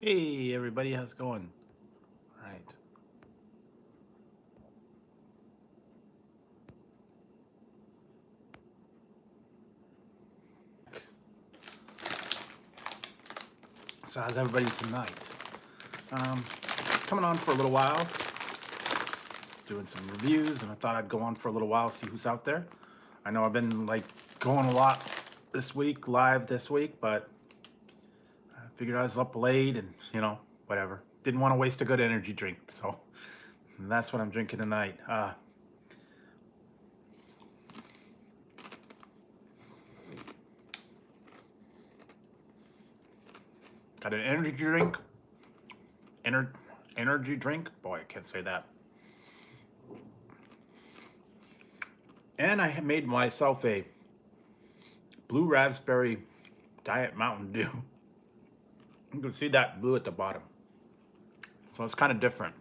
Hey everybody, how's it going? All right. So how's everybody tonight? Um, Coming on for a little while, doing some reviews, and I thought I'd go on for a little while, see who's out there. I know I've been like going a lot this week, live this week, but I figured I was up late and whatever. Didn't want to waste a good energy drink, so that's what I'm drinking tonight. Got an energy drink. Energy drink. Boy, I can't say that. And I made myself a blue raspberry diet Mountain Dew. You can see that blue at the bottom. So it's kind of different.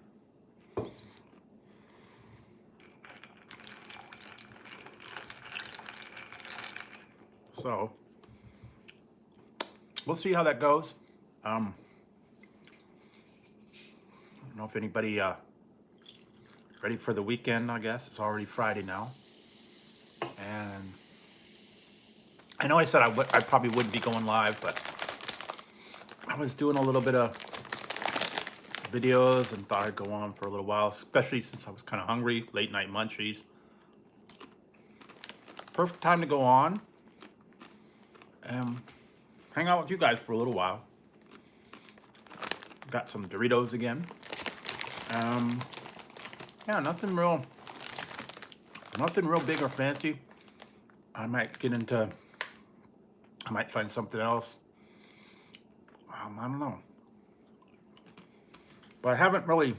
So we'll see how that goes. I don't know if anybody ready for the weekend. I guess it's already Friday now, and I know I said I probably wouldn't be going live, but I was doing a little bit of videos and thought I'd go on for a little while, especially since I was kind of hungry, late night munchies. Perfect time to go on and hang out with you guys for a little while. Got some Doritos again. Yeah, nothing real big or fancy. I might find something else. I don't know. But I haven't really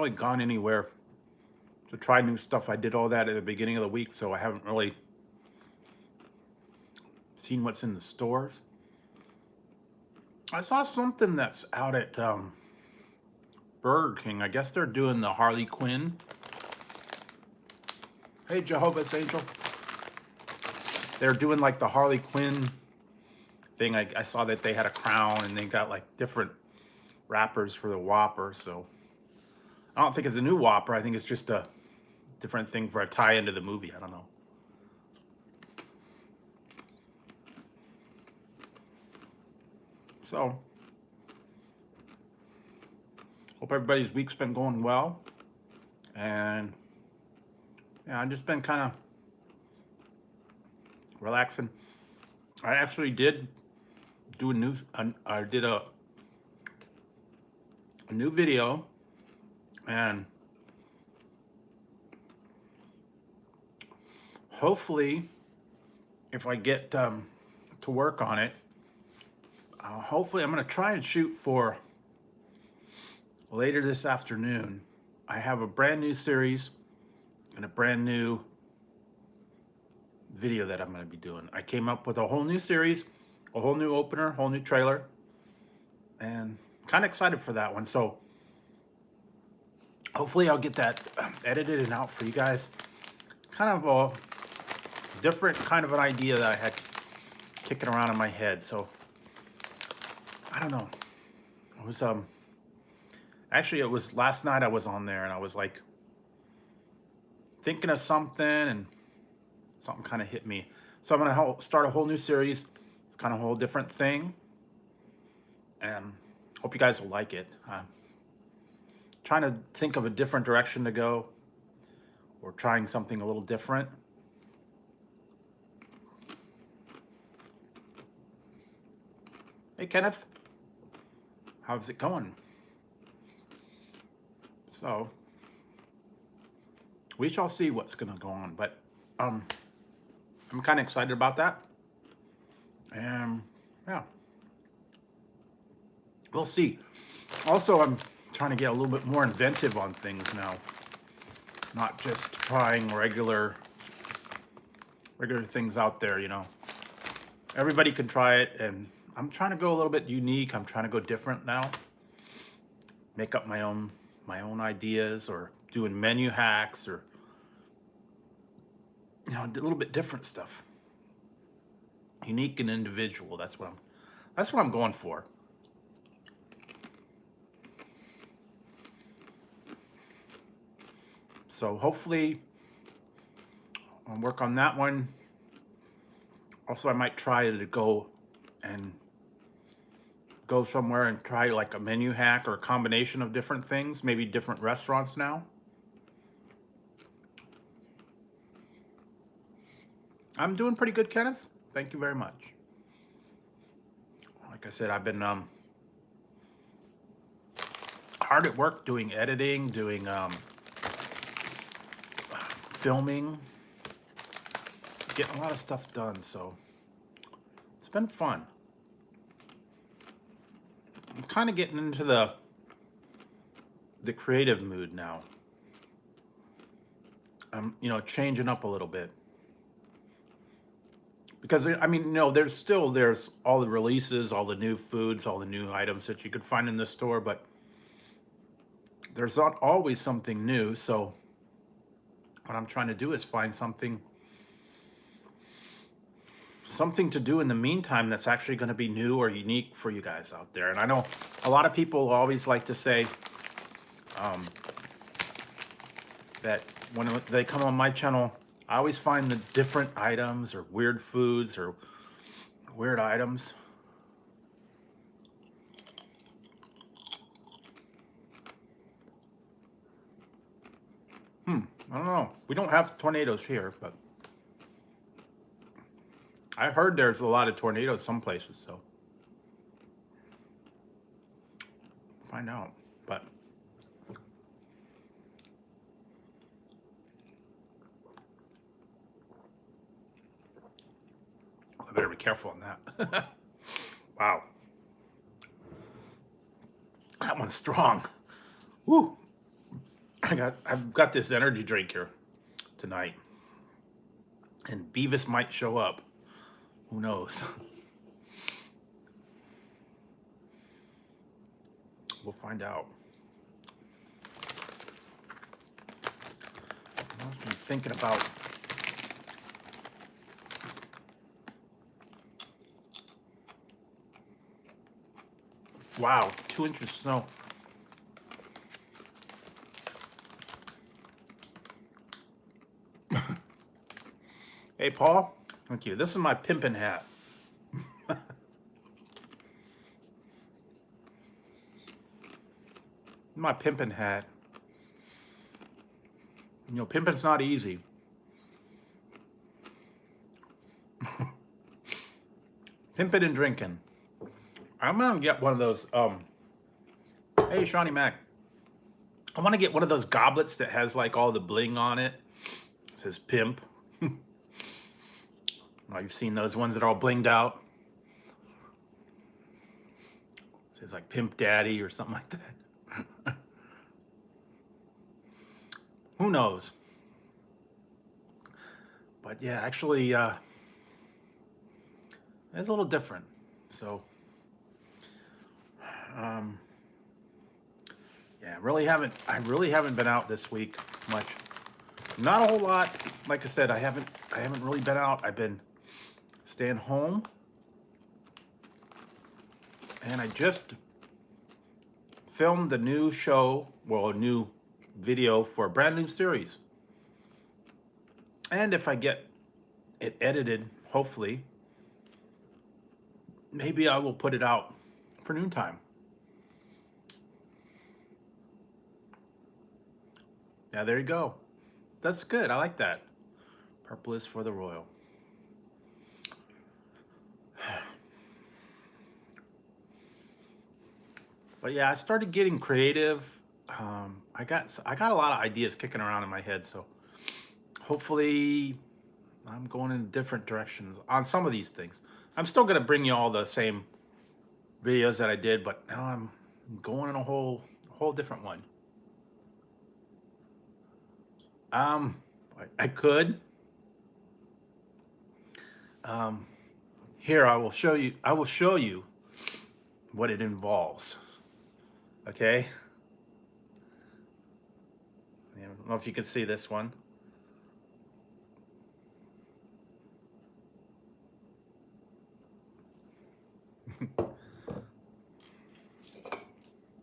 gone anywhere to try new stuff. I did all that at the beginning of the week, so I haven't really seen what's in the stores. I saw something that's out at Burger King. I guess they're doing the Harley Quinn. Hey, Jehovah's Angel. They're doing like the Harley Quinn thing. I saw that they had a crown and they got like different wrappers for the Whopper. So I don't think it's a new Whopper. I think it's just a different thing for a tie into the movie. I don't know. So hope everybody's week's been going well. And yeah, I've just been kind of relaxing. I actually did do I did a new video, and hopefully if I get to work on it, hopefully I'm going to try and shoot for later this afternoon. I have a brand new series and a brand new video that I'm going to be doing. I came up with a whole new series, a whole new opener, whole new trailer, and kind of excited for that one. So hopefully I'll get that edited and out for you guys. Kind of a different kind of an idea that I had kicking around in my head. So I don't know. It was actually, it was last night I was on there and I was like thinking of something and something kind of hit me. So I'm going to start a whole new series. It's kind of a whole different thing. And hope you guys will like it. Trying to think of a different direction to go, or trying something a little different. Hey, Kenneth. How's it going? So we shall see what's going to go on. But I'm kind of excited about that. And yeah, we'll see. Also, I'm trying to get a little bit more inventive on things now. Not just trying regular things out there, Everybody can try it, and I'm trying to go a little bit unique. I'm trying to go different now. Make up my own ideas, or doing menu hacks, or a little bit different stuff. Unique and individual. That's what That's what I'm going for. So hopefully I'll work on that one. Also, I might try to go somewhere and try like a menu hack or a combination of different things, maybe different restaurants now. I'm doing pretty good, Kenneth. Thank you very much. Like I said, I've been hard at work doing editing, doing filming, getting a lot of stuff done, so it's been fun. I'm kind of getting into the creative mood now. I'm, changing up a little bit. Because, I mean, there's all the releases, all the new foods, all the new items that you could find in the store, but there's not always something new. So what I'm trying to do is find something to do in the meantime that's actually going to be new or unique for you guys out there. And I know a lot of people always like to say that when they come on my channel, I always find the different items or weird foods or weird items. I don't know. We don't have tornadoes here, but I heard there's a lot of tornadoes some places, so find out. But I better be careful on that. Wow. That one's strong. Woo. I've got this energy drink here tonight. And Beavis might show up. Who knows? We'll find out. I've been thinking about wow, 2 inches of snow. Hey, Paul. Thank you. This is my Pimping hat. My Pimping hat. Pimping's not easy. Pimping and drinking. I'm gonna get one of those. Hey, Shawnee Mac. I want to get one of those goblets that has like all the bling on it. It says pimp. You've seen those ones that are all blinged out. It says like Pimp Daddy or something like that. Who knows? But yeah, actually, it's a little different. So, yeah, I really haven't been out this week much. Not a whole lot. Like I said, I haven't really been out. I've been staying home. And I just filmed the new show, well, a new video for a brand new series. And if I get it edited, hopefully, maybe I will put it out for noontime. Yeah, there you go. That's good. I like that. Purple is for the royal. But yeah, I started getting creative. I got a lot of ideas kicking around in my head, so hopefully I'm going in different directions on some of these things. I'm still gonna bring you all the same videos that I did, but now I'm going in a whole different one. I could. Here I will show you what it involves. Okay. I don't know if you can see this one.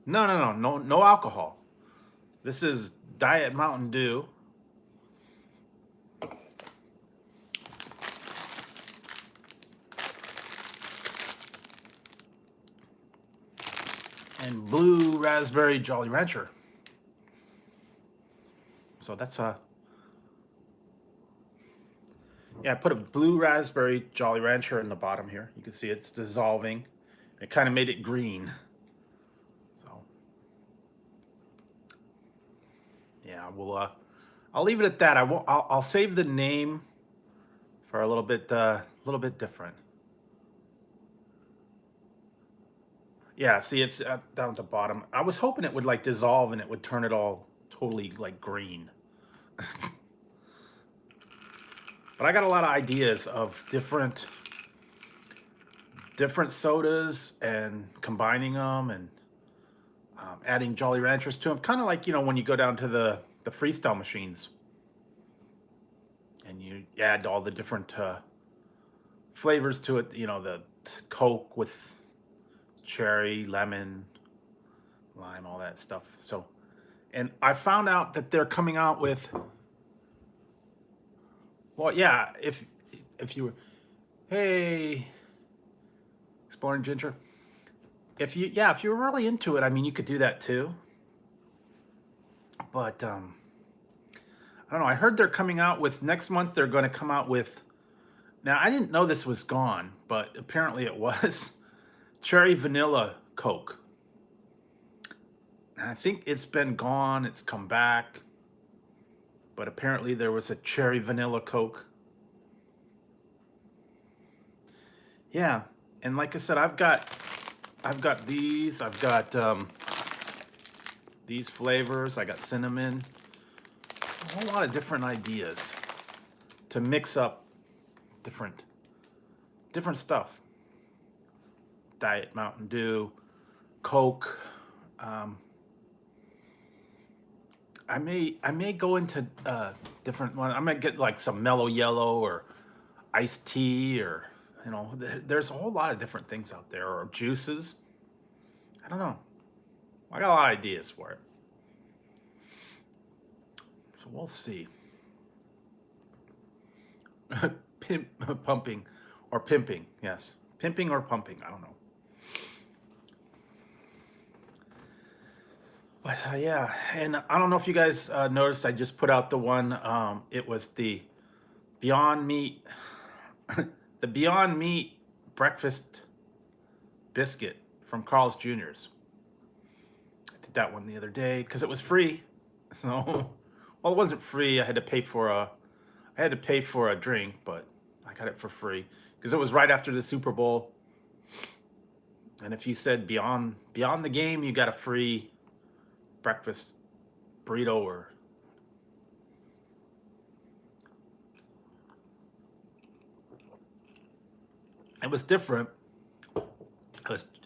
No alcohol. This is Diet Mountain Dew. And blue raspberry Jolly Rancher. So that's yeah, I put a blue raspberry Jolly Rancher in the bottom here. You can see it's dissolving. It kind of made it green. So yeah, I'll leave it at that. I'll save the name for a little bit different. Yeah, see, it's down at the bottom. I was hoping it would like dissolve and it would turn it all totally like green. But I got a lot of ideas of different sodas and combining them and adding Jolly Ranchers to them. Kind of like, you know, when you go down to the freestyle machines and you add all the different flavors to it. You know, the Coke with cherry, lemon, lime, all that stuff. So, and I found out that they're coming out with, well, yeah, if you were, hey, Exploring Ginger, if you were really into it, I mean, you could do that too. But I don't know. I heard they're coming out with next month. They're going to come out with. Now, I didn't know this was gone, but apparently it was cherry vanilla Coke. And I think it's been gone. It's come back. But apparently there was a cherry vanilla Coke. Yeah, and like I said, I've got these. I've got these flavors. I got cinnamon. A whole lot of different ideas to mix up different stuff. Diet Mountain Dew, Coke. I may go into different one. I might get like some mellow yellow or iced tea, or you know, there's a whole lot of different things out there, or juices. I don't know. I got a lot of ideas for it. So we'll see. Pumping or pimping, yes. Pimping or pumping, I don't know. But yeah, and I don't know if you guys noticed, I just put out the one, it was the Beyond Meat, the Beyond Meat breakfast biscuit from Carl's Jr.'s. I did that one the other day because it was free. So, well, it wasn't free. I had to pay for a drink, but I got it for free because it was right after the Super Bowl. And if you said beyond the game, you got a free breakfast burrito or it was different.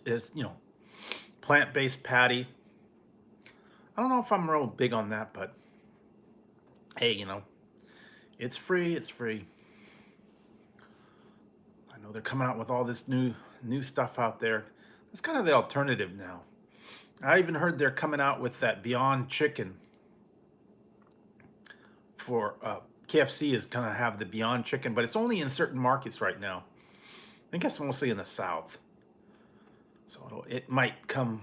It's you know, plant-based patty. I don't know if I'm real big on that, but hey, you know, it's free. It's free. I know they're coming out with all this new stuff out there. It's kind of the alternative now. I even heard they're coming out with that Beyond Chicken. For KFC is gonna have the Beyond Chicken, but it's only in certain markets right now. I guess mostly in the South. So it might come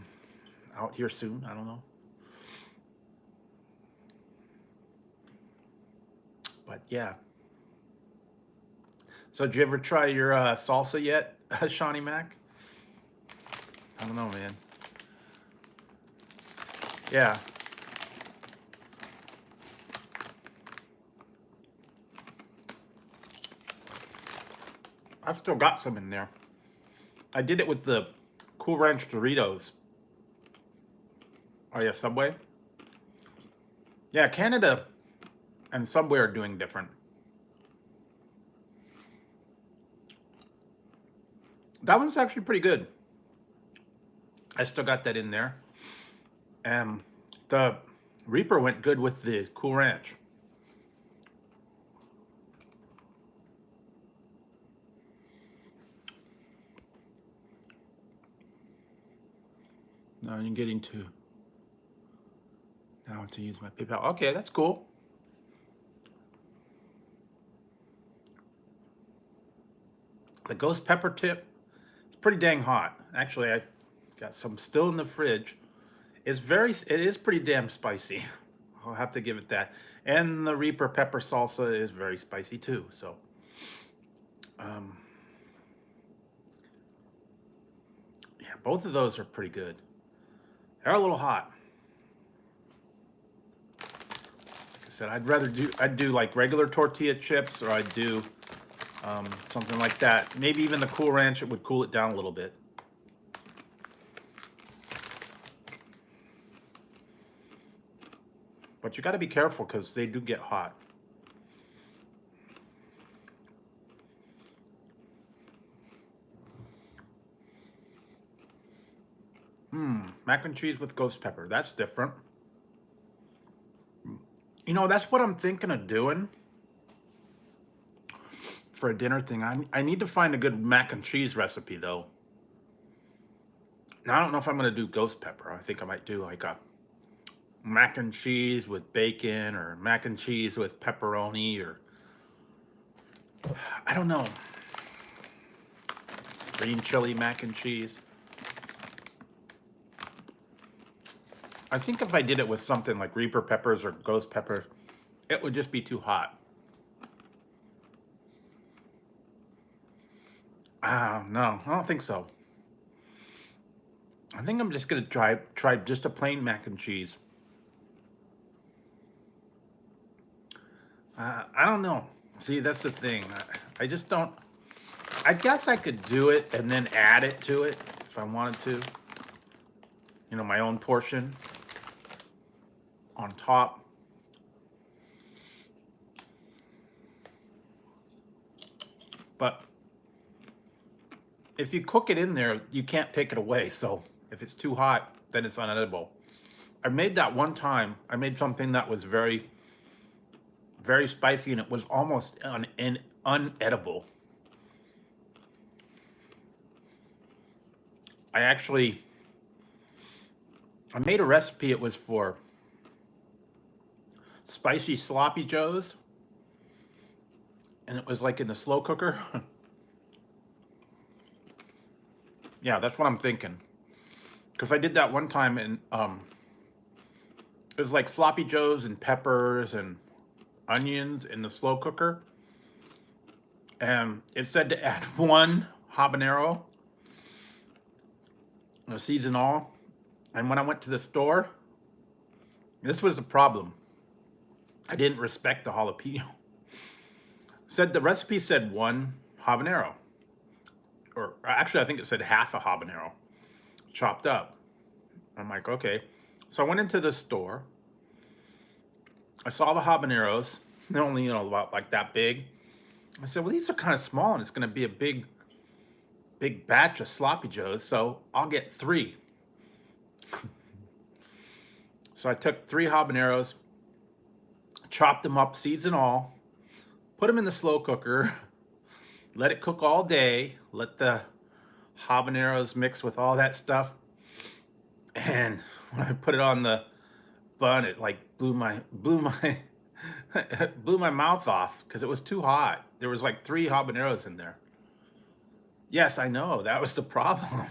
out here soon. I don't know. But yeah. So did you ever try your salsa yet, Shawnee Mac? I don't know, man. Yeah. I've still got some in there. I did it with the Cool Ranch Doritos. Oh yeah, Subway? Yeah, Canada and Subway are doing different. That one's actually pretty good. I still got that in there. And the Reaper went good with the Cool Ranch. Now you're getting to now to use my PayPal. Okay, that's cool. The ghost pepper tip is pretty dang hot. Actually, I got some still in the fridge. It is pretty damn spicy. I'll have to give it that. And the Reaper pepper salsa is very spicy too. So, um, yeah, both of those are pretty good. They're a little hot. Like I said, I'd do like regular tortilla chips, or I'd do something like that. Maybe even the Cool Ranch, it would cool it down a little bit. But you got to be careful because they do get hot. Mac and cheese with ghost pepper. That's different. You know, that's what I'm thinking of doing for a dinner thing. I need to find a good mac and cheese recipe, though. Now, I don't know if I'm going to do ghost pepper. I think I might do like a mac and cheese with bacon, or mac and cheese with pepperoni, or I don't know. Green chili mac and cheese. I think if I did it with something like Reaper peppers or ghost peppers, it would just be too hot. No, I don't think so. I think I'm just gonna try just a plain mac and cheese. I don't know. See, that's the thing. I just don't. I guess I could do it and then add it to it if I wanted to. You know, my own portion on top. But if you cook it in there, you can't take it away. So if it's too hot, then it's unedible. I made that one time. I made something that was very, very spicy, and it was almost unedible. I made a recipe. It was for spicy sloppy joes, and it was like in the slow cooker. Yeah, that's what I'm thinking. Because I did that one time, and it was like sloppy joes and peppers and onions in the slow cooker. And it said to add one habanero, seeds and all. And when I went to the store, this was the problem. I didn't respect the jalapeno. The recipe said one habanero. Or actually, I think it said half a habanero chopped up. I'm like, okay. So I went into the store. I saw the habaneros. They're only, about like that big. I said, well, these are kind of small, and it's going to be a big batch of sloppy joes, so I'll get 3. So I took 3 habaneros, chopped them up, seeds and all, put them in the slow cooker, let it cook all day, let the habaneros mix with all that stuff, and when I put it on the bun, it like blew my blew my mouth off because it was too hot. There was like 3 habaneros in there. Yes, I know, that was the problem.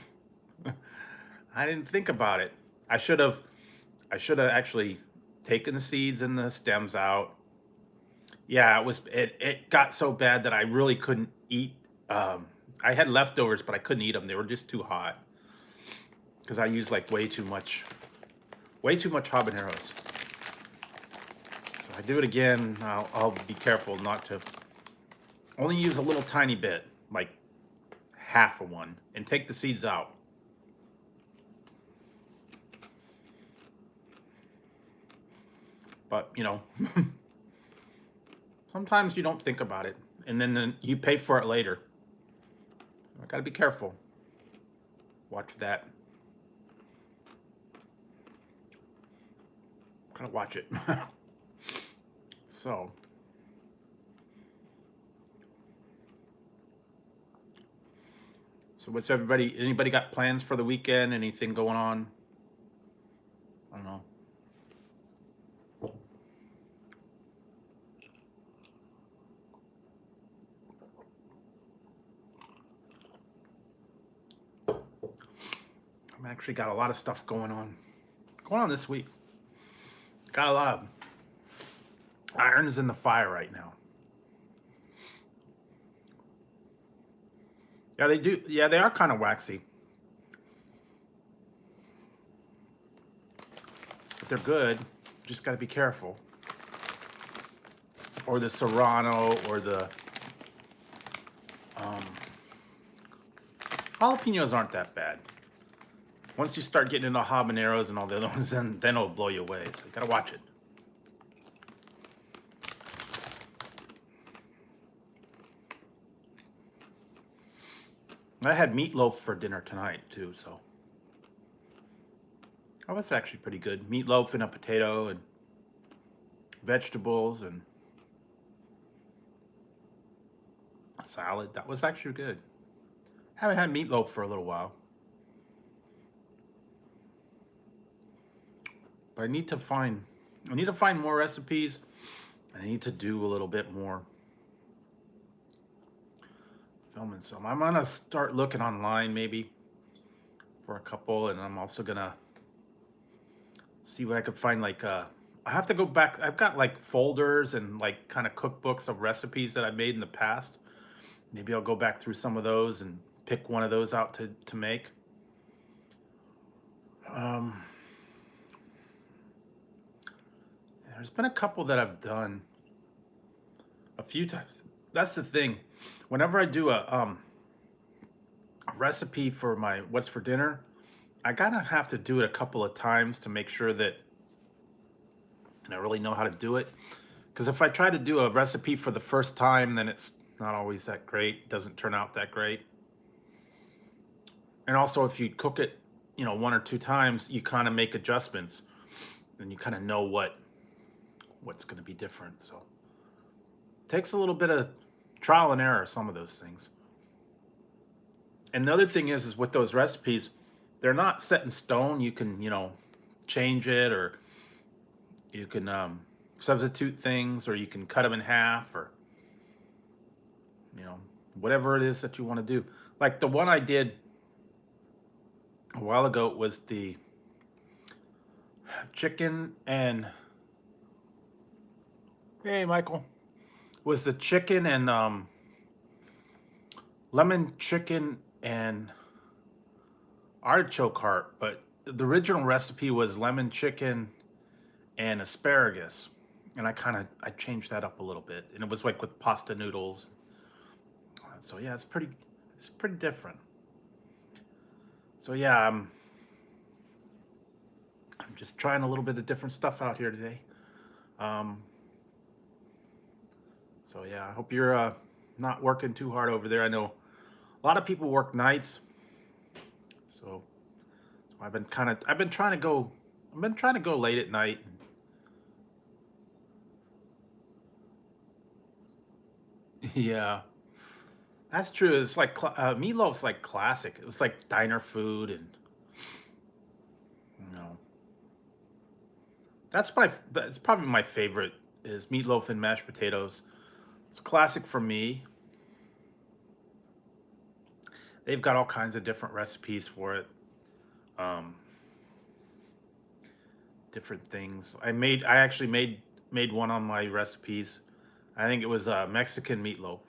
I didn't think about it. I should have actually taken the seeds and the stems out. Yeah, it got so bad that I really couldn't eat. I had leftovers, but I couldn't eat them. They were just too hot because I used like way too much habaneros. So I do it again. I'll be careful not to only use a little tiny bit, like half of one, and take the seeds out. But sometimes you don't think about it, and then you pay for it later. I gotta be careful. Watch that. Gotta watch it. So what's anybody got plans for the weekend? Anything going on? don't know. I've actually got a lot of stuff going on this week. Got a lot of irons in the fire right now. Yeah, they do. Yeah, they are kind of waxy. But they're good. Just got to be careful. Or the Serrano or the jalapenos aren't that bad. Once you start getting into habaneros and all the other ones, then it'll blow you away. So you got to watch it. I had meatloaf for dinner tonight too, so that was actually pretty good. Meatloaf and a potato and vegetables and a salad. That was actually good. Haven't had meatloaf for a little while. But I need to find more recipes, and I need to do a little bit more filming some. I'm gonna start looking online maybe for a couple, and I'm also gonna see what I could find. Like I have to go back. I've got like folders and like kind of cookbooks of recipes that I've made in the past. Maybe I'll go back through some of those and pick one of those out to make. There's been a couple that I've done a few times. That's the thing. Whenever I do a recipe for my what's for dinner, I gotta have to do it a couple of times to make sure that I really know how to do it. Because if I try to do a recipe for the first time, then it's not always that great. It doesn't turn out that great. And also, if you cook it, one or two times, you kind of make adjustments, and you kind of know what's going to be different. So it takes a little bit of trial and error, some of those things. And the other thing is with those recipes, they're not set in stone. You can, change it, or you can substitute things, or you can cut them in half, or, whatever it is that you want to do. Like the one I did a while ago was the chicken and hey, Michael. Was the chicken and lemon chicken and artichoke heart, but the original recipe was lemon chicken and asparagus, and I changed that up a little bit, and it was like with pasta noodles. So yeah, it's pretty different. So yeah, I'm just trying a little bit of different stuff out here today. So yeah, I hope you're not working too hard over there. I know a lot of people work nights, so I've been trying to go late at night. Yeah, that's true. It's like meatloaf's like classic. It was like diner food, and you know, that's probably my favorite is meatloaf and mashed potatoes. It's a classic for me. They've got all kinds of different recipes for it. Um, Different things. I actually made one on my recipes. I think it was Mexican meatloaf.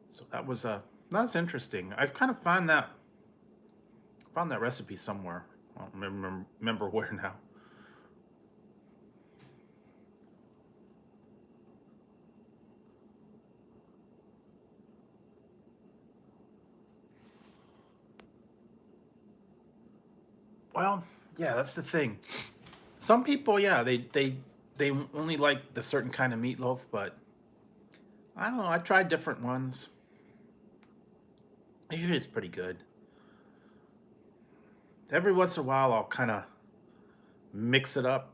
So that was interesting. I've kind of found that recipe somewhere. I don't remember where now. Well, yeah, that's the thing. Some people, yeah, they only like the certain kind of meatloaf, but I don't know. I tried different ones. Usually it's pretty good. Every once in a while, I'll kind of mix it up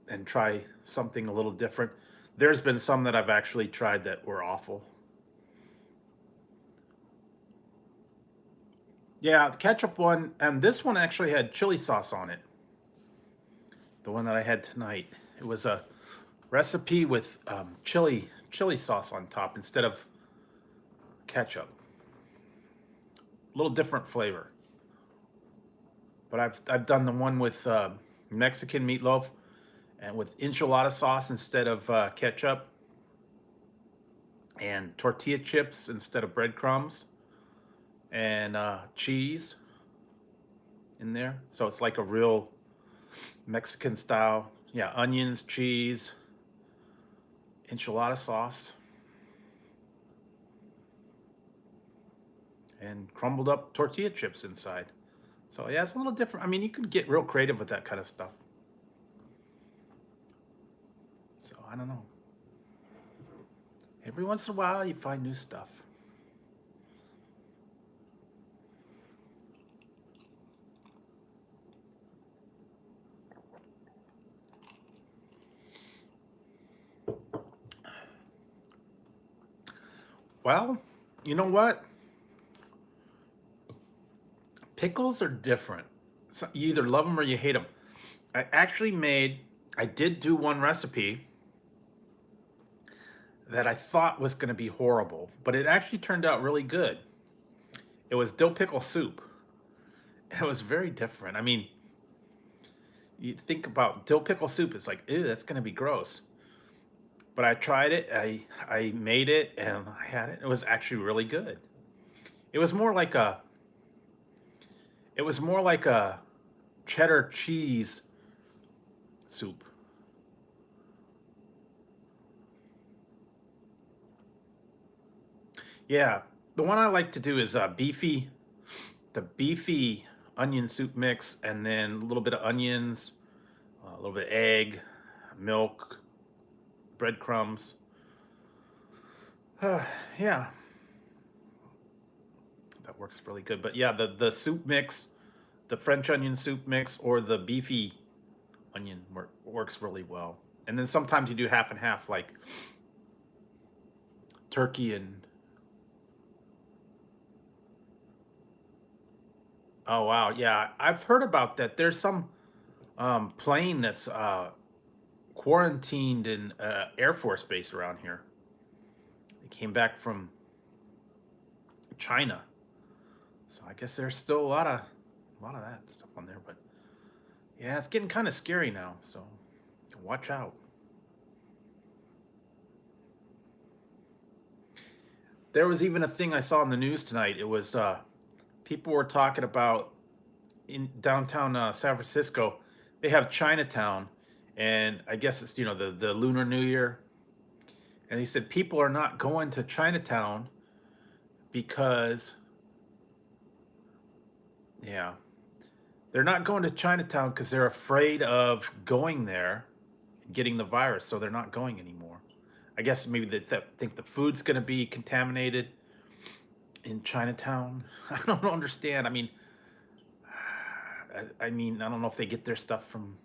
and try something a little different. There's been some that I've actually tried that were awful. Yeah, the ketchup one, and this one actually had chili sauce on it. the one that I had tonight. It was a recipe with chili sauce on top instead of ketchup. A little different flavor. But I've done the one with Mexican meatloaf and with enchilada sauce instead of ketchup, and tortilla chips instead of breadcrumbs, and cheese in there. So it's like a real Mexican style. Yeah, onions, cheese, enchilada sauce, and crumbled up tortilla chips inside. So yeah, it's a little different. I mean, you can get real creative with that kind of stuff. So I don't know. Every once in a while, you find new stuff. Well, you know what? Pickles are different. So you either love them or you hate them. I did do one recipe that I thought was going to be horrible, but it actually turned out really good. It was dill pickle soup. It was very different. I mean, you think about dill pickle soup, it's like, ew, that's going to be gross. But I tried it, I made it, and I had it. It was actually really good. It was more like a cheddar cheese soup. Yeah, the one I like to do is the beefy onion soup mix, and then a little bit of onions, a little bit of egg, milk, breadcrumbs. Yeah, that works really good. But yeah, the soup mix, the French onion soup mix, or the beefy onion works really well. And then sometimes you do half and half, like turkey and. Oh wow, yeah, I've heard about that. There's some plane that's quarantined in Air Force Base around here. They came back from China, so I guess there's still a lot of that stuff on there. But yeah, it's getting kind of scary now, so watch out. There was even a thing I saw in the news tonight. It was people were talking about in downtown San Francisco. They have Chinatown, and I guess it's the Lunar New Year. And he said people are not going to Chinatown because, yeah, they're not going to Chinatown because they're afraid of going there and getting the virus, so they're not going anymore. I guess maybe they think the food's going to be contaminated in Chinatown. I don't understand. I mean, I don't know if they get their stuff from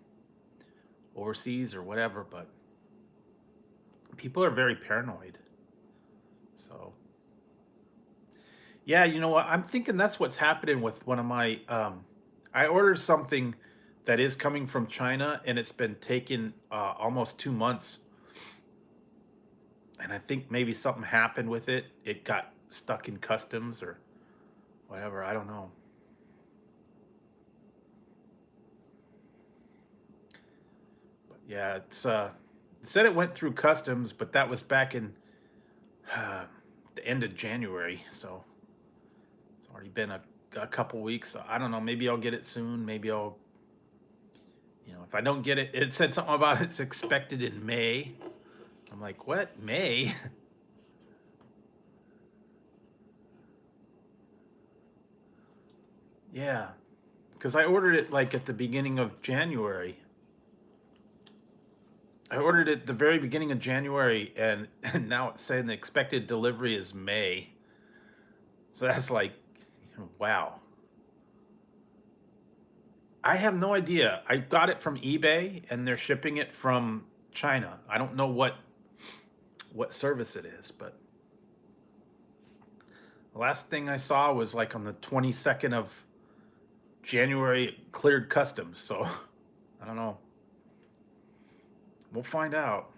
overseas or whatever, but people are very paranoid. So, yeah, you know what? I'm thinking that's what's happening with one of my. I ordered something that is coming from China, and it's been taking almost 2 months. And I think maybe something happened with it. It got stuck in customs or whatever. I don't know. But yeah, it said it went through customs, but that was back in the end of January. So it's already been a couple weeks. So I don't know. Maybe I'll get it soon. Maybe I'll, if I don't get it, it said something about it's expected in May. I'm like, what? May? Yeah, because I ordered it like at the beginning of January. I ordered it the very beginning of January, and now it's saying the expected delivery is May. So that's like, wow. I have no idea. I got it from eBay, and they're shipping it from China. I don't know what service it is, but the last thing I saw was like on the 22nd of January, it cleared customs. So I don't know. We'll find out.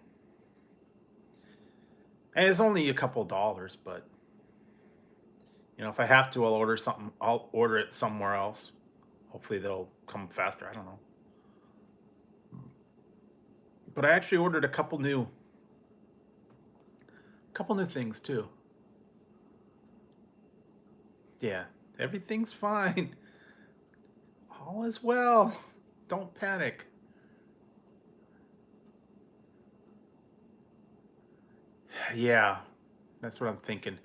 And it's only a couple dollars, but you know, if I have to, I'll order something. I'll order it somewhere else. Hopefully, they'll come faster. I don't know. But I actually ordered a couple new things too. Yeah, everything's fine. All is well. Don't panic. Yeah, that's what I'm thinking.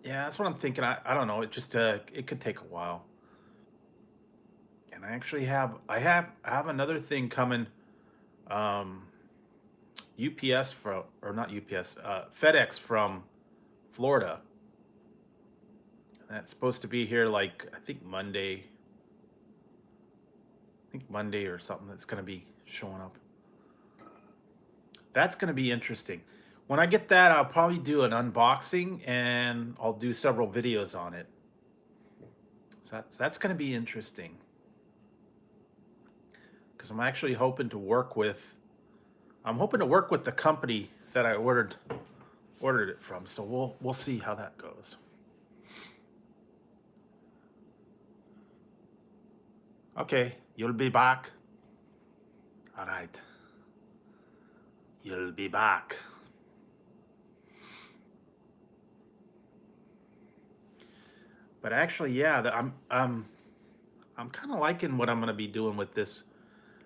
Yeah, that's what I'm thinking. I don't know. It could take a while. And I have another thing coming. Um, UPS from or not UPS, FedEx from Florida. That's supposed to be here like I think Monday. I think Monday or something. That's going to be showing up. That's going to be interesting. When I get that, I'll probably do an unboxing and I'll do several videos on it. So that's going to be interesting because I'm hoping to work with the company that I ordered it from. So we'll see how that goes. Okay, you'll be back. All right. You'll be back. But actually, yeah, I'm kind of liking what I'm going to be doing with this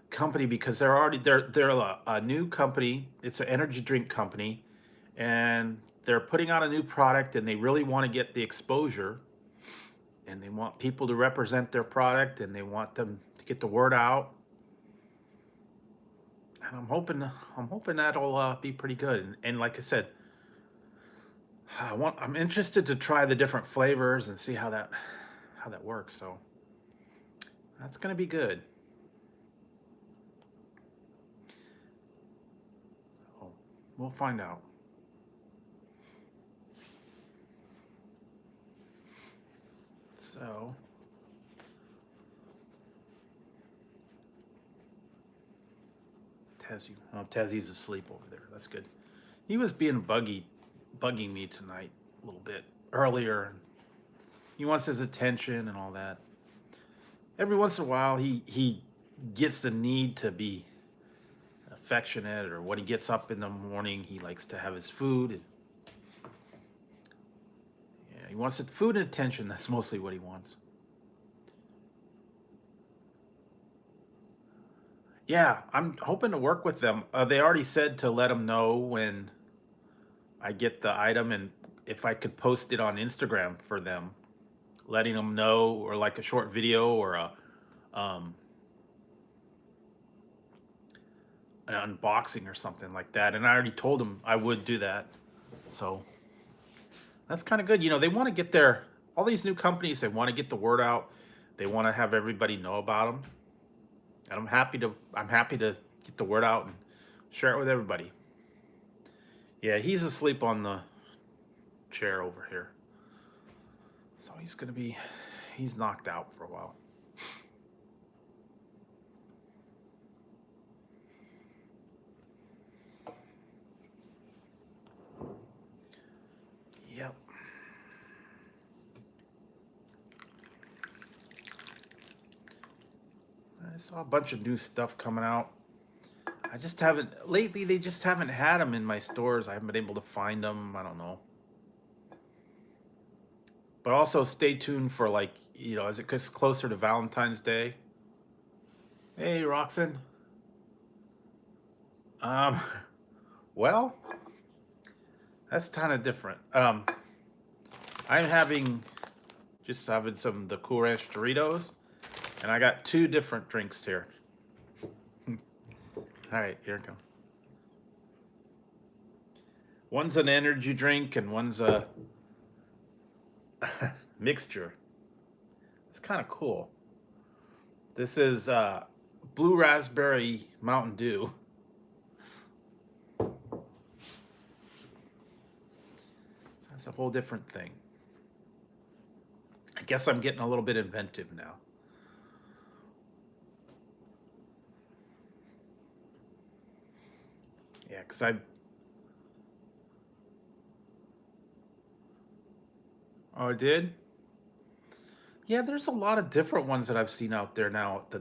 company because they're a new company. It's an energy drink company, and they're putting out a new product, and they really want to get the exposure, and they want people to represent their product, and they want them to get the word out. And I'm hoping that'll be pretty good. And like I said, I'm interested to try the different flavors and see how that works. So that's gonna be good. So we'll find out. So Tezzy's asleep over there. That's good. He was being bugging me tonight a little bit earlier. He wants his attention and all that. Every once in a while, he gets the need to be affectionate, or when he gets up in the morning, he likes to have his food. And, yeah, he wants it, food and attention. That's mostly what he wants. Yeah, I'm hoping to work with them. They already said to let them know when I get the item and if I could post it on Instagram for them, letting them know, or like a short video or um, an unboxing or something like that. And I already told them I would do that. So that's kind of good. You know, they want to get all these new companies, they want to get the word out. They want to have everybody know about them. And I'm happy to get the word out and share it with everybody. Yeah, he's asleep on the chair over here. So he's knocked out for a while. Yep. I saw a bunch of new stuff coming out. Lately, they just haven't had them in my stores. I haven't been able to find them. I don't know. But also stay tuned for, like, as it gets closer to Valentine's Day. Hey, Roxanne. Um, well, that's kind of different. I'm having some of the Cool Ranch Doritos, and I got two different drinks here. All right, here we go. One's an energy drink, and one's a mixture. It's kind of cool. This is blue raspberry Mountain Dew. So that's a whole different thing. I guess I'm getting a little bit inventive now. because I... Oh, it did? Yeah, there's a lot of different ones that I've seen out there now at the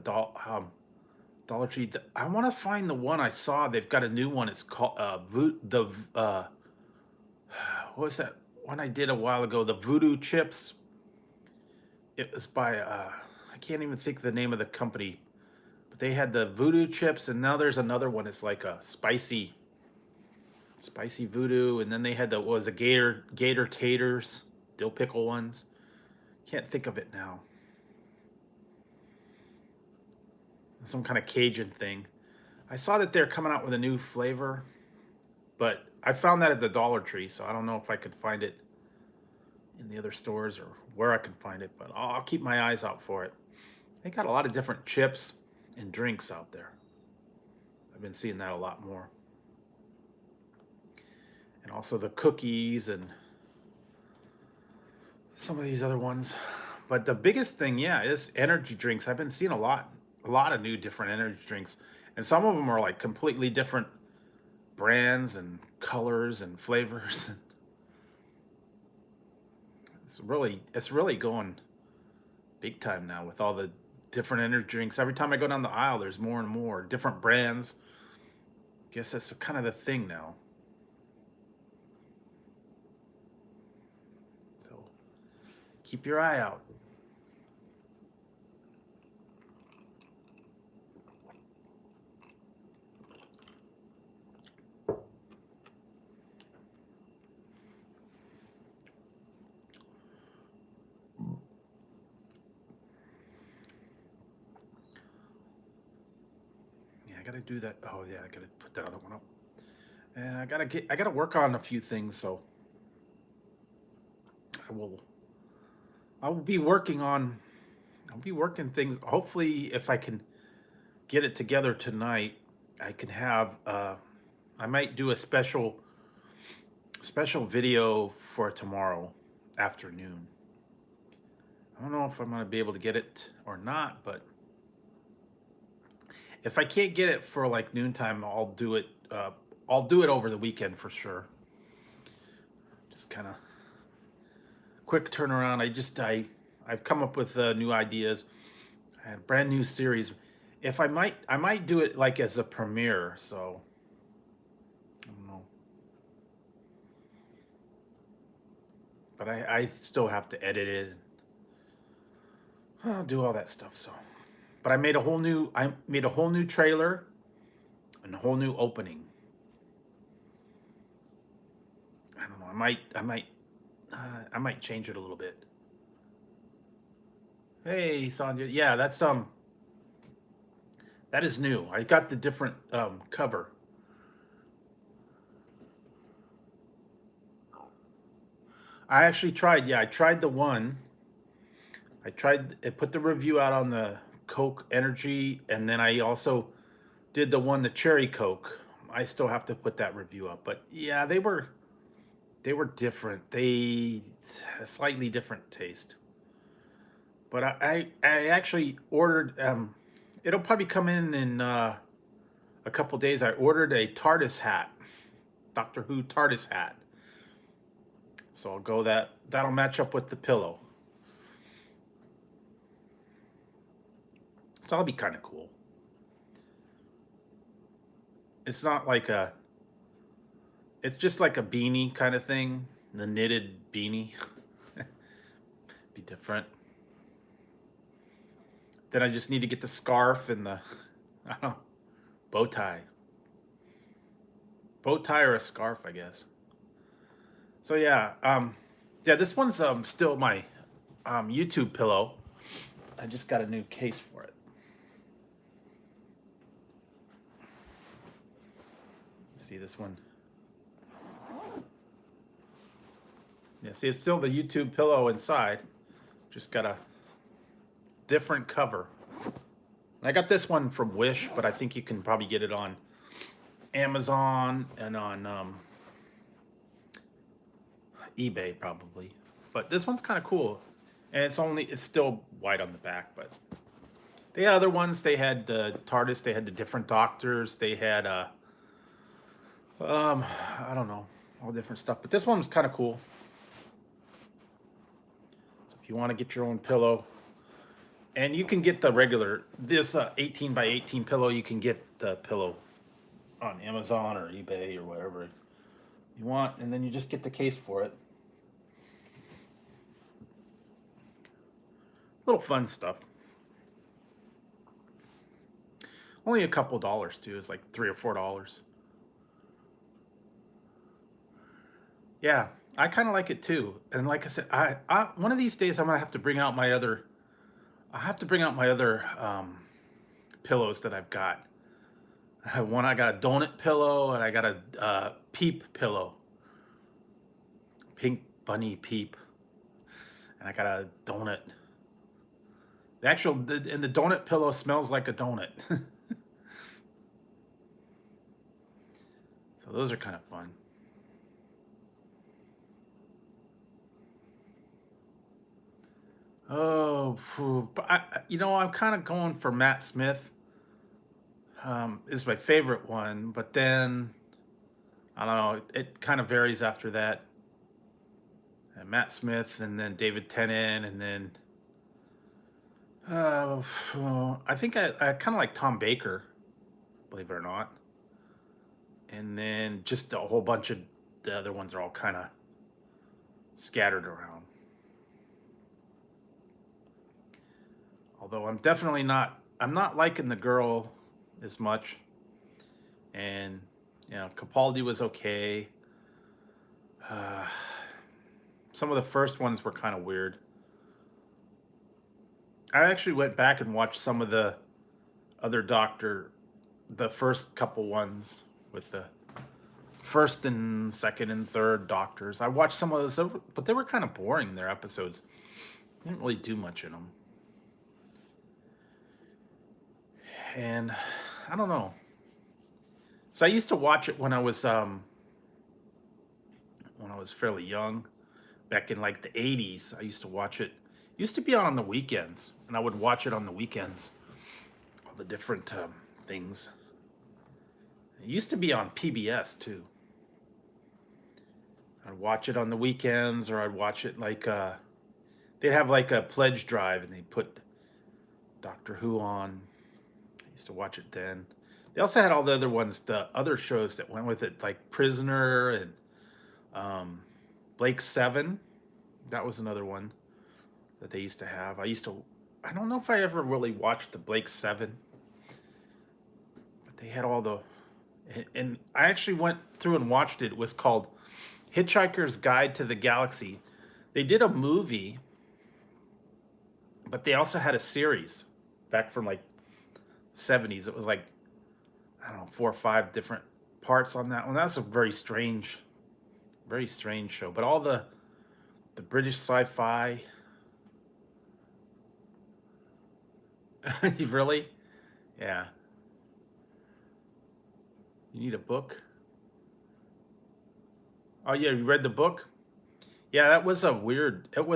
Dollar Tree. I want to find the one I saw. They've got a new one. It's called what was that one I did a while ago? The Voodoo Chips. It was by I can't even think of the name of the company, but they had the Voodoo Chips, and now there's another one. It's like a spicy voodoo, and then they had the what was a gator taters, dill pickle ones. Can't think of it now. Some kind of Cajun thing. I saw that they're coming out with a new flavor, but I found that at the Dollar Tree, so I don't know if I could find it in the other stores or where I could find it, but I'll keep my eyes out for it. They got a lot of different chips and drinks out there. I've been seeing that a lot more. And also the cookies and some of these other ones. But the biggest thing, yeah, is energy drinks. I've been seeing a lot of new different energy drinks. And some of them are like completely different brands and colors and flavors. It's really going big time now with all the different energy drinks. Every time I go down the aisle, there's more and more different brands. Guess that's kind of the thing now. So keep your eye out. I gotta do that. Oh yeah, I gotta put that other one up. And I gotta work on a few things, so I'll be working things. Hopefully if I can get it together tonight, I can have I might do a special video for tomorrow afternoon. I don't know if I'm gonna be able to get it or not, but if I can't get it for like noontime, I'll do it. I'll do it over the weekend for sure. Just kind of quick turnaround. I've come up with new ideas. I had a brand new series. If I might do it like as a premiere. So I don't know. But I still have to edit it. I'll do all that stuff. So. But I made a whole new trailer and a whole new opening. I don't know. I might change it a little bit. Hey, Sonia. Yeah, that is new. I got the different cover. I actually tried. Yeah, I tried the one. I put the review out on the Coke Energy, and then I also did the cherry Coke. I still have to put that review up, but yeah, they were different. A slightly different taste. But I actually ordered. It'll probably come in a couple days. I ordered a TARDIS hat, Doctor Who TARDIS hat. So I'll go that'll match up with the pillow. So that'll be kind of cool. It's not like it's just like a beanie kind of thing. The knitted beanie. Be different. Then I just need to get the scarf and the, I don't know, bow tie. Bow tie or a scarf, I guess. So yeah, this one's still my YouTube pillow. I just got a new case for it. See this one? Yeah, see, it's still the YouTube pillow inside. Just got a different cover. I got this one from Wish, but I think you can probably get it on Amazon and on eBay probably. But this one's kind of cool, and it's still white on the back. But they had other ones. They had the TARDIS. They had the different doctors. They had I don't know, all different stuff, but this one was kind of cool. So if you want to get your own pillow, and you can get the regular, this 18 by 18 pillow, you can get the pillow on Amazon or eBay or whatever you want, and then you just get the case for it. Little fun stuff. Only a couple dollars too. It's like $3 or $4. Yeah, I kind of like it too. And like I said, I one of these days I'm gonna have to bring out my other. I have to bring out my other pillows that I've got. I have one. I got a donut pillow, and I got a peep pillow, pink bunny peep, and I got a donut. And the donut pillow smells like a donut. So those are kind of fun. Oh, but I'm kind of going for Matt Smith. Is my favorite one, but then I don't know. It kind of varies after that. Matt Smith, and then David Tennant, and then I think I kind of like Tom Baker, believe it or not. And then just a whole bunch of the other ones are all kind of scattered around. Although I'm not liking the girl as much. And, Capaldi was okay. Some of the first ones were kind of weird. I actually went back and watched some of the other the first couple ones with the first and second and third doctors. I watched some of those, but they were kind of boring, their episodes. They didn't really do much in them. And I don't know. So I used to watch it when I was fairly young, back in like the 80s. I used to watch it. It used to be on the weekends, and I would watch it on the weekends. All the different things. It used to be on PBS too. I'd watch it on the weekends, or I'd watch it like they'd have like a pledge drive, and they'd put Doctor Who on. I used to watch it then. They also had all the other ones, the other shows that went with it, like Prisoner and Blake 7. That was another one that they used to have. I don't know if I ever really watched the Blake 7, but they had all and I actually went through and watched it. It was called Hitchhiker's Guide to the Galaxy. They did a movie, but they also had a series back from like 70s. It was like, I don't know, 4 or 5 different parts on that one. That was a very strange show. But all the British sci-fi. Really? Yeah. You need a book? Oh yeah, you read the book? Yeah, it was a weird, I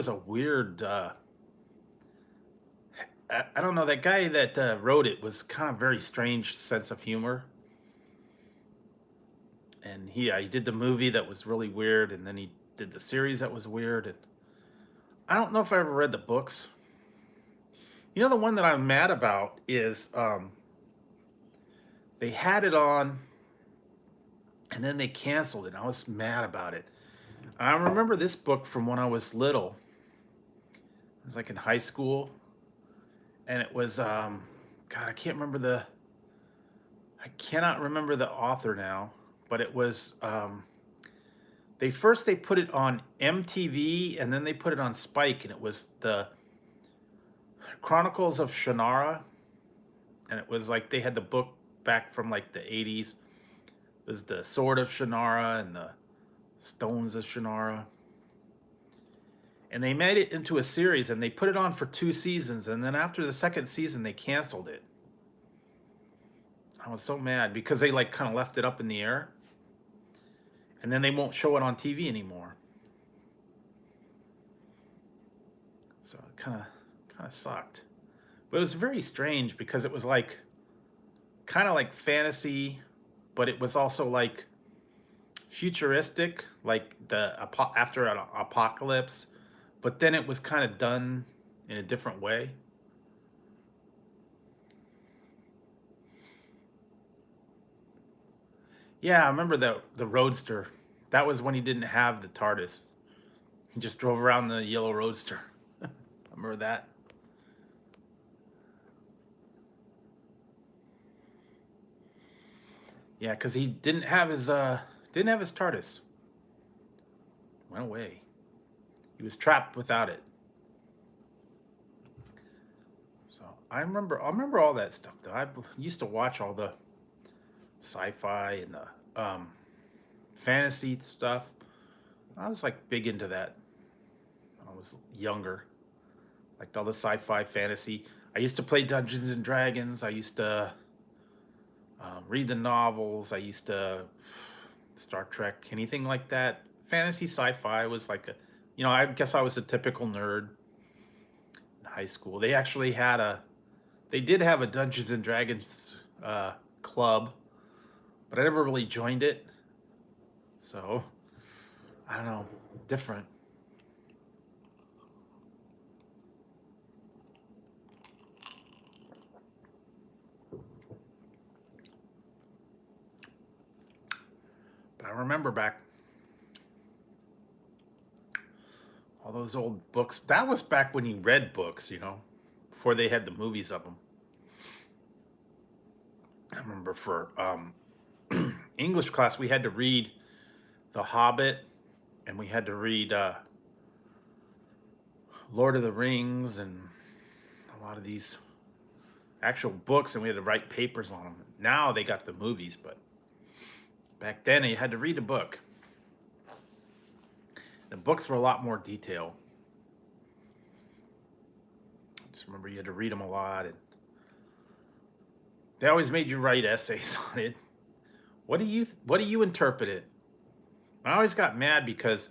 don't know, that guy that wrote it was kind of very strange sense of humor. And he did the movie that was really weird, and then he did the series that was weird. And I don't know if I ever read the books. The one that I'm mad about is they had it on, and then they canceled it. I was mad about it. I remember this book from when I was little. I was like in high school, and it was God, I cannot remember the author now, but it was they put it on MTV, and then they put it on Spike, and it was the Chronicles of Shannara, and it was like they had the book back from like the 80s. It was the Sword of Shannara and the Stones of Shannara. And they made it into a series, and they put it on for 2 seasons, and then after the second season they canceled it. I was so mad because they like kind of left it up in the air, and then they won't show it on TV anymore. So it kind of sucked. But it was very strange because it was like kind of like fantasy, but it was also like futuristic, like after an apocalypse, but then it was kind of done in a different way. Yeah, I remember the Roadster. That was when he didn't have the TARDIS. He just drove around the yellow Roadster. I remember that. Yeah, because he didn't have his TARDIS. Went away. He was trapped without it. So I remember all that stuff though. I used to watch all the sci-fi and the fantasy stuff. I was like big into that when I was younger. Liked all the sci-fi fantasy. I used to play Dungeons and Dragons. I used to read the novels. I used to Star Trek, anything like that. Fantasy sci-fi was like I guess I was a typical nerd in high school. They did have a Dungeons and Dragons club, but I never really joined it. So I don't know, different. But I remember back all those old books. That was back when you read books, before they had the movies of them. I remember for English class, we had to read The Hobbit, and we had to read Lord of the Rings, and a lot of these actual books, and we had to write papers on them. Now they got the movies, but back then you had to read a book. The books were a lot more detailed. I just remember you had to read them a lot, and they always made you write essays on it. What do you interpret it? I always got mad because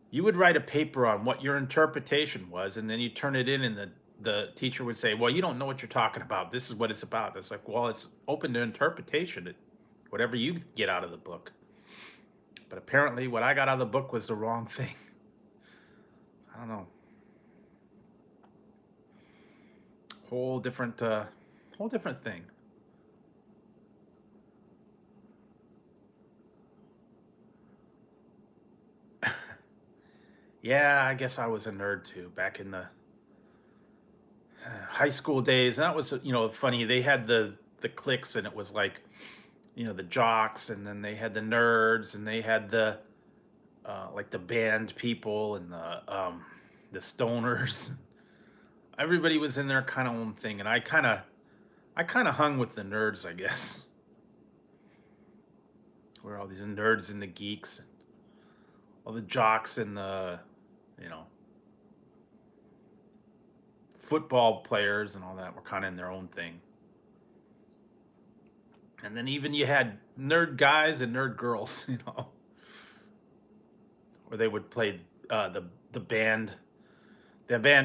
you would write a paper on what your interpretation was, and then you turn it in, and the teacher would say, "Well, you don't know what you're talking about. This is what it's about." It's like, well, it's open to interpretation. Whatever you get out of the book. But apparently, what I got out of the book was the wrong thing. I don't know. Whole different thing. Yeah, I guess I was a nerd too back in the high school days. And that was, funny. They had the cliques, and it was like, the jocks, and then they had the nerds, and they had the like the band people, and the stoners. Everybody was in their kind of own thing, and I kind of hung with the nerds, I guess. Where all these nerds and the geeks, and all the jocks and the you know football players and all that were kind of in their own thing. And then even you had nerd guys and nerd girls, where they would play the band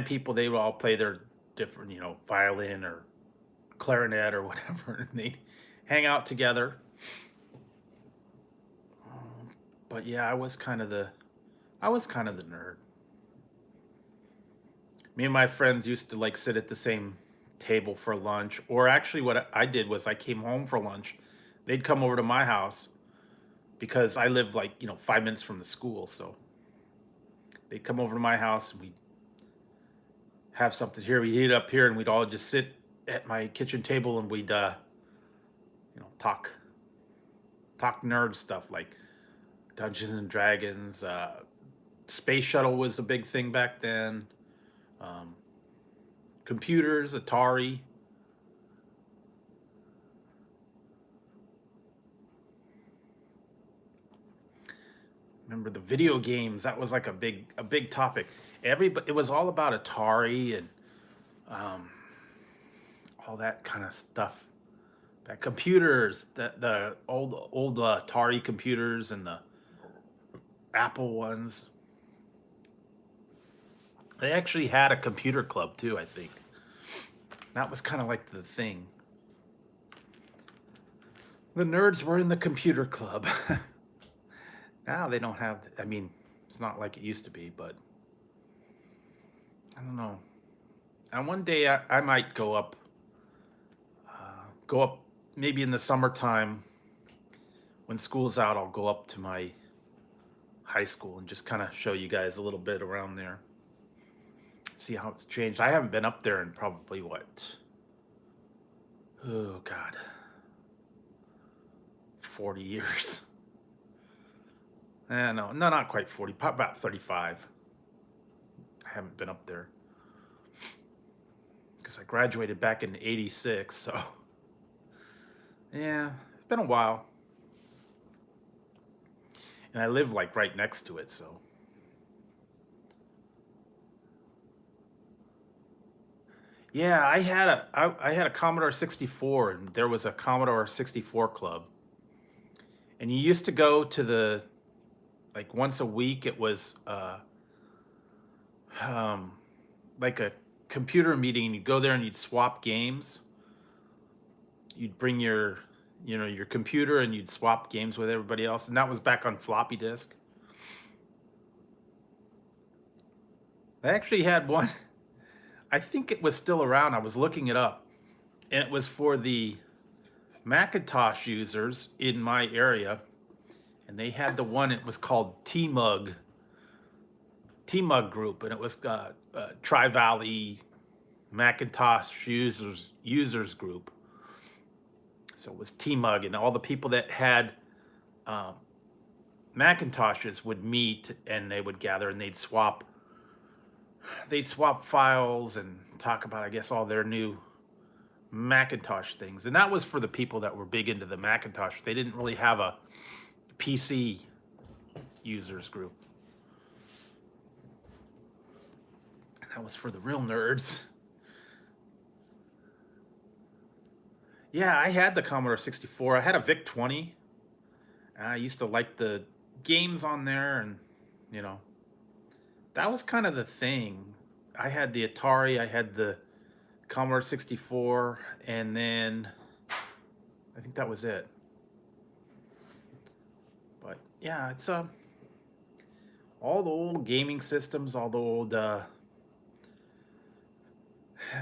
people. They would all play their different, violin or clarinet or whatever, and they hang out together. But yeah, I was kind of the nerd. Me and my friends used to like sit at the same table for lunch, or actually, what I did was I came home for lunch. They'd come over to my house because I live like 5 minutes from the school, so they'd come over to my house, and we'd have something here. We'd eat up here, and we'd all just sit at my kitchen table, and we'd talk nerd stuff like Dungeons and Dragons. Space shuttle was a big thing back then. Um, Computers, Atari. Remember the video games? That was like a big topic. Everybody, it was all about Atari and um, all that kind of stuff. That computers, the old Atari computers and the Apple ones. They actually had a computer club too, I think. That was kind of like the thing. The nerds were in the computer club. Now they don't have, I mean, it's not like it used to be, but I don't know. And one day I might go up maybe in the summertime when school's out. I'll go up to my high school and just kind of show you guys a little bit around there. See how it's changed. I haven't been up there in probably what? Oh God, 40 years. No, not quite 40, about 35. I haven't been up there because I graduated back in '86. So yeah, it's been a while. And I live like right next to it, so. Yeah, I had a Commodore 64, and there was a Commodore 64 club. And you used to go to the, like once a week. It was um, like a computer meeting, and you'd go there and you'd swap games. You'd bring your computer, and you'd swap games with everybody else. And that was back on floppy disk. I actually had one. I think it was still around. I was looking it up, and it was for the Macintosh users in my area, and they had the one. It was called T-Mug Group, and it was Tri Valley Macintosh users group. So it was T-Mug, and all the people that had Macintoshes would meet, and they would gather, and they'd swap files and talk about, I guess, all their new Macintosh things. And that was for the people that were big into the Macintosh. They didn't really have a PC users group. And that was for the real nerds. Yeah, I had the Commodore 64. I had a VIC-20. I used to like the games on there, and you know, that was kind of the thing. I had the Atari, I had the Commodore 64, and then I think that was it. But yeah, it's all the old gaming systems, all the old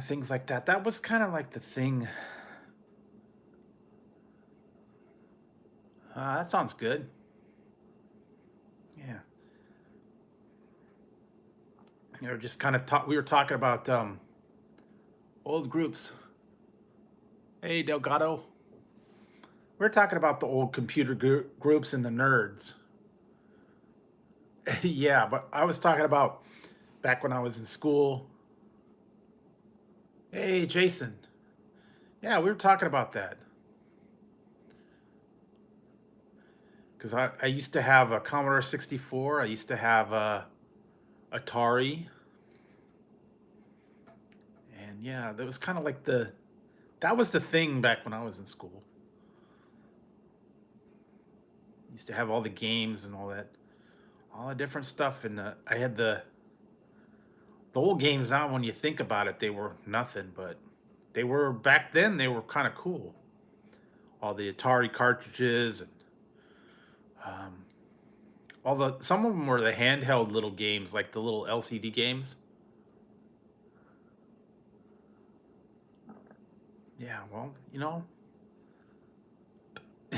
things like that. That was kind of like the thing. That sounds good. Yeah. You know, just kind of we were talking about old groups. Hey, Delgado. We're talking about the old computer groups and the nerds. Yeah, but I was talking about back when I was in school. Hey, Jason. Yeah, we were talking about that. Because I used to have a Commodore 64. I used to have a Atari. And yeah, that was kind of like that was the thing back when I was in school. Used to have all the games and all the different stuff. And I had the old games. Now, when you think about it, they were nothing, but they were back then. They were kind of cool. All the Atari cartridges, and some of them were the handheld little games, like the little LCD games. Yeah, well, you know,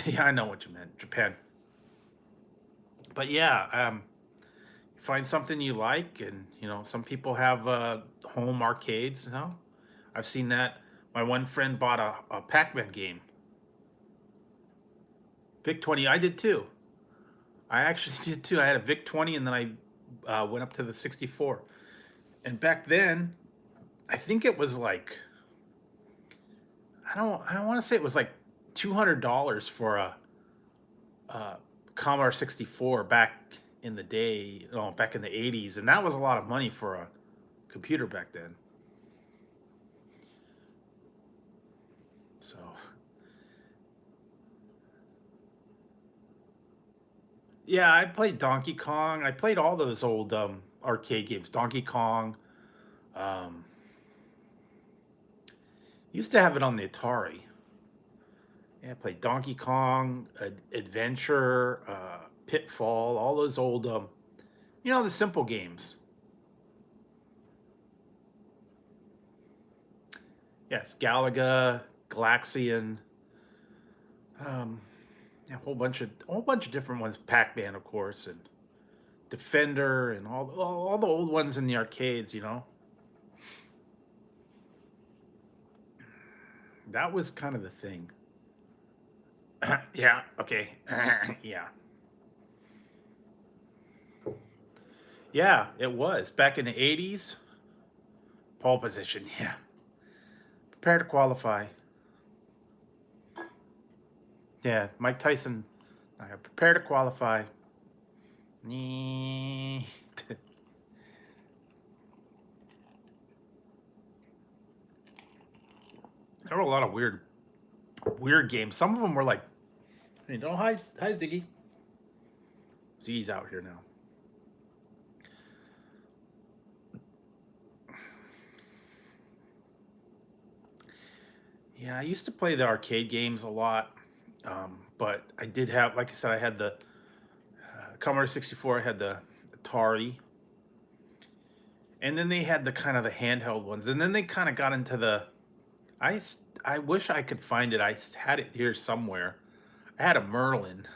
yeah, I know what you meant, Japan. But yeah, you find something you like, and you know, some people have home arcades. You know, I've seen that. My one friend bought a Pac-Man game. VIC-20, I did too. I actually did too. I had a VIC-20, and then I went up to the 64. And back then, I think it was like, I want to say it was like $200 for a Commodore 64 back in the day, back in the 80s, and that was a lot of money for a computer back then. So yeah, I played Donkey Kong. I played all those old arcade games. Donkey Kong. Used to have it on the Atari. Yeah, I played Donkey Kong, Adventure, Pitfall, all those old, you know, the simple games. Yes, Galaga, Galaxian, um, yeah, a whole bunch of different ones. Pac-Man, of course, and Defender, and all the old ones in the arcades. You know, that was kind of the thing. Yeah. Okay. Yeah. Yeah. It was back in the '80s. Pole position. Yeah. Prepare to qualify. Yeah. Mike Tyson. Prepare to qualify. Nee. There were a lot of weird games. Some of them were like, hey, don't hi Ziggy. Ziggy's out here now. Yeah, I used to play the arcade games a lot, but I did have, like I said, I had the Commodore 64. I had the Atari, and then they had the kind of the handheld ones, and then they kind of got into the. I wish I could find it. I had it here somewhere. I had a Merlin.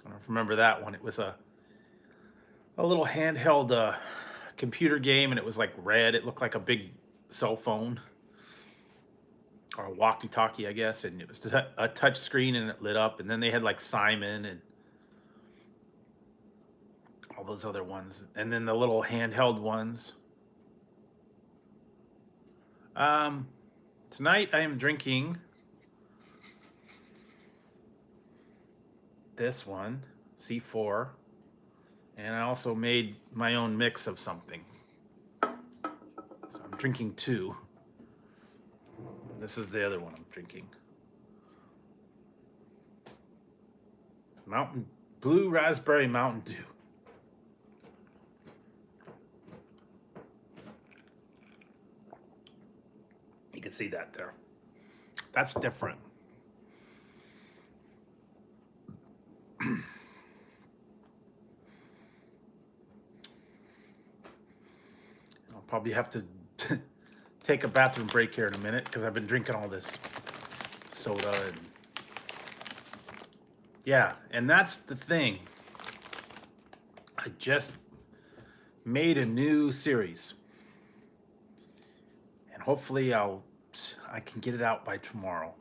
I don't remember that one. It was a little handheld computer game, and it was like red. It looked like a big cell phone or a walkie-talkie, I guess, and it was a touch screen, and it lit up. And then they had like Simon and all those other ones, and then the little handheld ones. Um, Tonight I am drinking this one, C4, and I also made my own mix of something. So I'm drinking two. This is the other one I'm drinking. Blue Raspberry Mountain Dew. You can see that there. That's different. I'll probably have to take a bathroom break here in a minute because I've been drinking all this soda and yeah, and that's the thing. I just made a new series, and hopefully I can get it out by tomorrow.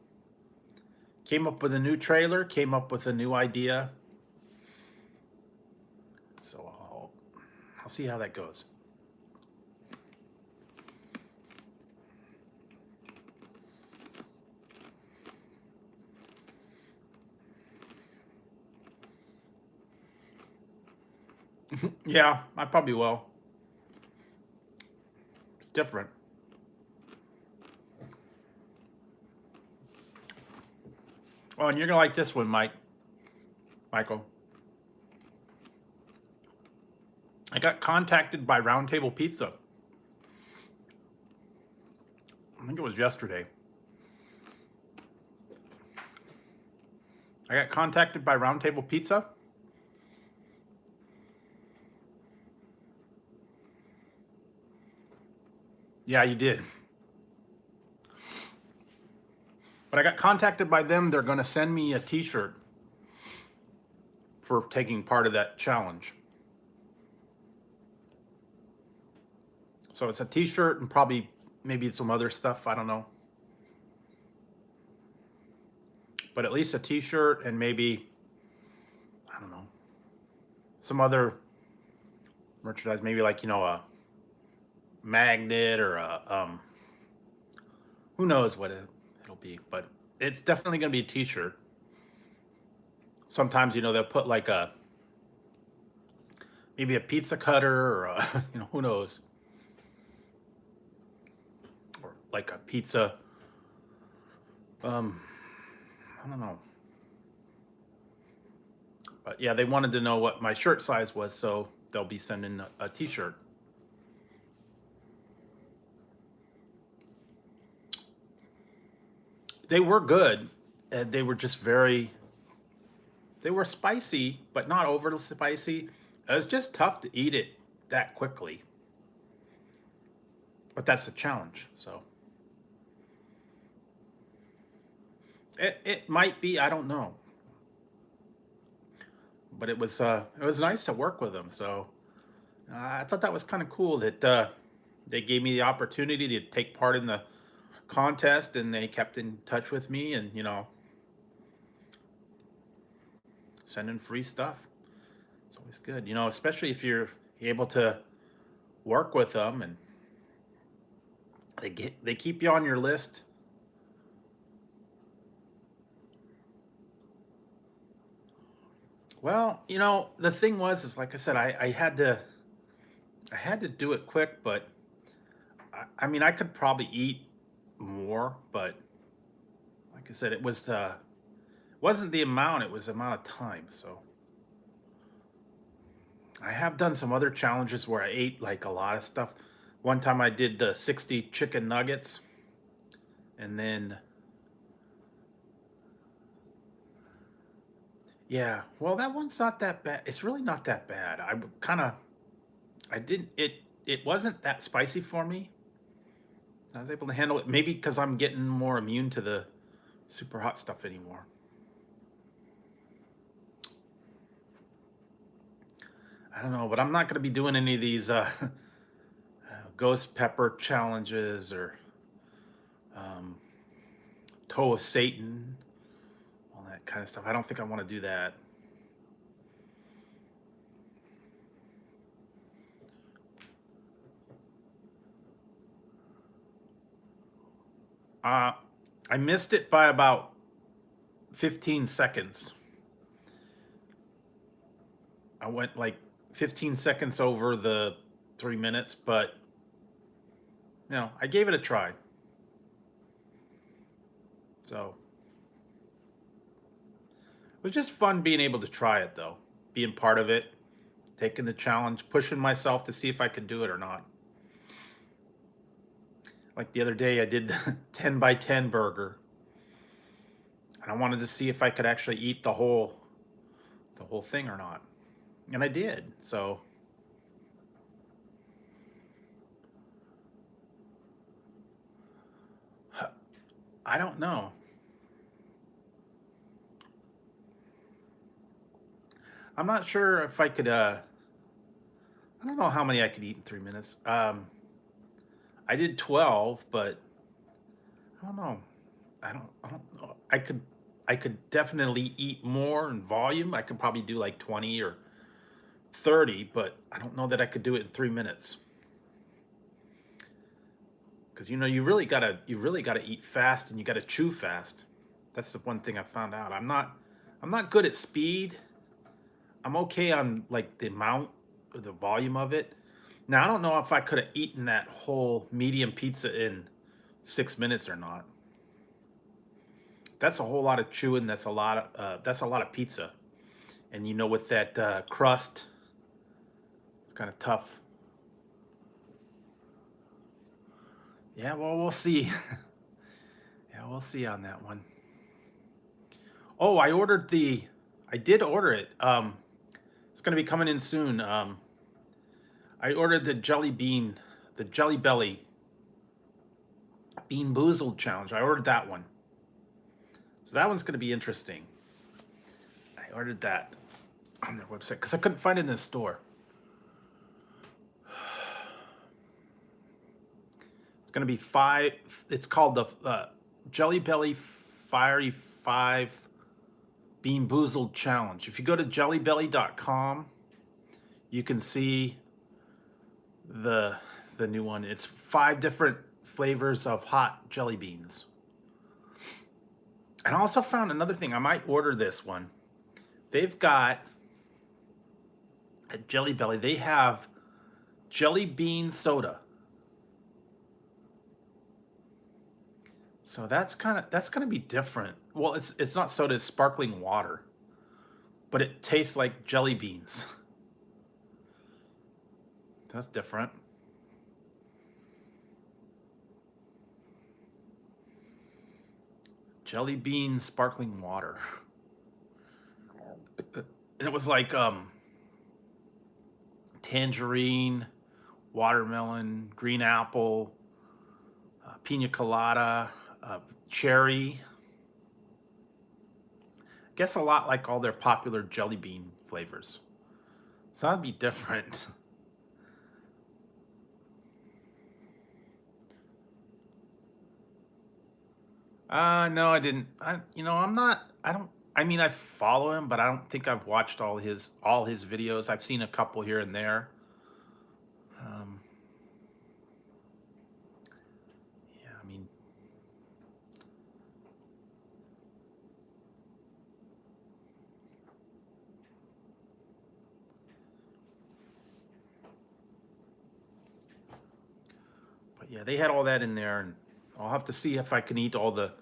Came up with a new trailer, came up with a new idea, so I'll see how that goes. Yeah, I probably will. It's different. Oh, and you're gonna like this one, Michael. I got contacted by Round Table Pizza. I think it was yesterday. I got contacted by Round Table Pizza. Yeah, you did. But I got contacted by them. They're going to send me a t-shirt for taking part of that challenge. So it's a t-shirt and probably maybe some other stuff. I don't know. But at least a t-shirt and maybe, I don't know, some other merchandise. Maybe like, you know, a magnet or a, who knows what it'll be. But it's definitely going to be a t-shirt. Sometimes, you know, they'll put like maybe a pizza cutter or a, you know, who knows. Or like a pizza, I don't know. But yeah, they wanted to know what my shirt size was, so they'll be sending a t-shirt. They were good. And they were just they were spicy, but not overly spicy. It was just tough to eat it that quickly. But that's the challenge. So it might be, I don't know. But it was nice to work with them. So I thought that was kind of cool that they gave me the opportunity to take part in the contest, and they kept in touch with me, and sending free stuff. It's always good, especially if you're able to work with them, and they keep you on your list. Well, the thing was, is like I said, I had to do it quick, but I mean, I could probably eat more, but like I said, wasn't the amount, it was the amount of time. So I have done some other challenges where I ate like a lot of stuff. One time I did the 60 chicken nuggets, and then yeah, well, that one's not that bad. It's really not that bad. I didn't it wasn't that spicy for me. I was able to handle it, maybe because I'm getting more immune to the super hot stuff anymore. I don't know, but I'm not going to be doing any of these ghost pepper challenges or um, toe of Satan, all that kind of stuff. I don't think I want to do that. Uh, I missed it by about 15 seconds. I went like 15 seconds over the 3 minutes, but I gave it a try. So it was just fun being able to try it, though, being part of it, taking the challenge, pushing myself to see if I could do it or not. Like the other day, I did the 10 by 10 burger, and I wanted to see if I could actually eat the whole thing or not, and I did. So I don't know. I'm not sure if I could. I don't know how many I could eat in 3 minutes. I did 12, but I don't know. I don't know. I could definitely eat more in volume. I could probably do like 20 or 30, but I don't know that I could do it in 3 minutes. Because you really gotta eat fast, and you gotta chew fast. That's the one thing I found out. I'm not good at speed. I'm okay on like the amount or the volume of it. Now I don't know if I could have eaten that whole medium pizza in 6 minutes or not. That's a whole lot of chewing. That's a lot of pizza. And with that crust, it's kind of tough. Yeah, well, we'll see. Yeah, we'll see on that one. Oh, I did order it. It's gonna be coming in soon. I ordered the Jelly Belly Bean Boozled challenge. I ordered that one. So that one's gonna be interesting. I ordered that on their website because I couldn't find it in the store. It's gonna be five. It's called the Jelly Belly Fiery 5 Bean Boozled Challenge. If you go to jellybelly.com, you can see the new one. It's 5 different flavors of hot jelly beans. And I also found another thing. I might order this one. They've got at Jelly Belly, they have jelly bean soda. So that's gonna be different. Well, it's not soda, it's sparkling water, but it tastes like jelly beans. That's different. jelly bean sparkling water. And it was like tangerine, watermelon, green apple, pina colada, cherry. I guess a lot like all their popular jelly bean flavors. So that'd be different. No, I didn't. I'm not. I don't. I mean, I follow him, but I don't think I've watched all his videos. I've seen a couple here and there. Um, yeah, I mean, but yeah, they had all that in there, and I'll have to see if I can eat all the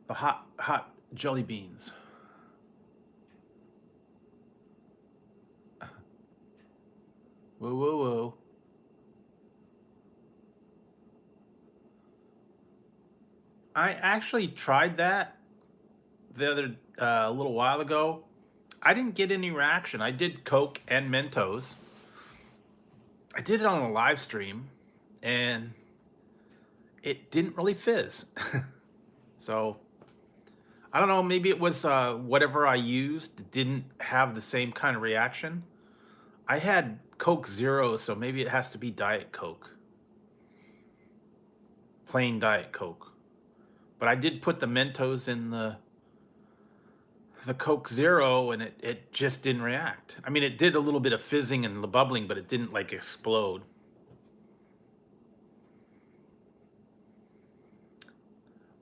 hot jelly beans. Whoa, whoa, whoa! I actually tried that the other a little while ago. I didn't get any reaction. I did Coke and Mentos. I did it on a live stream, and it didn't really fizz. So I don't know. Maybe it was whatever I used didn't have the same kind of reaction. I had Coke Zero, so maybe it has to be Diet Coke, plain Diet Coke. But I did put the Mentos in the Coke Zero, and it just didn't react. I mean, it did a little bit of fizzing and the bubbling, but it didn't like explode.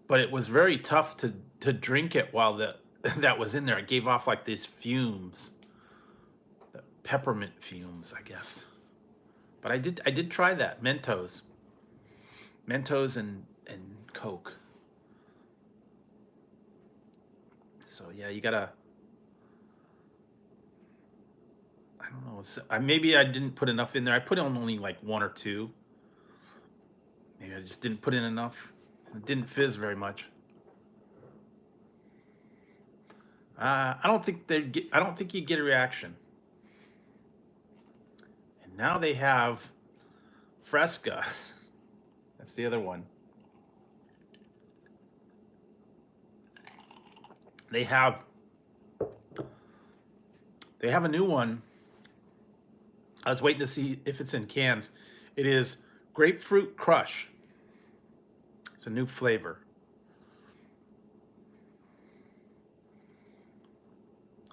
But it was very tough to drink it while that was in there. It gave off like these fumes, the peppermint fumes, I guess. But I did try that Mentos and Coke. So yeah, you gotta. I don't know. Maybe I didn't put enough in there. I put in only like one or two. Maybe I just didn't put in enough. It didn't fizz very much. I don't think they get. I don't think you get a reaction. And now they have Fresca. That's the other one. They have a new one. I was waiting to see if it's in cans. It is Grapefruit Crush. It's a new flavor.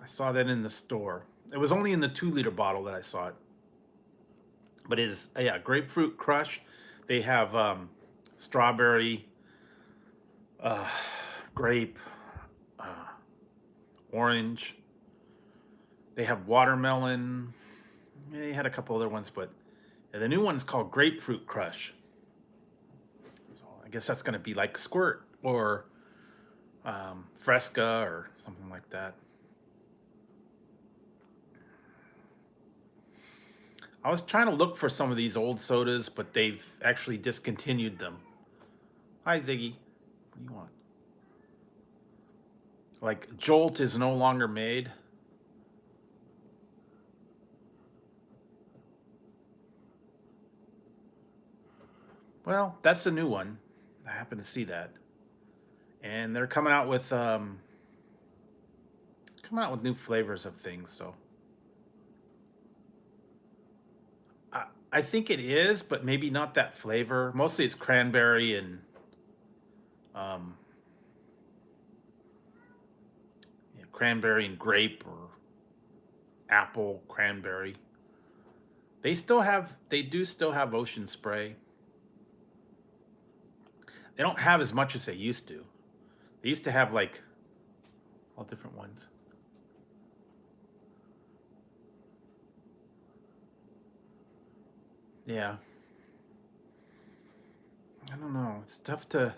I saw that in the store. It was only in the 2-liter bottle that I saw it. But it is, yeah, Grapefruit Crush. They have strawberry, grape, uh, orange. They have watermelon. They had a couple other ones, but yeah, the new one's called Grapefruit Crush. So I guess that's going to be like Squirt or Fresca or something like that. I was trying to look for some of these old sodas, but they've actually discontinued them. Hi, Ziggy. What do you want? Like Jolt is no longer made. Well, that's a new one. I happen to see that, and they're coming out with new flavors of things. So I think it is, but maybe not that flavor. Mostly it's cranberry and cranberry and grape or apple cranberry. They do still have Ocean Spray. They don't have as much as they used to. They used to have like all different ones. Yeah. I don't know. It's tough to.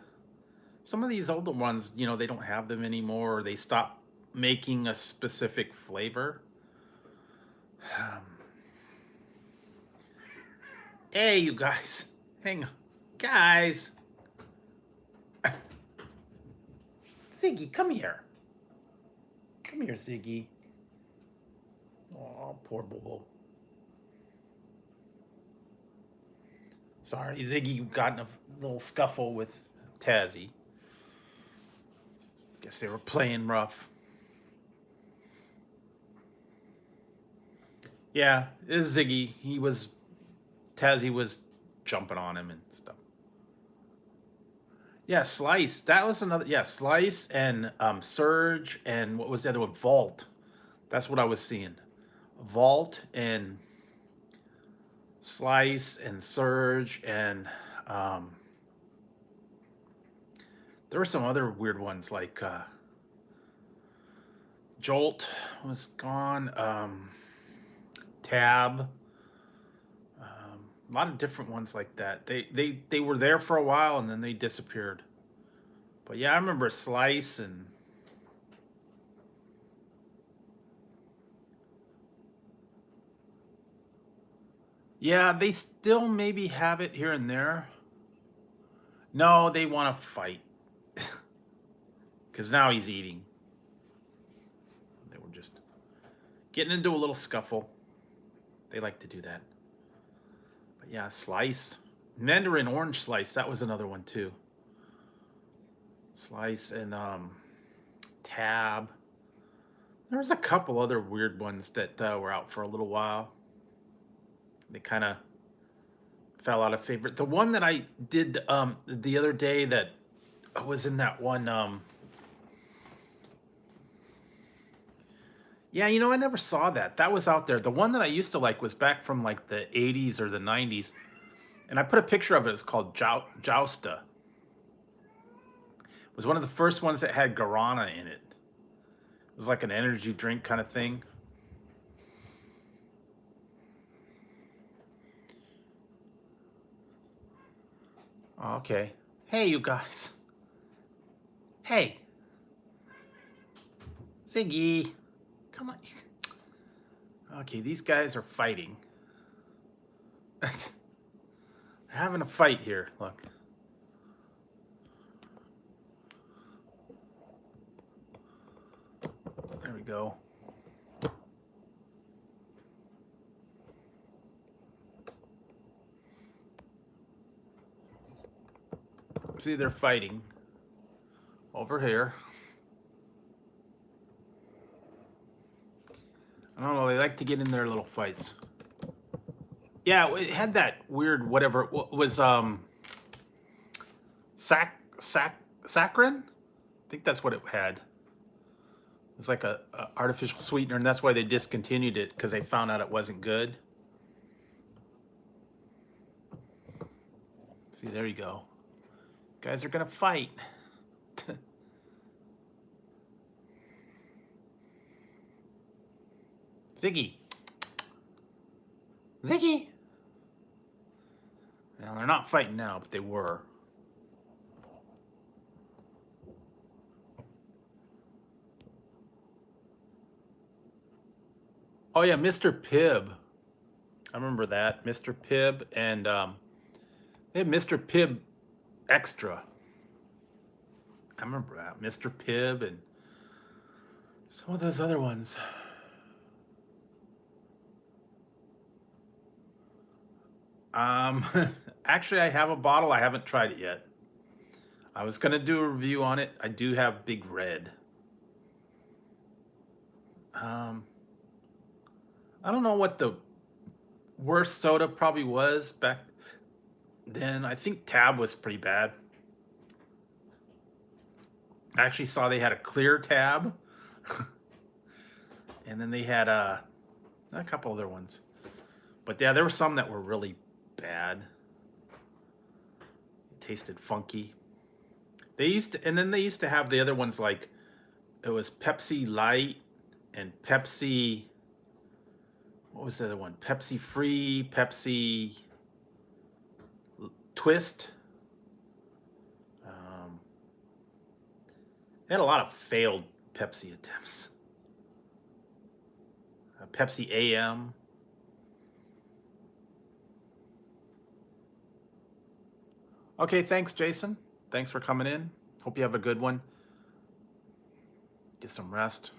Some of these older ones, they don't have them anymore, or they stop making a specific flavor. Um, hey, you guys. Hang on. Guys. Ziggy, come here. Come here, Ziggy. Oh, poor Bobo. Sorry, Ziggy got in a little scuffle with Tazzy. Guess they were playing rough. Yeah, it is Ziggy. Tazzy was jumping on him and stuff. Yeah, Slice. That was another. Yeah, Slice and Surge and what was the other one? Vault. That's what I was seeing. Vault and Slice and Surge and there were some other weird ones like Jolt was gone. Tab. A lot of different ones like that. They were there for a while and then they disappeared. But yeah, I remember Slice and yeah, they still maybe have it here and there. No, they want to fight. Because now he's eating. They were just getting into a little scuffle. They like to do that. But yeah, Slice. Mandarin Orange Slice, that was another one too. Slice and Tab. There was a couple other weird ones that were out for a little while. They kind of fell out of favor. The one that I did the other day that was in that one yeah, you know, I never saw that. That was out there. The one that I used to like was back from like the 80s or the 90s. And I put a picture of it. It's called Jousta. It was one of the first ones that had guarana in it. It was like an energy drink kind of thing. Okay. Hey, you guys. Hey. Ziggy. Come on. Okay, these guys are fighting. They're having a fight here. Look. There we go. See, they're fighting over here. I don't know, they like to get in their little fights. Yeah, it had that weird whatever it was saccharin? I think that's what it had. It was like a artificial sweetener, and that's why they discontinued it, because they found out it wasn't good. See, there you go. Guys are gonna fight. Ziggy. Ziggy. Now, they're not fighting now, but they were. Oh, yeah, Mr. Pibb. I remember that. Mr. Pibb and they had Mr. Pibb Extra. I remember that. Mr. Pibb and some of those other ones. Actually, I have a bottle. I haven't tried it yet. I was gonna do a review on it. I do have Big Red. I don't know what the worst soda probably was back then. I think Tab was pretty bad. I actually saw they had a clear Tab. And then they had a couple other ones. But yeah, there were some that were really bad. It tasted funky. And then they used to have the other ones like it was Pepsi Light and Pepsi. What was the other one? Pepsi Free, Pepsi Twist. They had a lot of failed Pepsi attempts. Pepsi AM. Okay, thanks, Jason. Thanks for coming in. Hope you have a good one. get some rest.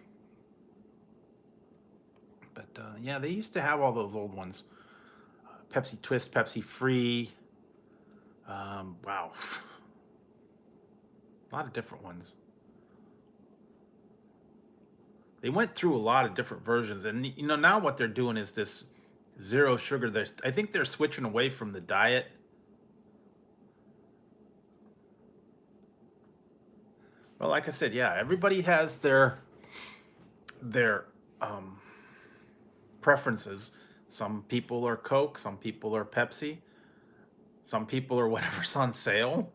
But yeah, they used to have all those old ones. Pepsi Twist, Pepsi Free. Wow. A lot of different ones. They went through a lot of different versions, and you know, now what they're doing is this zero sugar. I think they're switching away from the diet. Well, like I said, yeah, everybody has their preferences. Some people are Coke, some people are Pepsi, some people are whatever's on sale.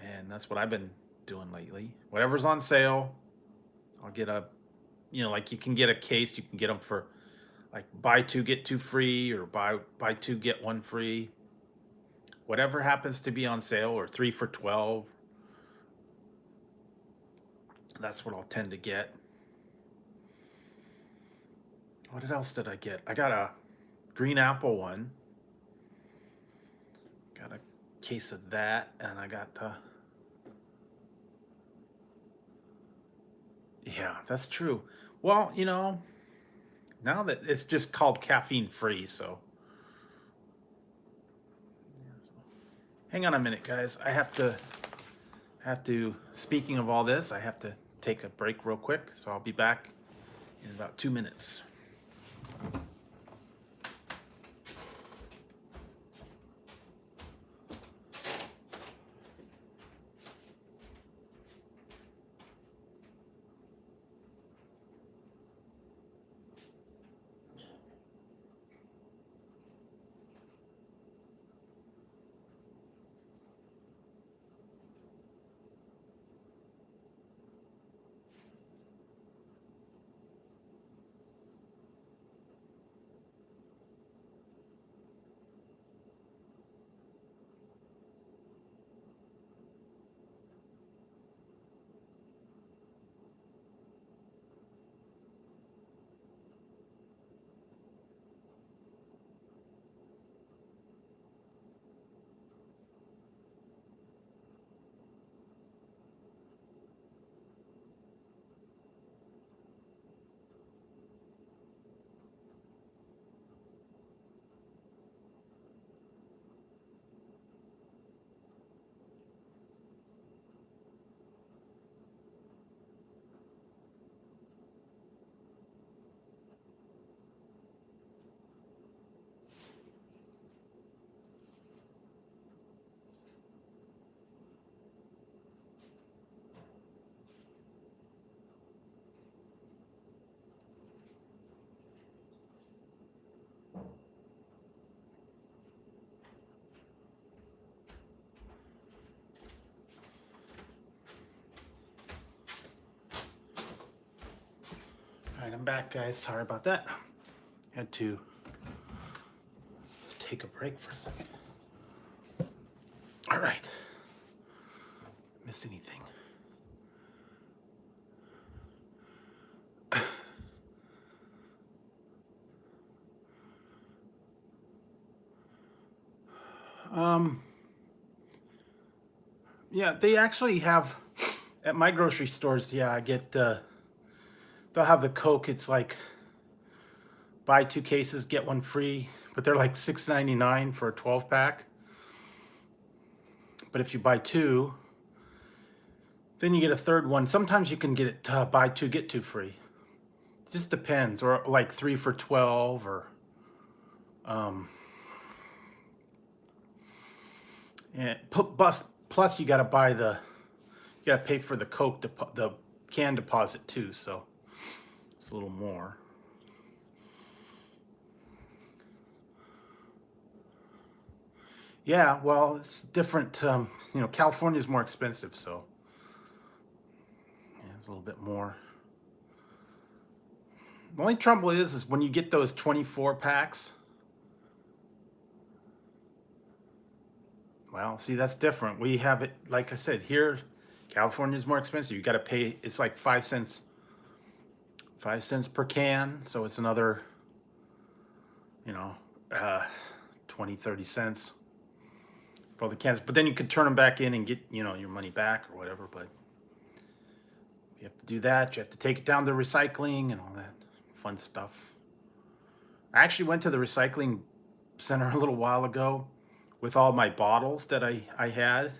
And that's what I've been doing lately. Whatever's on sale, I'll get a, you know, like you can get a case, you can get them for like buy two, get two free, or buy two, get one free. Whatever happens to be on sale, or 3 for $12. That's what I'll tend to get. What else did I get? I got a green apple one. Got a case of that, and I got yeah, that's true. Well, you know, now that it's just called caffeine free, so hang on a minute, guys. I have to speaking of all this, I have to take a break real quick, so I'll be back in about 2 minutes. All right, I'm back, guys. Sorry about that. Had to take a break for a second. All right. Missed anything? Yeah, they actually have at my grocery stores. Yeah, I get they'll have the Coke. It's like buy 2 cases, get one free, but they're like $6.99 for a 12-pack. But if you buy 2, then you get a third one. Sometimes you can get it buy 2, get 2 free. It just depends, or like 3 for $12, or and plus you got to pay for the Coke the can deposit too, so it's a little more. Yeah, well, it's different. You know, California is more expensive, so yeah, it's a little bit more. The only trouble is when you get those 24 packs. Well, see, that's different. We have it, like I said, here, California is more expensive. You got to pay, it's like 5 cents per can. So it's another, you know, 20, 30 cents for the cans. But then you could turn them back in and get, you know, your money back or whatever. But You have to do that. You have to take it down to recycling and all that fun stuff. I actually went to the recycling center a little while ago with all my bottles that I had.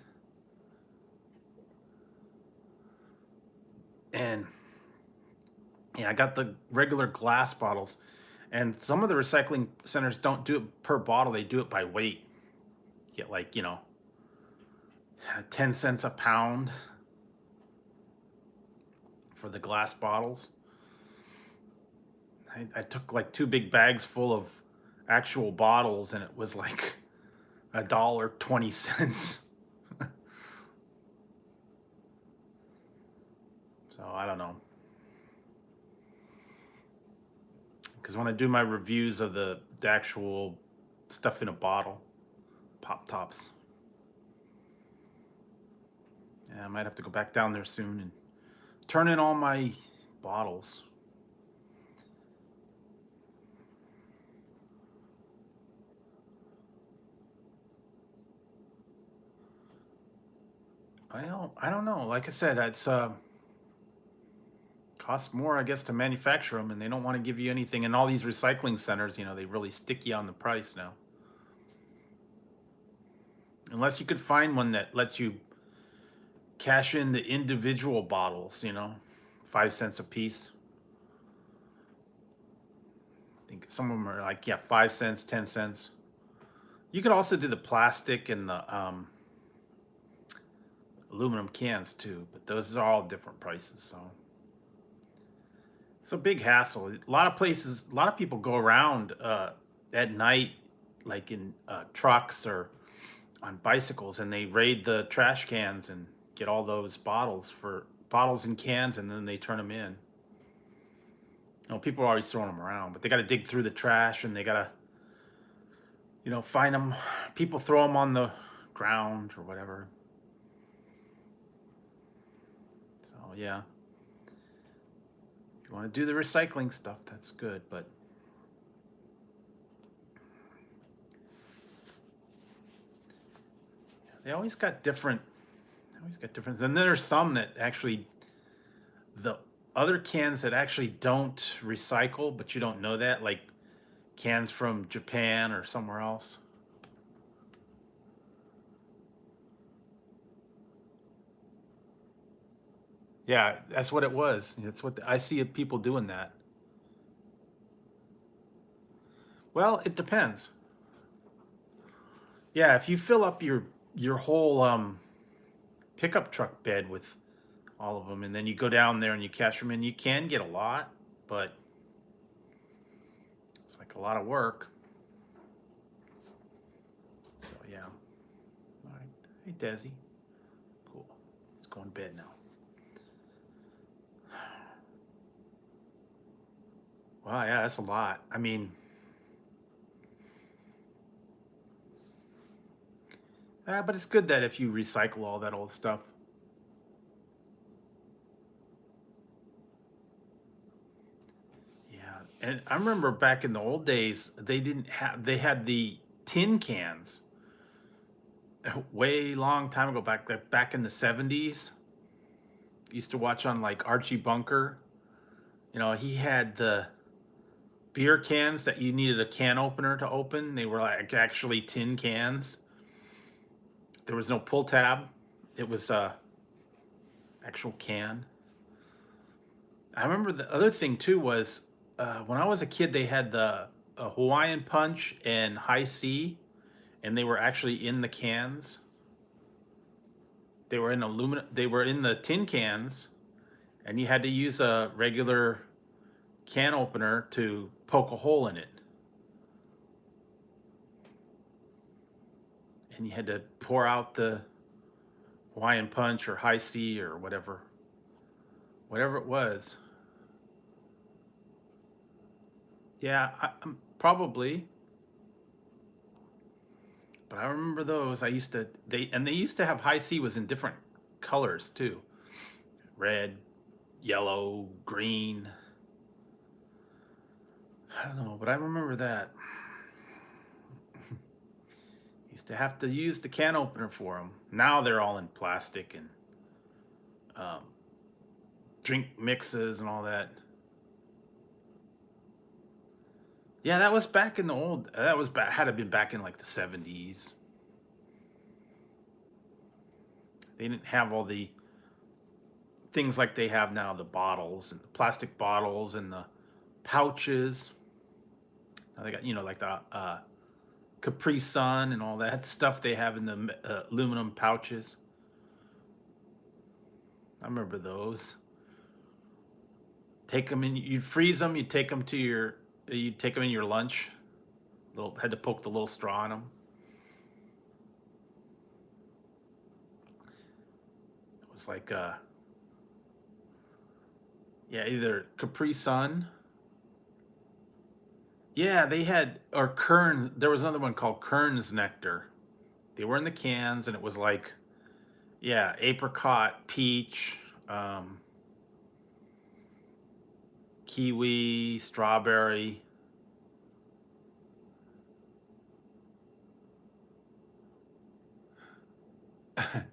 And yeah, I got the regular glass bottles. And some of the recycling centers don't do it per bottle, they do it by weight. You get like, 10 cents a pound for the glass bottles. I took like 2 big bags full of actual bottles, and it was like $1.20. So I don't know. Because when I do my reviews of the actual stuff in a bottle, pop tops, yeah, I might have to go back down there soon and turn in all my bottles. I don't know. Like I said, it's costs more, I guess, to manufacture them, and they don't want to give you anything. And all these recycling centers, they really stick you on the price now. Unless you could find one that lets you cash in the individual bottles, 5 cents a piece. I think some of them are like, yeah, 5 cents, 10 cents. You could also do the plastic and the aluminum cans too, but those are all different prices. So it's a big hassle. A lot of places, a lot of people go around at night, like in trucks or on bicycles, and they raid the trash cans and get all those bottles and cans, and then they turn them in. People are always throwing them around, but they got to dig through the trash, and they got to, find them. People throw them on the ground or whatever. So yeah, if you want to do the recycling stuff, that's good, but they always got different. And then there's some that actually, the other cans that actually don't recycle, but you don't know that, like cans from Japan or somewhere else. Yeah, that's what it was. That's what I see people doing that. Well, it depends. Yeah, if you fill up your whole pickup truck bed with all of them, and then you go down there and you cash them in, you can get a lot, but it's like a lot of work. So yeah. All right. Hey, Desi. Cool. Let's go in bed now. Wow, yeah, that's a lot. I mean, but it's good that if you recycle all that old stuff. Yeah, and I remember back in the old days, they had the tin cans way long time ago, back in the 70s. Used to watch on like Archie Bunker. He had the beer cans that you needed a can opener to open. They were like actually tin cans. There was no pull tab. It was a actual can. I remember the other thing too was when I was a kid, they had the Hawaiian Punch and High C, and they were actually in the cans. They were in aluminum. They were in the tin cans, and you had to use a regular can opener to poke a hole in it. And you had to pour out the Hawaiian Punch or High C or whatever it was. Yeah, probably. But I remember those. They used to have High C was in different colors too. Red, yellow, green. I don't know, but I remember that. Used to have to use the can opener for them. Now they're all in plastic, and drink mixes and all that. Yeah, that was back in the old. That was back. Had to been back in like the 70s. They didn't have all the things like they have now. The bottles and the plastic bottles and the pouches. Now they got like the Capri Sun and all that stuff they have in the aluminum pouches. I remember those. Take them in. You'd freeze them. You'd take them to your. You'd take them in your lunch. Had to poke the little straw in them. It was like yeah, either Capri Sun. Yeah, they had or Kern's. There was another one called Kern's Nectar. They were in the cans, and it was like, yeah, apricot, peach, kiwi, strawberry.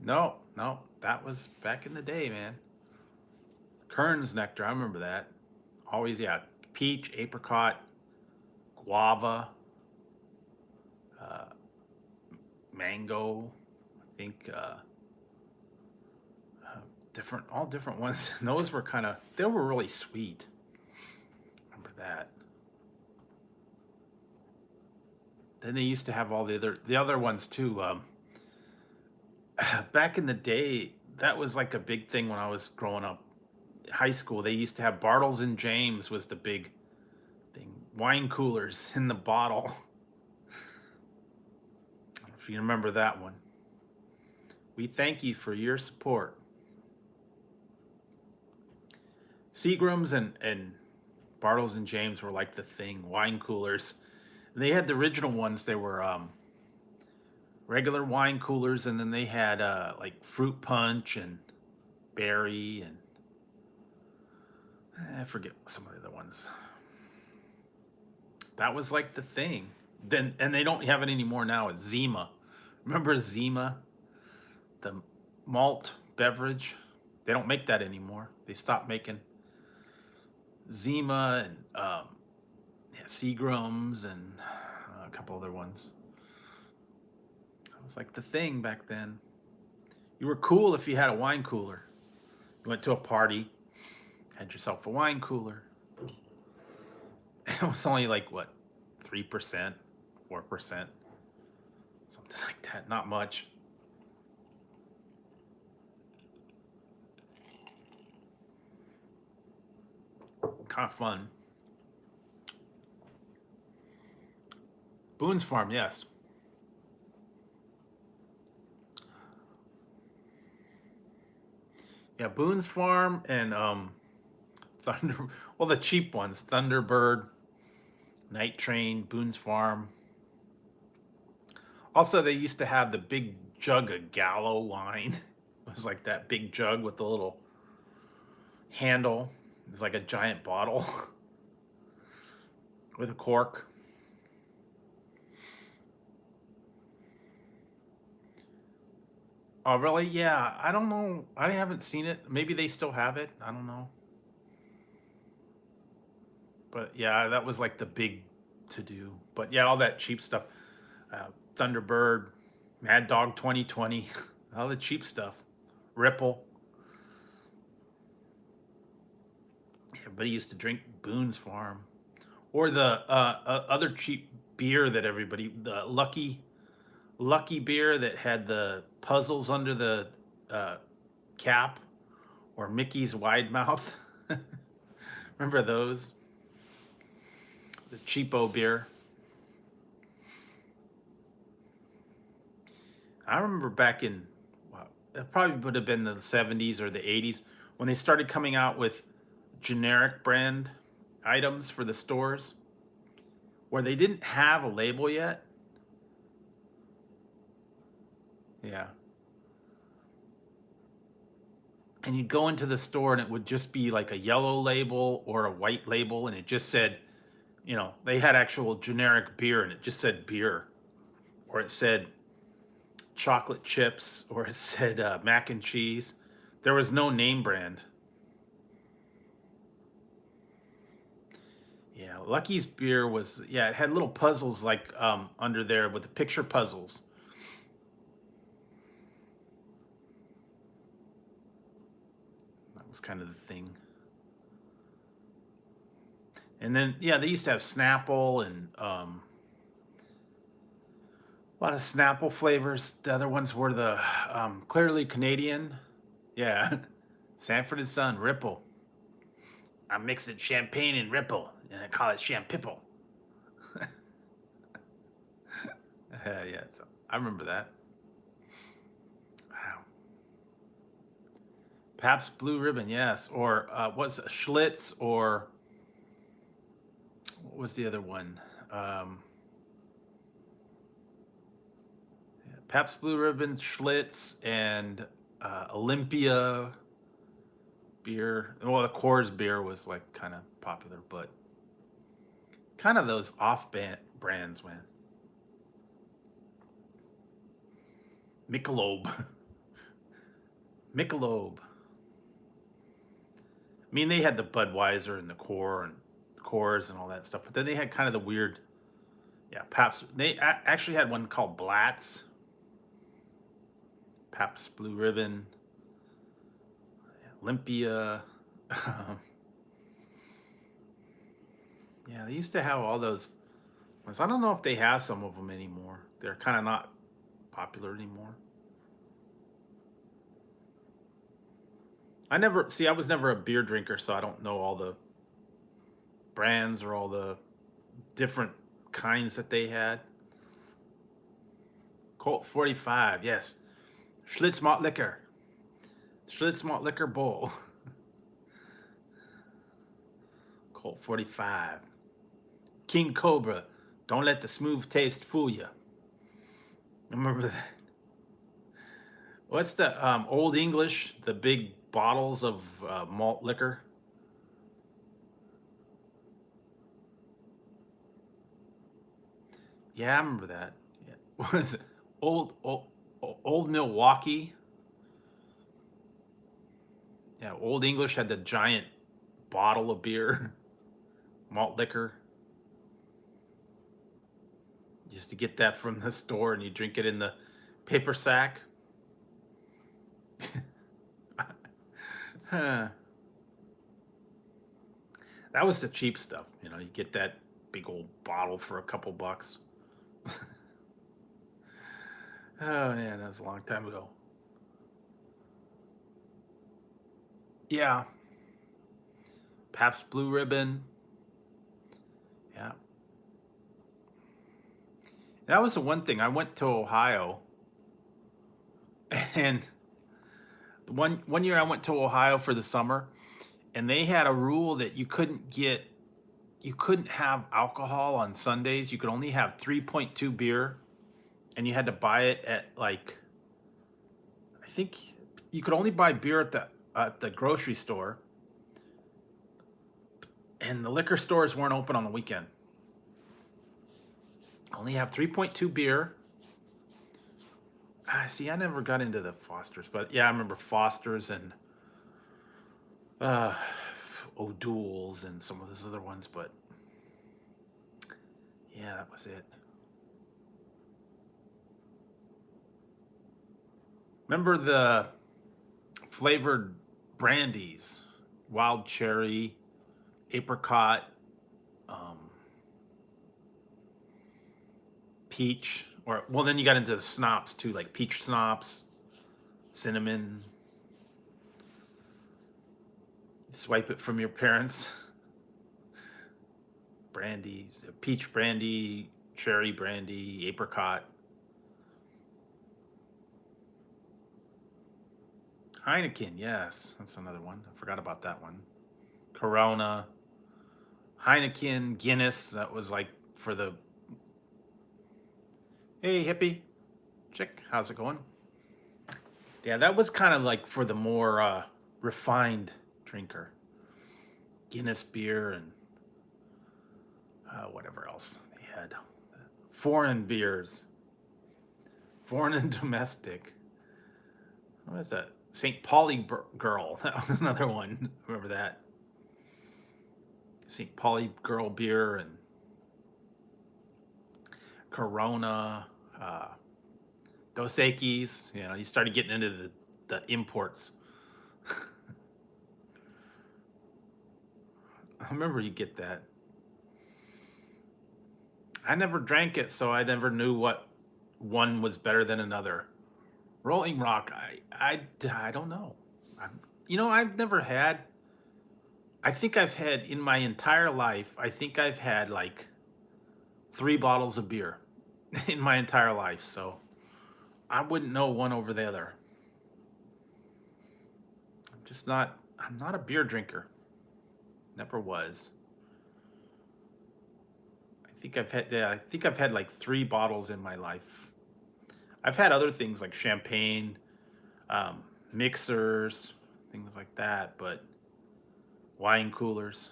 No, no, that was back in the day, man. Kern's Nectar, I remember that. Always, yeah, peach, apricot, guava, uh, mango. I think all different ones. And those were they were really sweet. Remember that. Then they used to have all the other ones too. Back in the day, that was like a big thing when I was growing up. High school, they used to have Bartles and James was the big thing. Wine coolers in the bottle. I don't know if you remember that one. We thank you for your support. Seagram's and Bartles and James were like the thing. Wine coolers. And they had the original ones. They were regular wine coolers, and then they had like fruit punch and berry and I forget some of the other ones. That was like the thing. Then and they don't have it anymore now. It's Zima. Remember Zima? The malt beverage. They don't make that anymore. They stopped making Zima and yeah, Seagram's and a couple other ones. It was like the thing back then. You were cool if you had a wine cooler. You went to a party, had yourself a wine cooler. It was only like what, 3%, 4%, something like that. Not much. Kind of fun. Boone's Farm, yes. Yeah, Boone's Farm and Thunder. Well, the cheap ones: Thunderbird, Night Train, Boone's Farm. Also, they used to have the big jug of Gallo wine. It was like that big jug with the little handle. It's like a giant bottle with a cork. Oh, really? Yeah, I don't know. I haven't seen it. Maybe they still have it. I don't know. But yeah, that was like the big to do. But yeah, all that cheap stuff. Thunderbird, Mad Dog 2020, all the cheap stuff. Ripple. Everybody used to drink Boone's Farm. Or the other cheap beer that everybody, the Lucky beer that had the puzzles under the cap, or Mickey's Wide Mouth. Remember those? The cheapo beer. I remember back in, well, it probably would have been the 70s or the 80s when they started coming out with generic brand items for the stores where they didn't have a label yet. Yeah. And you'd go into the store and it would just be like a yellow label or a white label, and it just said, they had actual generic beer and it just said beer, or it said chocolate chips, or it said mac and cheese. There was no name brand. Yeah, Lucky's beer was, yeah, it had little puzzles like under there with the picture puzzles. That was kind of the thing. And then, yeah, they used to have Snapple and a lot of Snapple flavors. The other ones were the clearly Canadian. Yeah, Sanford and Son, Ripple. I'm mixing champagne and Ripple, and I call it Champipple. Yeah, so I remember that. Wow. Pabst Blue Ribbon, yes. Or was it Schlitz, or what was the other one? Um, yeah, Pabst Blue Ribbon, Schlitz, and Olympia beer. Well, the Coors beer was like kind of popular, but kind of those brands, man. Michelob. Michelob. I mean, they had the Budweiser and the Core and Coors and all that stuff, but then they had kind of the weird, yeah, Pabst. They actually had one called Blatz, Pabst Blue Ribbon, Olympia. Yeah, they used to have all those ones. I don't know if they have some of them anymore. They're kind of not popular anymore. I was never a beer drinker, so I don't know all the brands or all the different kinds that they had. Colt 45, yes. Schlitz malt liquor. Schlitz malt liquor bowl. Colt 45. King Cobra. Don't let the smooth taste fool you. Remember that? What's the Old English? The big bottles of malt liquor. Yeah, I remember that. Yeah. What is it? Old Milwaukee. Yeah, Old English had the giant bottle of beer, malt liquor. You used to get that from the store and you drink it in the paper sack. Huh. That was the cheap stuff. You know, you get that big old bottle for a couple bucks. Oh man, that was a long time ago. Yeah. Pabst Blue Ribbon. Yeah. That was the one thing. I went to Ohio, and one year I went to Ohio for the summer, and they had a rule that you couldn't have alcohol on Sundays. You could only have 3.2 beer, and you had to buy it at like, I think you could only buy beer at the grocery store, and the liquor stores weren't open on the weekend. Only have 3.2 beer. See, I never got into the Fosters, but yeah, I remember Fosters and uh, O'Doul's and some of those other ones, but yeah, that was it. Remember the flavored brandies, wild cherry, apricot, um, peach, or well, then you got into the schnapps too, like peach schnapps, cinnamon. Swipe it from your parents. Brandies, peach brandy, cherry brandy, apricot. Heineken, yes, that's another one. I forgot about that one. Corona, Heineken, Guinness. That was like for the. Hey, hippie, chick, how's it going? Yeah, that was kind of like for the more refined drinker. Guinness beer and whatever else they had. Foreign beers, foreign and domestic. What was that? St. Pauli Girl. That was another one. Remember that? St. Pauli Girl Beer and Corona, uh, Dos Equis. You know, you started getting into the imports. I remember you get that. I never drank it, so I never knew what one was better than another. Rolling Rock, I don't know. You know, I've never had. I think I've had in my entire life. I think I've had like 3 bottles of beer in my entire life, so I wouldn't know one over the other. I'm just not. I'm not a beer drinker. Never was. I think I've had. Yeah, I think I've had like 3 bottles in my life. I've had other things like champagne, mixers, things like that, but wine coolers.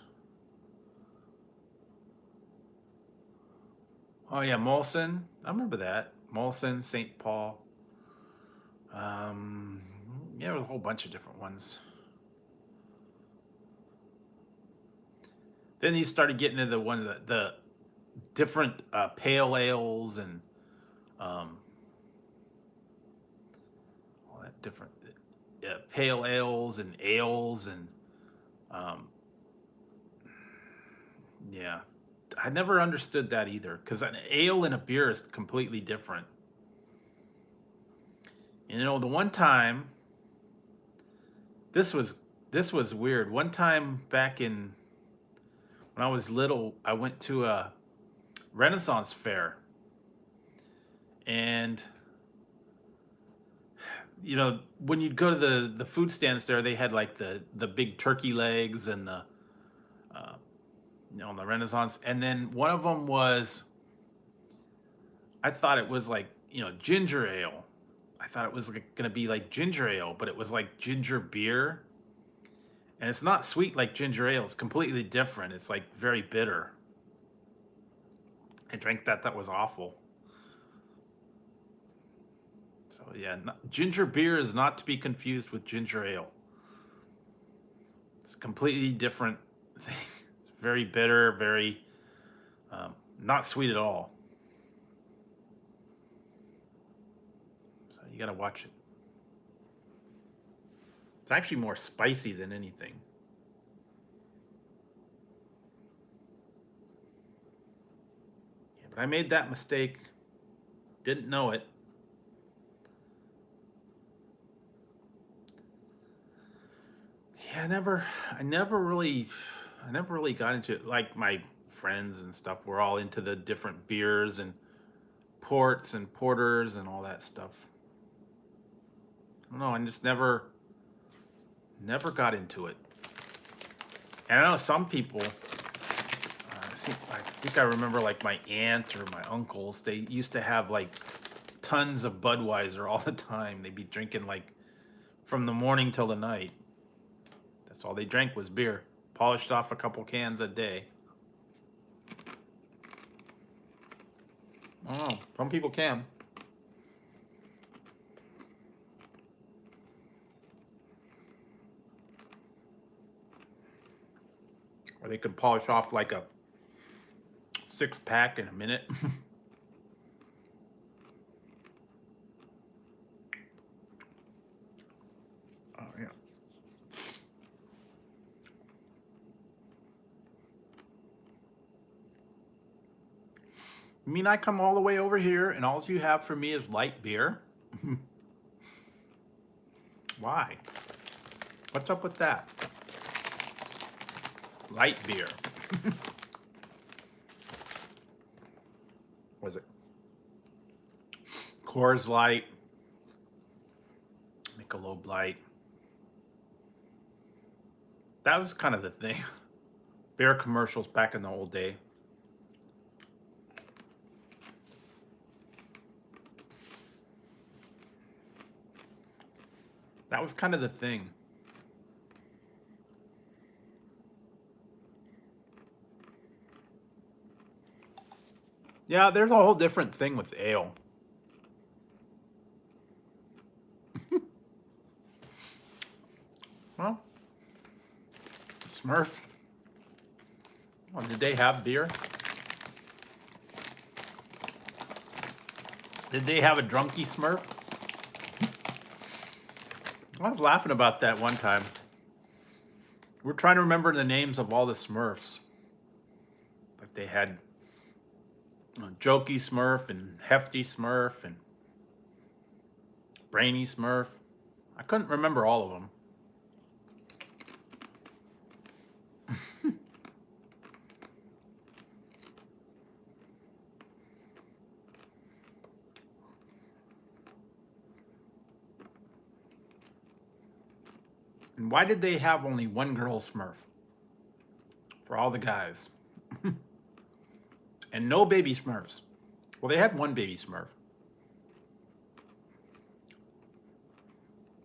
Oh yeah, Molson. I remember that. Molson, St. Paul. Um, yeah, a whole bunch of different ones. Then you started getting into the different pale ales and um, all that different pale ales and um, yeah, I never understood that either because an ale and a beer is completely different. You know, the one time this was this was weird. One time back in when I was little, I went to a Renaissance fair, and you know when you'd go to the food stands there, they had like the big turkey legs and the uh, you know, the Renaissance, and then one of them was I thought it was like you know ginger ale. I thought it was like, gonna be like ginger ale, but it was like ginger beer, and it's not sweet like ginger ale. It's completely different. It's like very bitter. I drank that. That was awful. So yeah, ginger beer is not to be confused with ginger ale. It's a completely different thing. It's very bitter, very not sweet at all. So you gotta watch it. It's actually more spicy than anything. Yeah, but I made that mistake. Didn't know it. Yeah, I never really got into it. Like my friends and stuff were all into the different beers and ports and porters and all that stuff. I don't know. I just never got into it. And I know some people. I think I remember like my aunt or my uncles. They used to have like tons of Budweiser all the time. They'd be drinking like from the morning till the night. That's all they drank was beer. Polished off a couple cans a day. I don't know. Some people can. Or they could polish off like a 6-pack in a minute. Oh yeah. You mean I come all the way over here and all you have for me is light beer? Why? What's up with that? Light beer. Was it Coors Light, Michelob Light? That was kind of the thing. Beer commercials back in the old day. That was kind of the thing. Yeah, there's a whole different thing with ale. Well, Smurfs. Oh, did they have beer? Did they have a drunky Smurf? I was laughing about that one time. We're trying to remember the names of all the Smurfs. Like they had Jokey Smurf and Hefty Smurf and Brainy Smurf. I couldn't remember all of them. And why did they have only one girl Smurf for all the guys? And no baby Smurfs. Well, they had one baby Smurf.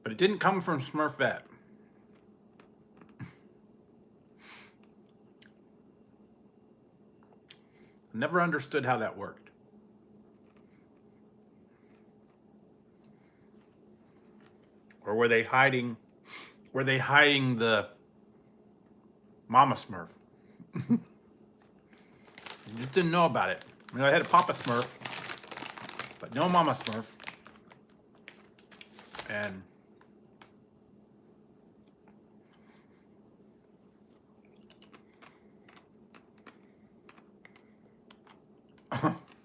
But it didn't come from Smurfette. Never understood how that worked. Or were they hiding the Mama Smurf? You just didn't know about it. I mean, I had a Papa Smurf, but no Mama Smurf. And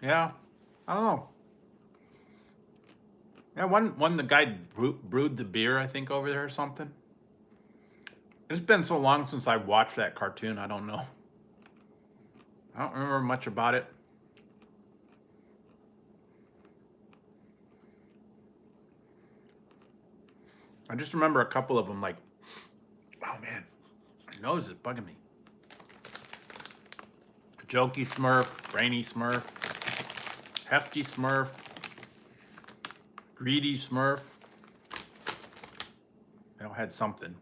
yeah, I don't know. Yeah, one the guy brewed the beer, I think, over there or something. It's been so long since I watched that cartoon, I don't know. I don't remember much about it. I just remember a couple of them, like, oh man, my nose is bugging me. Jokey Smurf, Brainy Smurf, Hefty Smurf, Greedy Smurf. They all had something.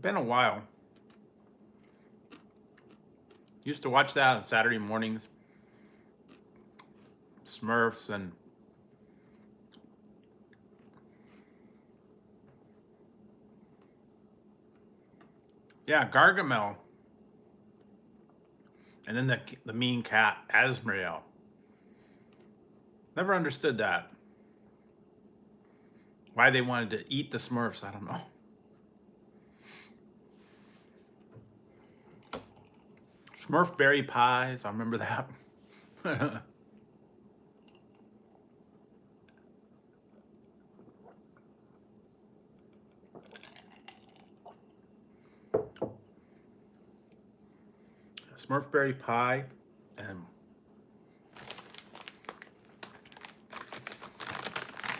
Been a while. Used to watch that on Saturday mornings. Smurfs and yeah, Gargamel. And then the mean cat, Azrael. Never understood that. Why they wanted to eat the Smurfs, I don't know. Smurf berry pies, I remember that. Smurf berry pie and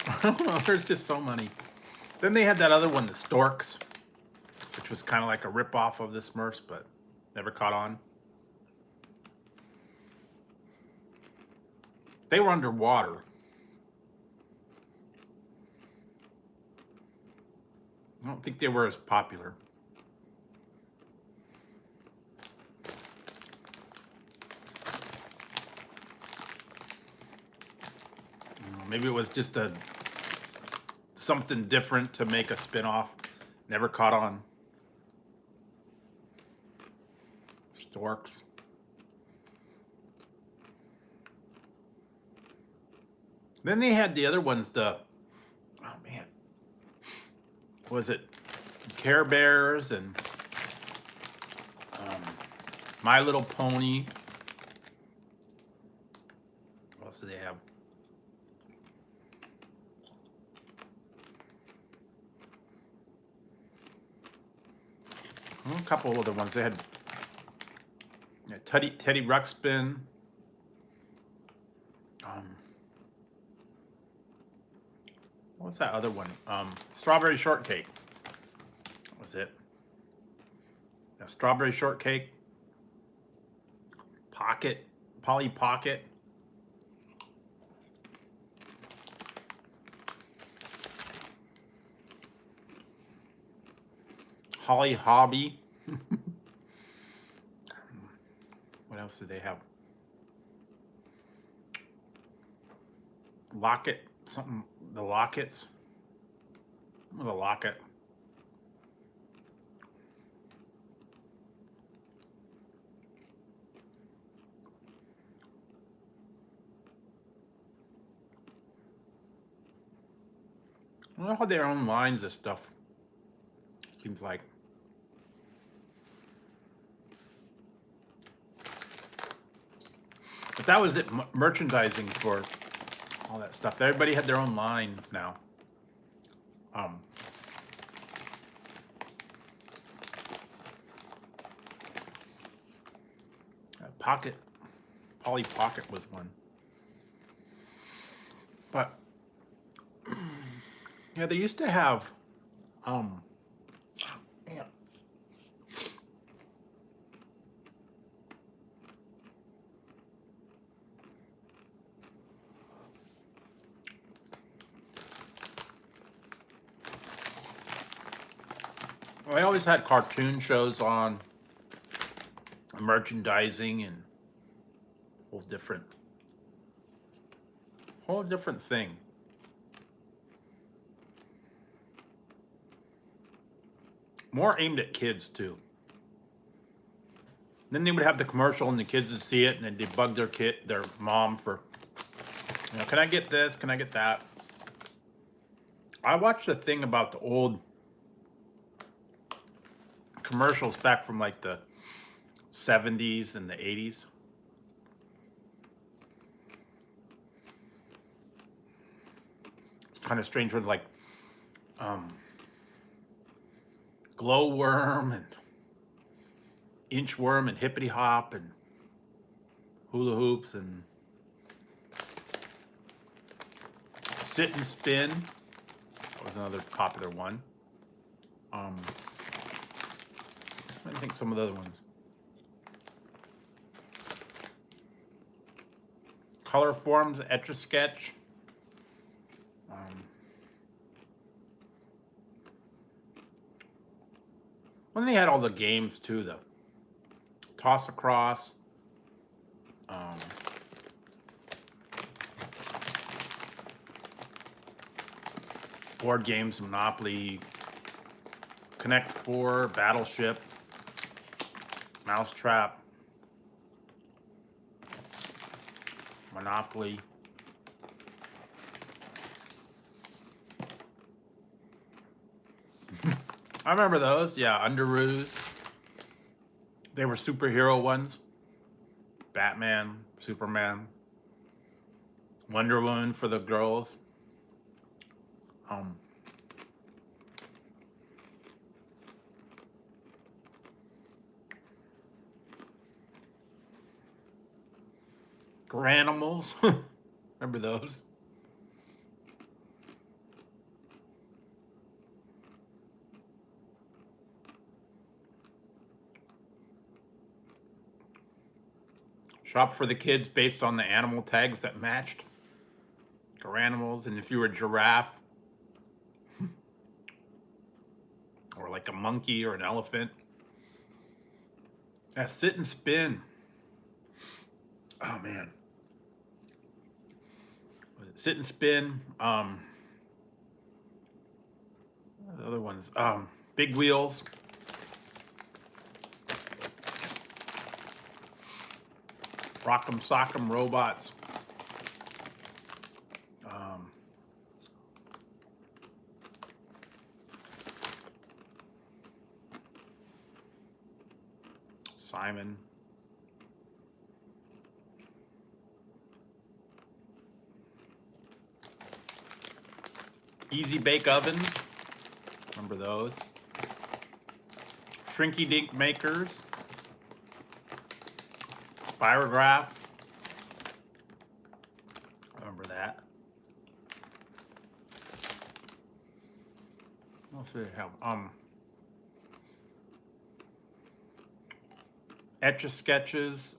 I don't know, there's just so many. Then they had that other one, the Storks, which was kind of like a rip-off of the Smurfs, but never caught on. They were underwater. I don't think they were as popular. Maybe it was just something different to make a spin-off. Never caught on. Storks. Then they had the other ones, oh man, was it Care Bears and My Little Pony? What else do they have? A couple other ones. They had Teddy Ruxpin. What's that other one? Strawberry Shortcake. What was it? Yeah, Strawberry Shortcake. Pocket. Polly Pocket. Holly Hobby. What else did they have? locket, something, the lockets. With a locket. They have their own lines of stuff. Seems like. But that was it, merchandising for all that stuff. Everybody had their own line now. Pocket, Polly Pocket was one. But yeah, they used to have damn. Well, I always had cartoon shows on, merchandising, and whole different thing. More aimed at kids too. Then they would have the commercial and the kids would see it and then they'd bug their mom for, you know, can I get this? Can I get that? I watched a thing about the old commercials back from like the 70s and the 80s. It's kind of strange with like glowworm and inchworm and hippity hop and hula hoops and sit and spin. That was another popular one. I think some of the other ones. Color forms, Etch-a-Sketch. When they had all the games too, the Toss Across. Board games, Monopoly, Connect 4, Battleship, Mousetrap, Monopoly. I remember those, yeah, Underoos. They were superhero ones. Batman, Superman, Wonder Woman for the girls. Granimals. Remember those? Shop for the kids based on the animal tags that matched. Granimals, and if you were a giraffe, or like a monkey or an elephant. Yeah, sit and spin. Oh man. Sit and spin. The other ones. Big wheels. Rock'em Sock'em Robots. Simon. Easy Bake Ovens. Remember those? Shrinky Dink Makers. Spirograph. Remember that. What else do they have? Etch-a-Sketches,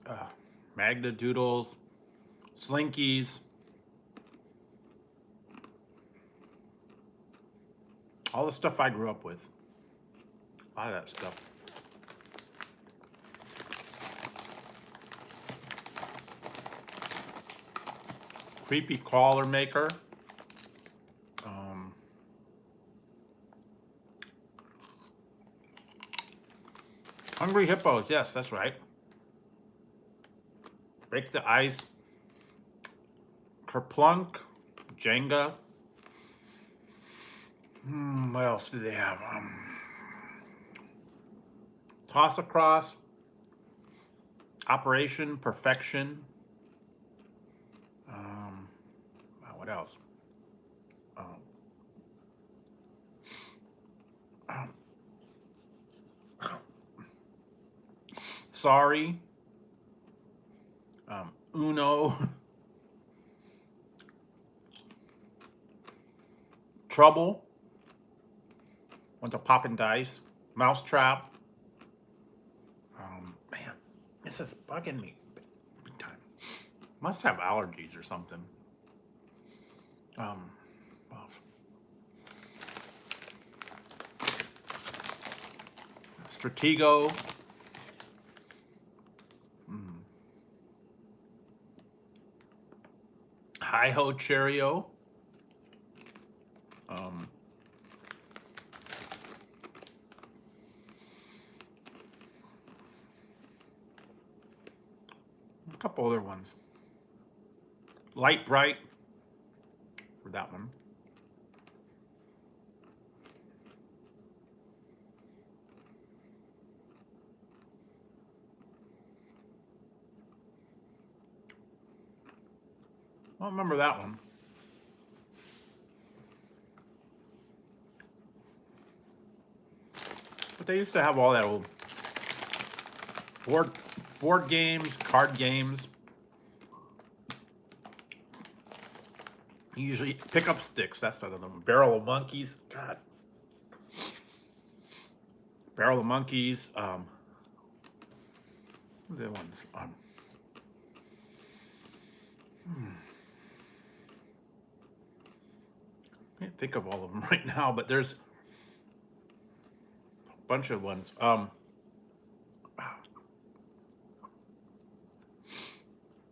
Magna Doodles, Slinkies. All the stuff I grew up with. A lot of that stuff. Creepy crawler maker. Hungry hippos. Yes, that's right. Breaks the ice. Kerplunk. Jenga. What else do they have? Toss across. Operation Perfection. What else? Sorry. Uno. Trouble. Went to Poppin' Dice. Mousetrap. Man, this is bugging me big time. Must have allergies or something. Well, Stratego. Hi-Ho Cheerio. A couple other ones. Light Bright. For that one. I don't remember that one. But they used to have all that old board games, card games. Usually pick up sticks. That's another one. Barrel of Monkeys. God. Barrel of Monkeys. What are the ones? Can't think of all of them right now, but there's a bunch of ones.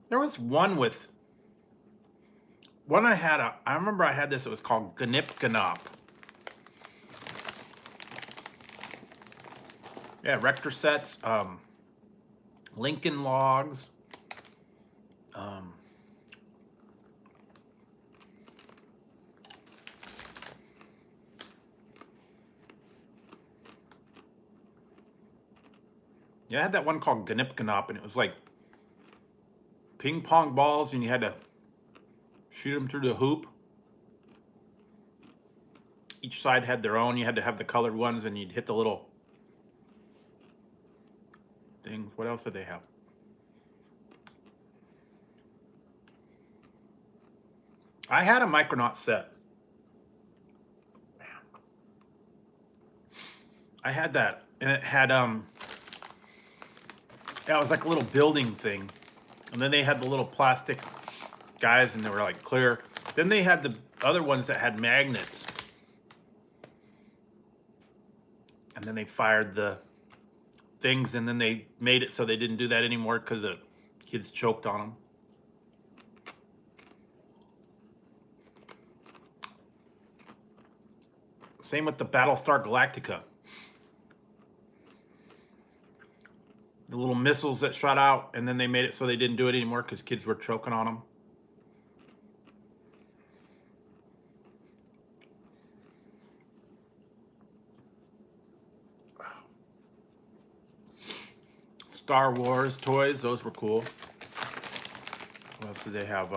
There was one with one I had. I remember I had this. It was called Gnip Gnop. Yeah, Rector sets. Lincoln Logs. Yeah, I had that one called Gnip Gnop, and it was like ping pong balls, and you had to shoot them through the hoop. Each side had their own. You had to have the colored ones, and you'd hit the little thing. What else did they have? I had a Micronaut set. I had that, and it had yeah, it was like a little building thing, and then they had the little plastic guys, and they were like clear. Then they had the other ones that had magnets, and then they fired the things, and then they made it so they didn't do that anymore because the kids choked on them. Same with the Battlestar Galactica. The little missiles that shot out, and then they made it so they didn't do it anymore because kids were choking on them. Star Wars toys, those were cool. What else did they have?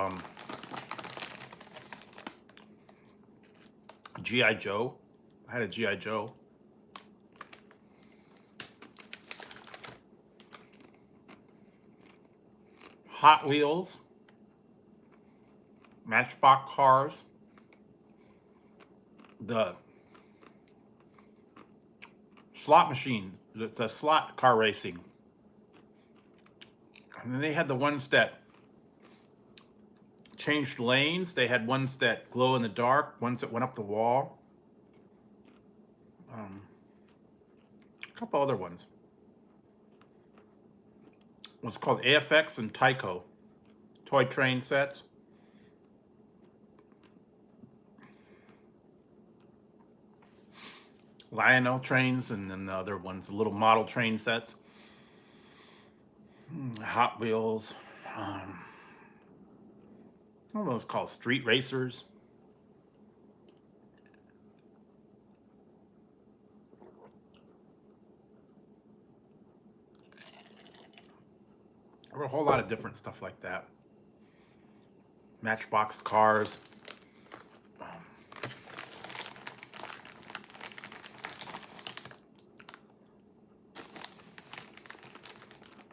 G.I. Joe. I had a G.I. Joe. Hot Wheels. Matchbox cars. The slot machines. The slot car racing. And then they had the ones that changed lanes. They had ones that glow in the dark, ones that went up the wall. A couple other ones. What's called AFX and Tyco. Toy train sets. Lionel trains, and then the other ones, little model train sets. Hot Wheels. Um, I don't know what it's called, street racers. There were a whole lot of different stuff like that. Matchbox cars.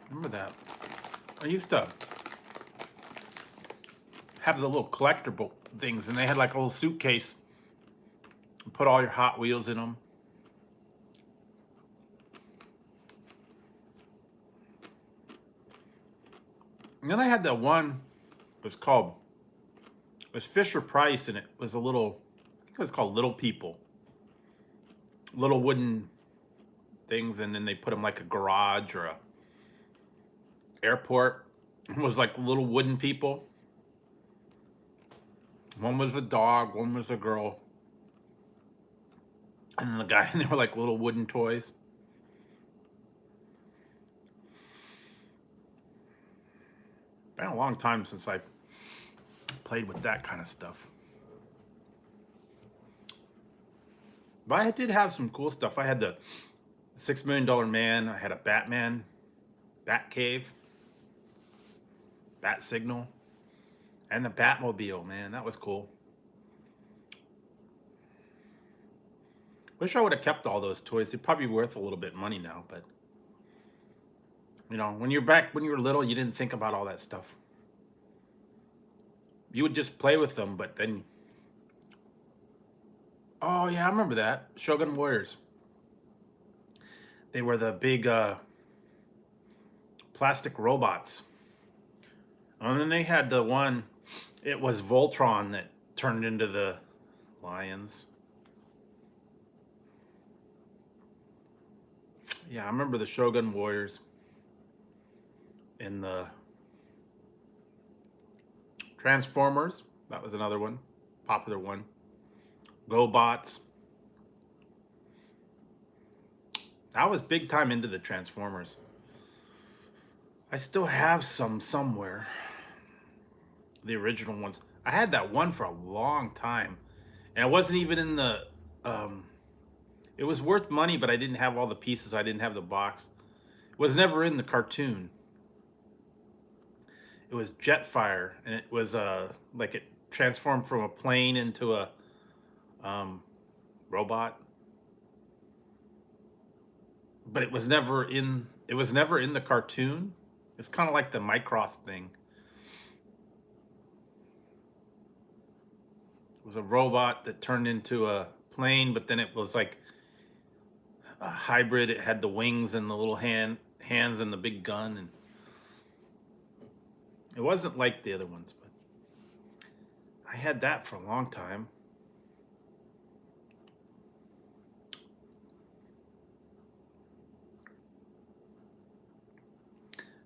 Remember that? I used to have the little collectible things, and they had like a little suitcase. You put all your Hot Wheels in them. And then I had that one. It was Fisher Price, and it was a little. I think it was called Little People. Little wooden things, and then they put them like a garage or a airport. It was like little wooden people. One was a dog, one was a girl, and then the guy, and they were like little wooden toys. Been a long time since I played with that kind of stuff. But I did have some cool stuff. I had the $6 Million Man. I had a Batman, Bat Cave, Bat Signal, and the Batmobile, man. That was cool. Wish I would have kept all those toys. They're probably worth a little bit of money now, but you know, when you were little, you didn't think about all that stuff. You would just play with them, but then, oh yeah, I remember that. Shogun Warriors. They were the big plastic robots. And then they had the one, it was Voltron that turned into the lions. Yeah, I remember the Shogun Warriors. In the Transformers, that was another one, popular one. GoBots. I was big time into the Transformers. I still have some somewhere. The original ones. I had that one for a long time, and it wasn't even in the. It was worth money, but I didn't have all the pieces. I didn't have the box. It was never in the cartoon. It was Jetfire, and it was like it transformed from a plane into a robot. But it was never in. It was never in the cartoon. It's kind of like the Micros thing. It was a robot that turned into a plane, but then it was like a hybrid. It had the wings and the little hands and the big gun, and it wasn't like the other ones, but I had that for a long time.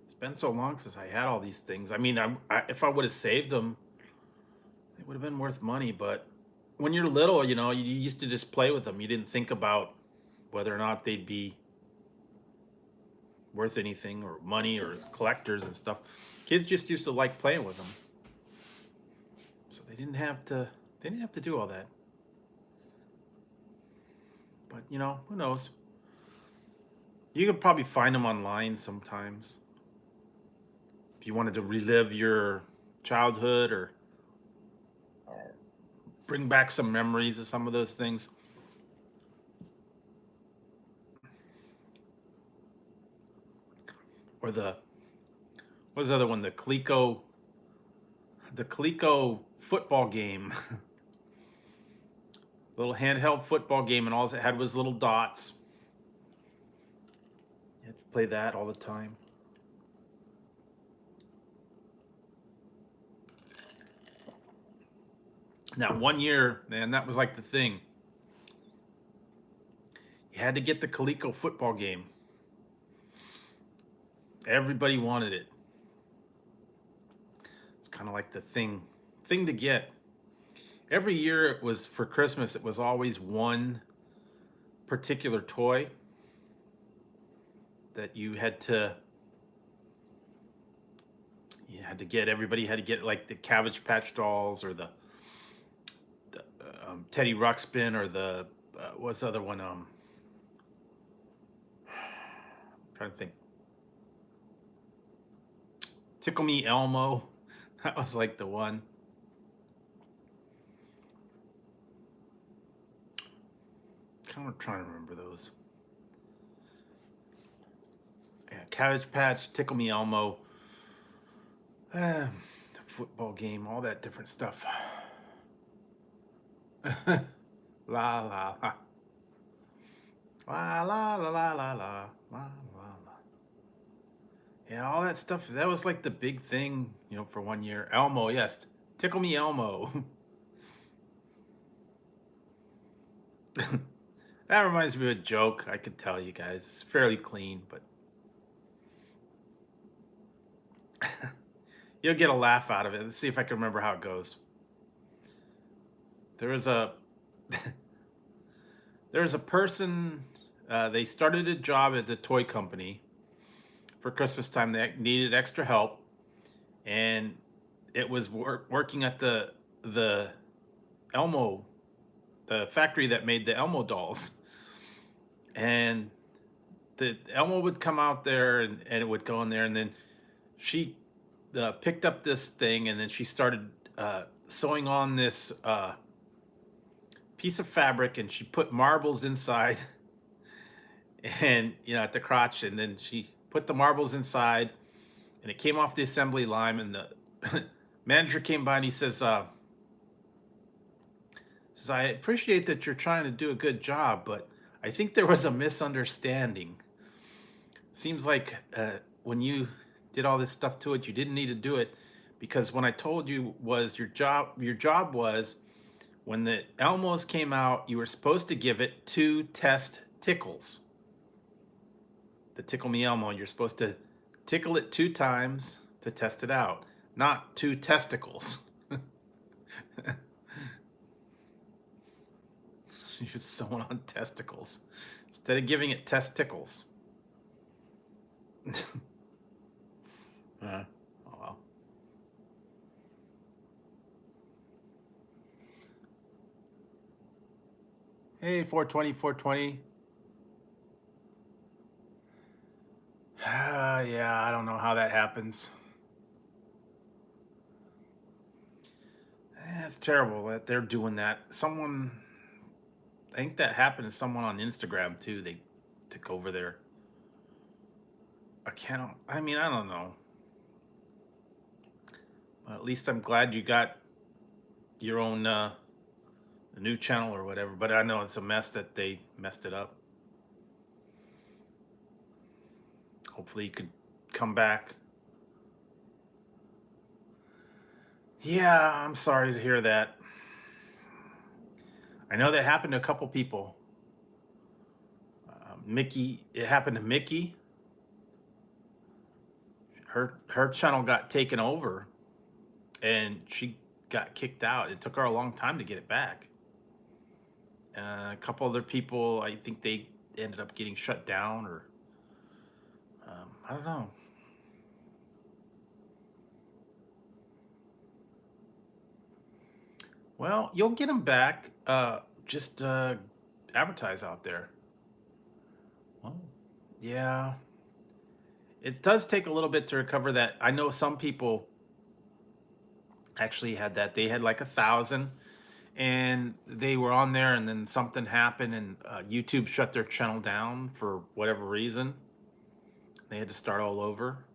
It's been so long since I had all these things. I mean, if I would have saved them, it would have been worth money. But when you're little, you know, you used to just play with them. You didn't think about whether or not they'd be worth anything or money or collectors and stuff. Kids just used to like playing with them, so they didn't have to. They didn't have to do all that. But you know, who knows? You could probably find them online sometimes if you wanted to relive your childhood or bring back some memories of some of those things. Or what was the other one? The Coleco football game. Little handheld football game, and all it had was little dots. You had to play that all the time. Now, one year, man, that was like the thing. You had to get the Coleco football game. Everybody wanted it. It's kind of like the thing to get. Every year it was for Christmas, it was always one particular toy that everybody had to get, like the Cabbage Patch Dolls or the Teddy Ruxpin, or the what's the other one? I'm trying to think. Tickle Me Elmo. That was like the one. Kind of trying to remember those. Yeah, Cabbage Patch, Tickle Me Elmo, the football game, all that different stuff. La la la. La la la la la la la la. Yeah, all that stuff. That was like the big thing, for 1 year. Elmo, yes. Tickle Me Elmo. That reminds me of a joke I could tell you guys. It's fairly clean, but you'll get a laugh out of it. Let's see if I can remember how it goes. There was a person, they started a job at the toy company for Christmas time. They needed extra help, and it was working at the Elmo, the factory that made the Elmo dolls. And the Elmo would come out there, and it would go in there, and then she picked up this thing, and then she started sewing on this piece of fabric, and she put marbles inside, and at the crotch, and then she put the marbles inside, and it came off the assembly line, and the manager came by, and he says, I appreciate that you're trying to do a good job, but I think there was a misunderstanding. Seems like when you did all this stuff to it, you didn't need to do it, because when I told you was your job was, when the Elmos came out, you were supposed to give it 2 test tickles. The Tickle Me Elmo, you're supposed to tickle it 2 times to test it out, not 2 testicles. You're sewing on testicles instead of giving it testicles. Oh well. Hey, 420, 420. Yeah, I don't know how that happens. It's terrible that they're doing that. I think that happened to someone on Instagram too. They took over their account. I mean, I don't know. At least I'm glad you got your own new channel or whatever. But I know it's a mess that they messed it up. Hopefully you could come back. Yeah, I'm sorry to hear that. I know that happened to a couple people. Mickey, it happened to Mickey. Her channel got taken over, and she got kicked out. It took her a long time to get it back. A couple other people, I think they ended up getting shut down, or I don't know. Well, you'll get them back. Just advertise out there. Oh, yeah. It does take a little bit to recover that. I know some people actually had that. They had like 1,000, and they were on there, and then something happened, and YouTube shut their channel down for whatever reason. They had to start all over.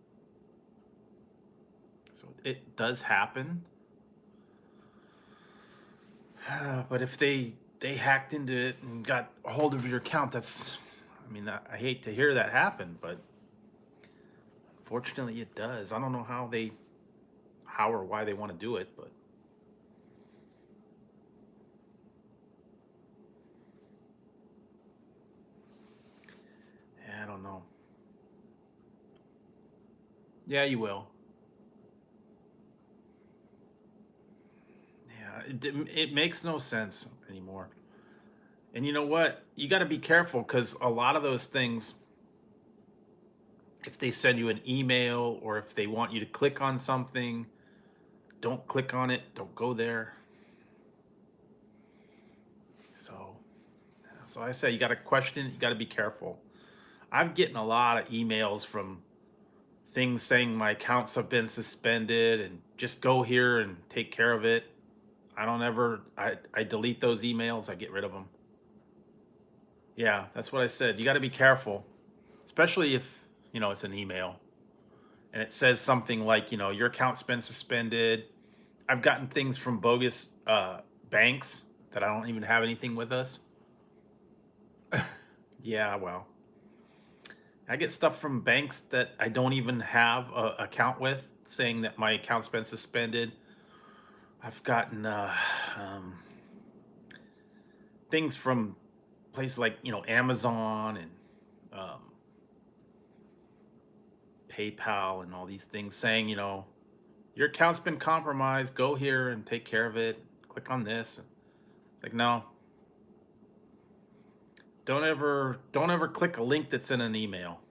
So it does happen. But if they hacked into it and got a hold of your account, I mean, I hate to hear that happen, but fortunately it does. I don't know how or why they want to do it, but yeah, I don't know. Yeah, you will. Yeah, it makes no sense anymore. And you know what? You got to be careful because a lot of those things, if they send you an email or if they want you to click on something, don't click on it, don't go there. So, so I say you got to question it, you got to be careful. I'm getting a lot of emails from things saying my accounts have been suspended and just go here and take care of it. I don't ever, I delete those emails, I get rid of them. Yeah, that's what I said. You got to be careful, especially if, it's an email and it says something like, your account's been suspended. I've gotten things from bogus banks that I don't even have anything with us. Yeah, well, I get stuff from banks that I don't even have a account with saying that my account's been suspended. I've gotten um, things from places like, Amazon and um, PayPal and all these things saying, your account's been compromised. Go here and take care of it. Click on this. It's like, no, don't ever click a link that's in an email.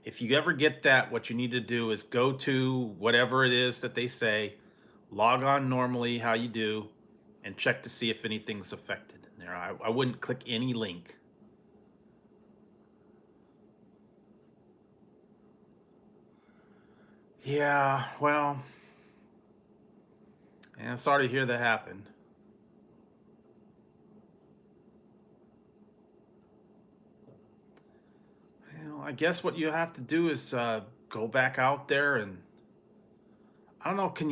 If you ever get that, what you need to do is go to whatever it is that they say, log on normally how you do, and check to see if anything's affected in there. I wouldn't click any link. Yeah, well, yeah, sorry to hear that happened. I guess what you have to do is go back out there and I don't know. Can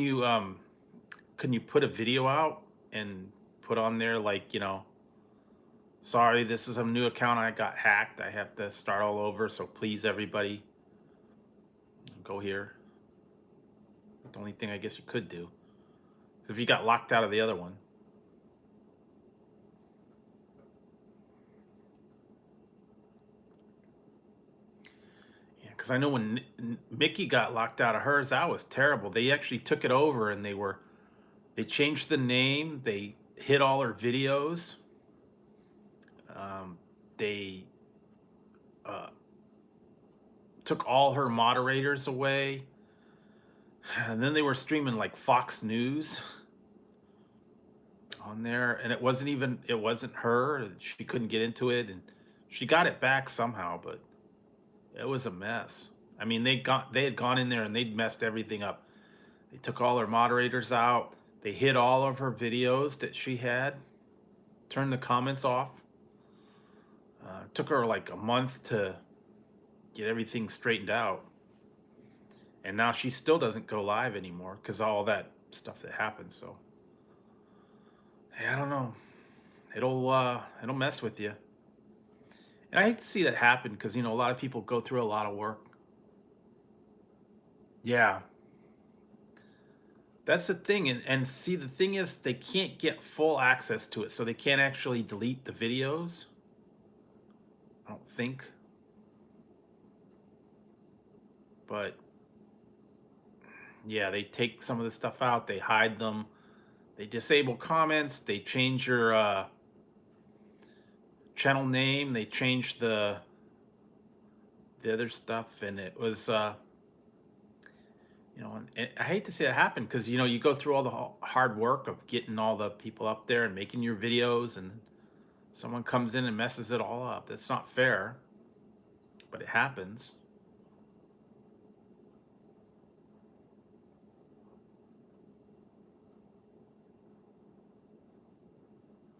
you put a video out and put on there like sorry, this is a new account. I got hacked. I have to start all over. So please, everybody, go here. The only thing I guess you could do if you got locked out of the other one. Yeah, because I know when Mickey got locked out of hers, that was terrible. They actually took it over and they changed the name. They hid all her videos. They uh, took all her moderators away, and then they were streaming like Fox News on there, and it wasn't her. She couldn't get into it, and she got it back somehow, but it was a mess. I mean, they had gone in there and they'd messed everything up. They took all her moderators out. They hid all of her videos that she had. Turned the comments off. Took her like a month to get everything straightened out, and now she still doesn't go live anymore because all that stuff that happened. So, hey, I don't know. It'll mess with you, and I hate to see that happen because a lot of people go through a lot of work. Yeah, that's the thing, and see the thing is they can't get full access to it, so they can't actually delete the videos. I don't think, but yeah, they take some of the stuff out, they hide them, they disable comments, they change your channel name, they change the other stuff, and it was and I hate to see it happen because you go through all the hard work of getting all the people up there and making your videos, and someone comes in and messes it all up. It's not fair, but it happens.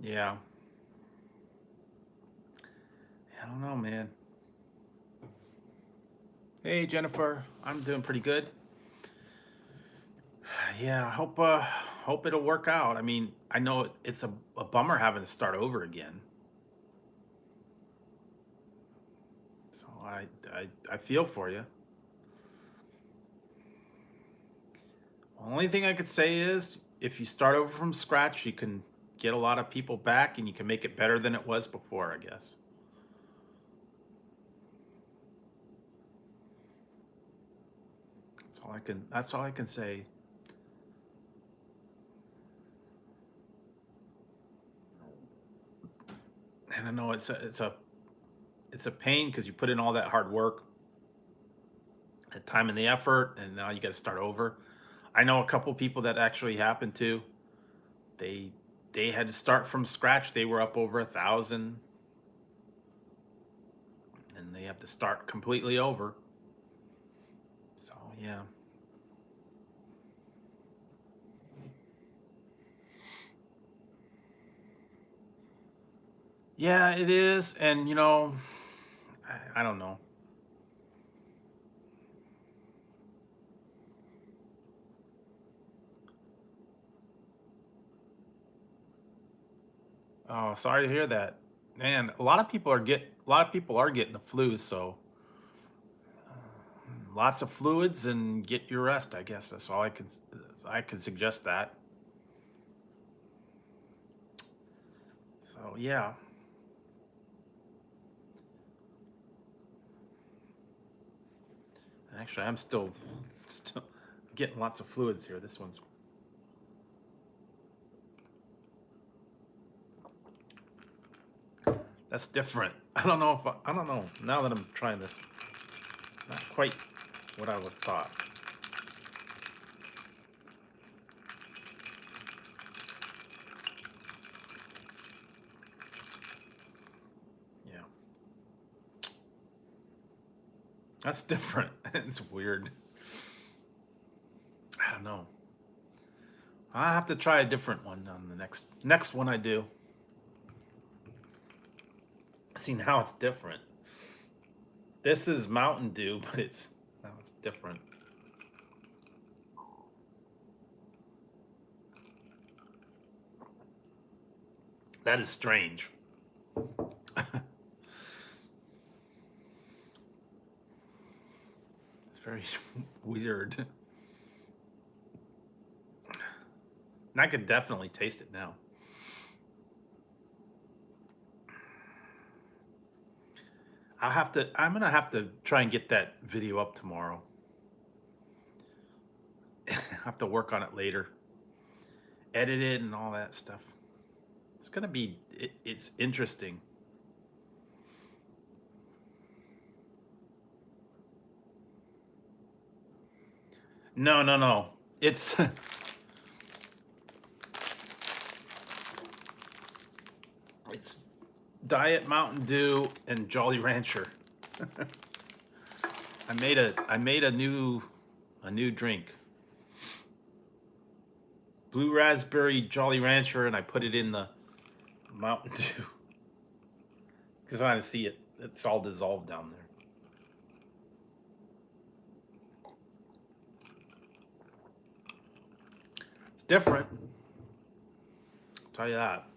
Yeah, I don't know, man. Hey, Jennifer, I'm doing pretty good. Yeah, hope it'll work out. I mean, I know it's a bummer having to start over again. So I feel for you. Only thing I could say is if you start over from scratch, you can get a lot of people back and you can make it better than it was before, I guess. That's all I can say. don't know, it's a pain because you put in all that hard work, the time and the effort, and now you got to start over. I know a couple people that actually happened to. They they had to start from scratch. They were up over 1,000, and they have to start completely over. So yeah, yeah, it is. And I don't know. Oh, sorry to hear that. Man, a lot of people are getting the flu, so lots of fluids and get your rest, I guess. That's all I could suggest that. So, yeah. Actually, I'm still getting lots of fluids here. This one's that's different. I don't know. Now that I'm trying this, not quite what I would have thought. Yeah. That's different. It's weird. I don't know. I'll have to try a different one on the next one I do. See, now it's different. This is Mountain Dew, but now it's different. That is strange. It's very weird. And I could definitely taste it now. I'm gonna have to try and get that video up tomorrow. I have to work on it later, edit it and all that stuff. It's gonna be, it's interesting. No, no, no. It's it's Diet Mountain Dew and Jolly Rancher. I made a new drink. Blue raspberry Jolly Rancher, and I put it in the Mountain Dew because I see it. It's all dissolved down there. It's different. I'll tell you that.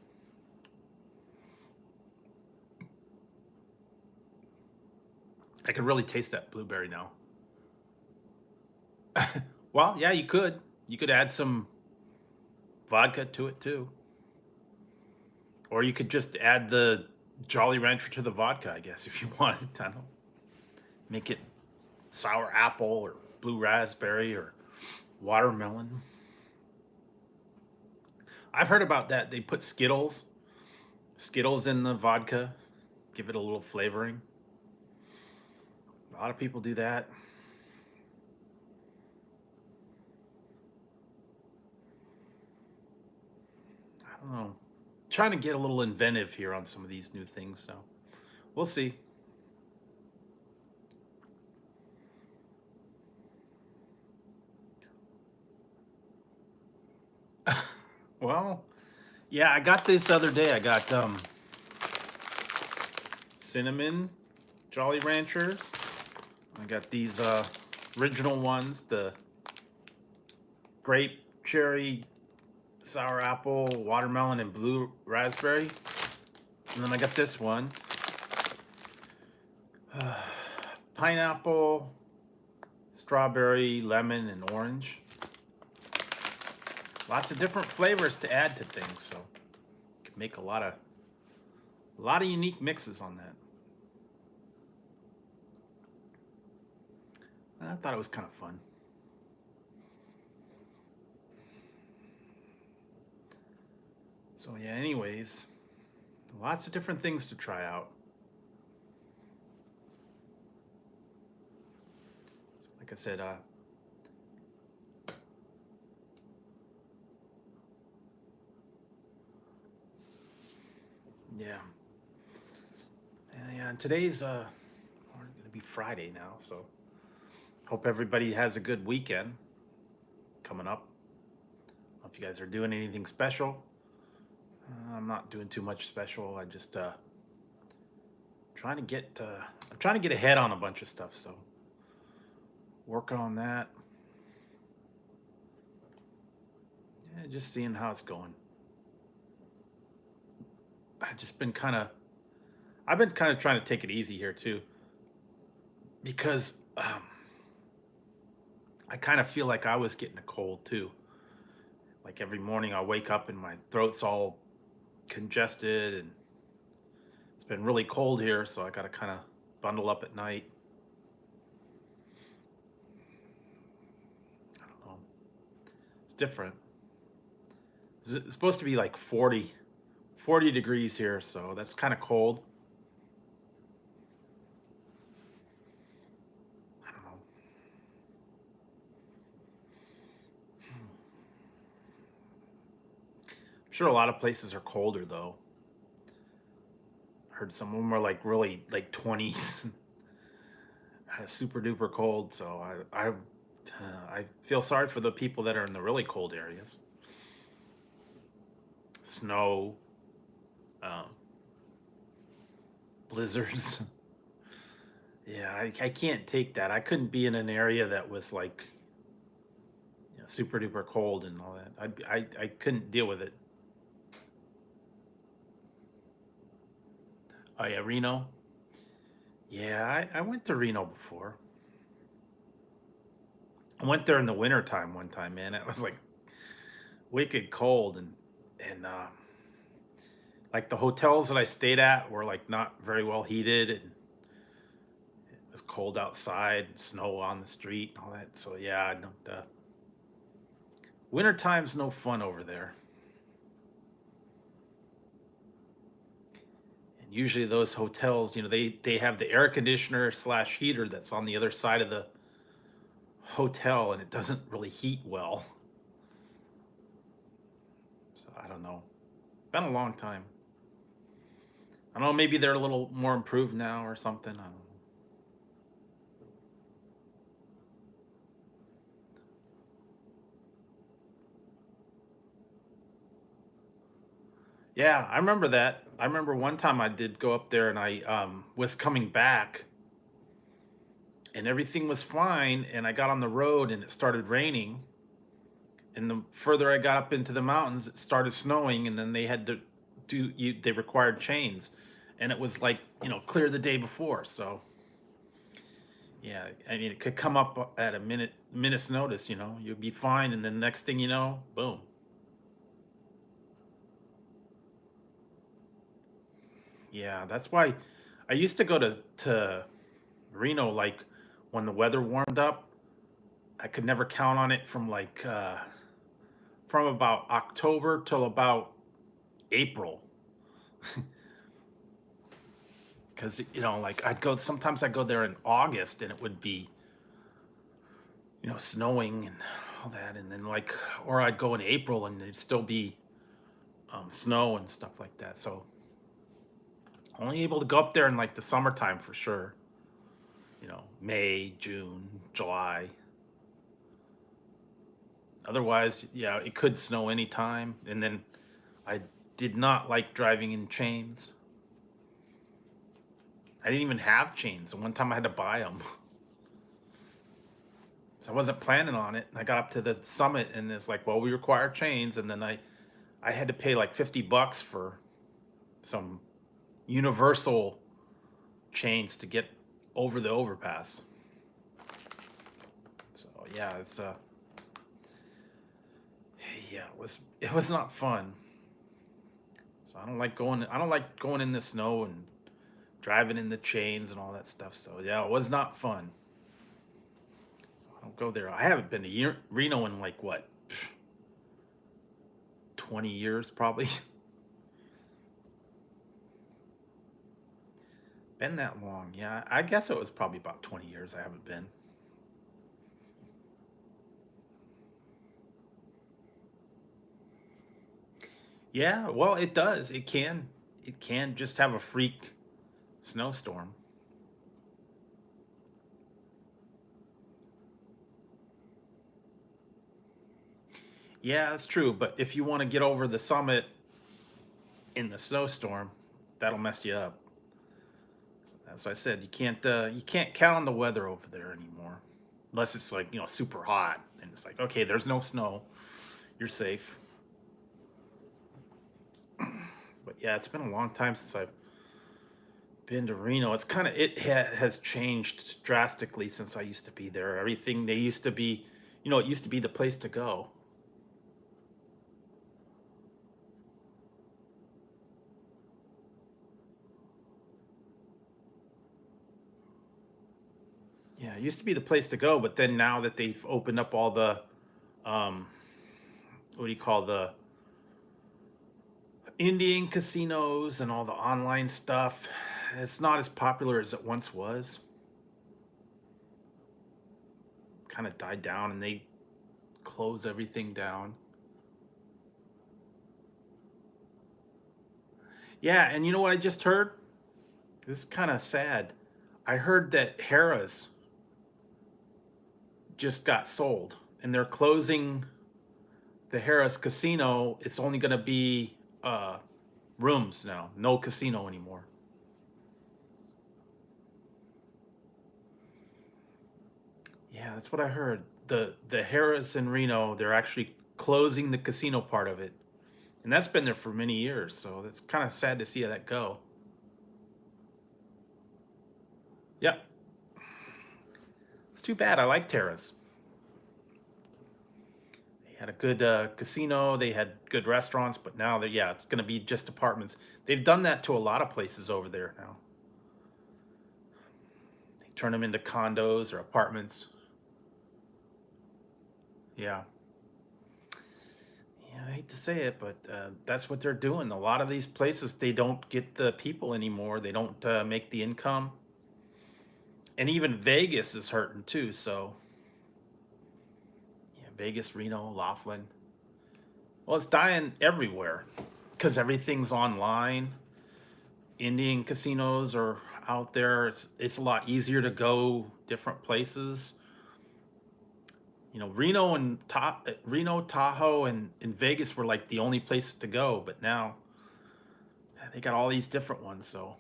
I can really taste that blueberry now. Well, yeah, you could. You could add some vodka to it too. Or you could just add the Jolly Rancher to the vodka, I guess, if you wanted. I don't know. Make it sour apple or blue raspberry or watermelon. I've heard about that. They put Skittles in the vodka, give it a little flavoring. A lot of people do that. I don't know. Trying to get a little inventive here on some of these new things, so we'll see. Well, yeah, I got this other day. I got cinnamon Jolly Ranchers. I got these original ones, the grape, cherry, sour apple, watermelon, and blue raspberry. And then I got this one, pineapple, strawberry, lemon, and orange. Lots of different flavors to add to things, so you can make a lot of unique mixes on that. I thought it was kind of fun. So yeah, anyways, Lots of different things to try out. So like I said, yeah. And today's going to be Friday now, so hope everybody has a good weekend coming up. Hope you guys are doing anything special. I'm not doing too much special. I just trying to get I'm trying to get ahead on a bunch of stuff, so working on that. Yeah, just seeing how it's going. I've been kind of trying to take it easy here too, because I kind of feel like I was getting a cold too. Like every morning I wake up and my throat's all congested, and it's been really cold here, so I got to kind of bundle up at night. I don't know. It's different. It's supposed to be like 40 degrees here, so that's kind of cold. I don't know. I'm sure a lot of places are colder though. I heard some of them are like really like 20s, super duper cold. So I feel sorry for the people that are in the really cold areas. Snow, um, blizzards. Yeah, I can't take that. I couldn't be in an area that was like, you know, super duper cold and all that. I couldn't deal with it. Oh yeah, Reno. Yeah, I went to Reno before. I went there in the winter time one time, man. It was like wicked cold, and like the hotels that I stayed at were like not very well heated, and it was cold outside, snow on the street, and all that. So yeah, I don't. Winter time's no fun over there. And usually those hotels, you know, they have the air conditioner slash heater that's on the other side of the hotel, and it doesn't really heat well. So I don't know. Been a long time. I don't know. Maybe they're a little more improved now or something. I don't know. Yeah, I remember that. I remember one time I did go up there, and I was coming back, and everything was fine, and I got on the road and it started raining, and the further I got up into the mountains it started snowing, and then they had to they required chains, and it was like, you know, clear the day before. So yeah, I mean, it could come up at a minute's notice, you know, you'd be fine, and then next thing you know, boom. Yeah, that's why I used to go to Reno, like when the weather warmed up. I could never count on it from about October till about April, because you know, like I'd go there in August, and it would be, you know, snowing and all that, and then like, or I'd go in April and it'd still be snow and stuff like that. So only able to go up there in like the summertime for sure. You know, May, June, July. Otherwise, yeah, it could snow anytime. And then I did not like driving in chains. I didn't even have chains. And one time I had to buy them. So I wasn't planning on it. And I got up to the summit, and it's like, well, we require chains. And then I had to pay like $50 for some universal chains to get over the overpass. So yeah, yeah, it was not fun. So I don't like going in the snow and driving in the chains and all that stuff. So yeah, it was not fun. So I don't go there. I haven't been to Reno in like what, 20 years probably. Been that long? Yeah, I guess it was probably about 20 years I haven't been. Yeah, well, it does. It can. It can just have a freak snowstorm. Yeah, that's true. But if you want to get over the summit in the snowstorm, that'll mess you up. As I said, you can't count on the weather over there anymore, unless it's like super hot and it's like okay, there's no snow, you're safe. But yeah, it's been a long time since I've been to Reno. It's kind of has changed drastically since I used to be there. Everything they used to be, it used to be the place to go. Yeah, it used to be the place to go, but then now that they've opened up all the um what do you call the Indian casinos and all the online stuff, it's not as popular as it once was. Kind of died down and they close everything down. Yeah, and you know what I just heard? This is kind of sad. I heard that Harrah's just got sold and they're closing the Harrah's casino. It's only going to be rooms now, no casino anymore. Yeah, that's what I heard. The Harrah's in Reno, they're actually closing the casino part of it. And that's been there for many years, so it's kind of sad to see how that go. Yep. It's too bad. I like Harrah's. They had a good casino, they had good restaurants, but now they're, yeah, it's going to be just apartments. They've done that to a lot of places over there now. They turn them into condos or apartments. Yeah. Yeah, I hate to say it, but that's what they're doing. A lot of these places, they don't get the people anymore. They don't make the income. And even Vegas is hurting too. So, yeah, Vegas, Reno, Laughlin. Well, it's dying everywhere because everything's online. Indian casinos are out there. It's a lot easier to go different places. Reno, Tahoe, and Vegas were like the only places to go, but now they got all these different ones. So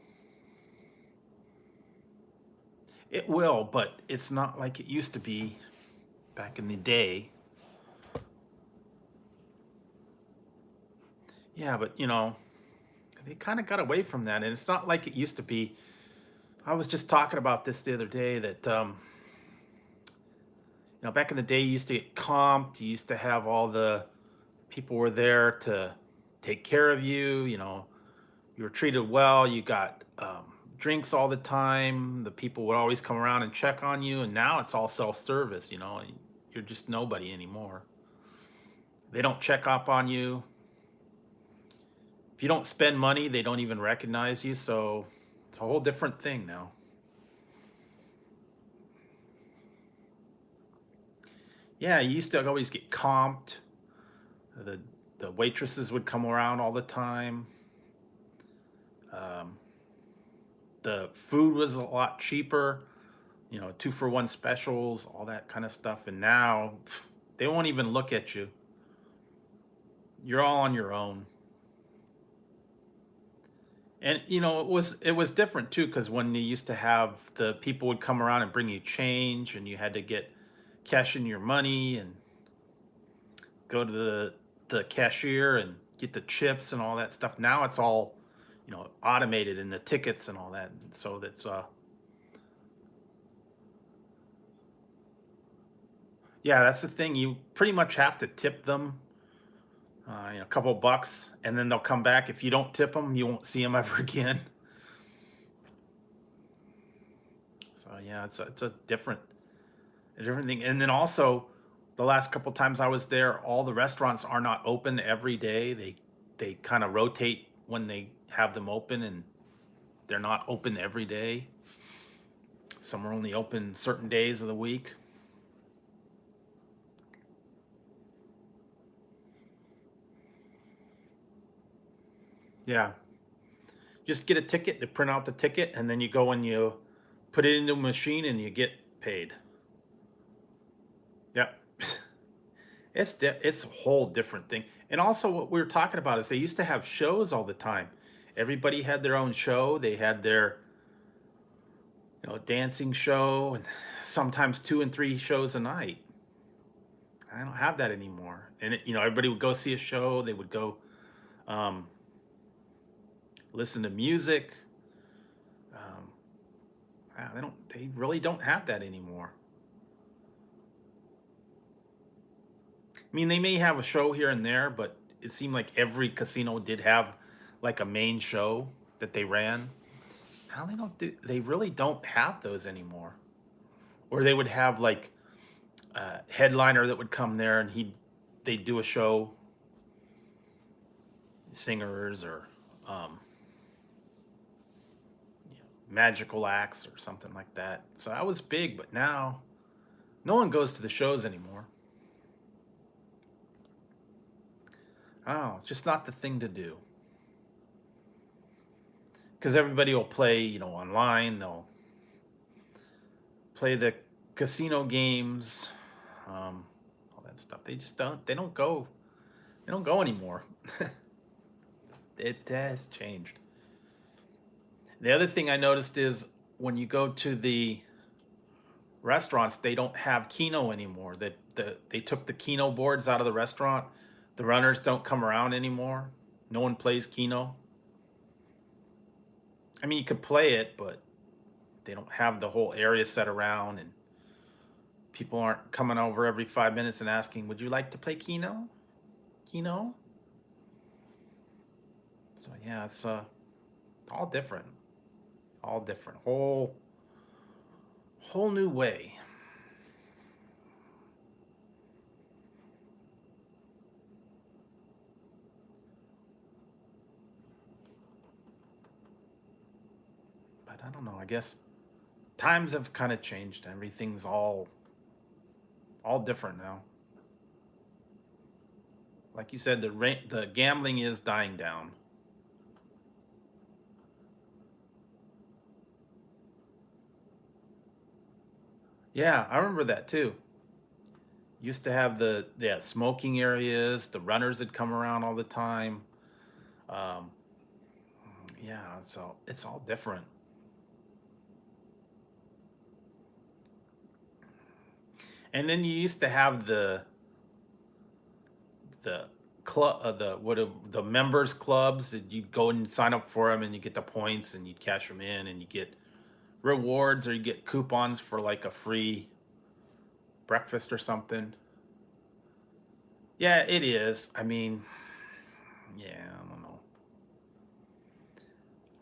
it will, but it's not like it used to be back in the day. Yeah, but they kind of got away from that, and it's not like it used to be. I was just talking about this the other day that back in the day, you used to get comped. You used to have all the people were there to take care of you. You were treated well. You got drinks all the time. The people would always come around and check on you. And now it's all self-service. You're just nobody anymore. They don't check up on you. If you don't spend money, they don't even recognize you. So it's a whole different thing now. Yeah, you used to always get comped. The the waitresses would come around all the time. Um, the food was a lot cheaper. 2-for-1 specials, all that kind of stuff. And now they won't even look at you. You're all on your own. And it was different too because when you used to have the people would come around and bring you change, and you had to get cash in your money and go to the cashier and get the chips and all that stuff. Now it's all automated in the tickets and all that. So that's yeah, that's the thing. You pretty much have to tip them, a couple bucks, and then they'll come back. If you don't tip them, you won't see them ever again. So yeah, it's a different thing. And then also, the last couple times I was there, all the restaurants are not open every day. They kind of rotate when they have them open, and they're not open every day. Some are only open certain days of the week. Yeah. Just get a ticket, to print out the ticket, and then you go and you put it into a machine and you get paid. Yep. It's a whole different thing. And also what we were talking about is they used to have shows all the time. Everybody had their own show. They had their, dancing show, and sometimes 2 and 3 shows a night. I don't have that anymore. And everybody would go see a show. They would go um, listen to music. They really don't have that anymore. I mean, they may have a show here and there, but it seemed like every casino did have like a main show that they ran. Now they really don't have those anymore. Or they would have like a headliner that would come there and they'd do a show, singers or um, magical acts or something like that. So that was big, but now no one goes to the shows anymore. Oh, it's just not the thing to do. Because everybody will play, online. They'll play the casino games, all that stuff. They just don't. They don't go. They don't go anymore. It has changed. The other thing I noticed is when you go to the restaurants, they don't have Keno anymore. They took the Keno boards out of the restaurant. The runners don't come around anymore. No one plays Keno. I mean, you could play it, but they don't have the whole area set around, and people aren't coming over every 5 minutes and asking, "Would you like to play Keno?" Keno. So yeah, it's all different. All different. Whole new way. But I don't know. I guess times have kind of changed. Everything's all different now. Like you said, the gambling is dying down. Yeah, I remember that too. Used to have the smoking areas. The runners would come around all the time. Um, yeah, so it's all different. And then you used to have the club, the members clubs that you'd go and sign up for them, and you get the points, and you'd cash them in, and you get rewards, or you get coupons for like a free breakfast or something. Yeah, it is. I mean, yeah, I don't know.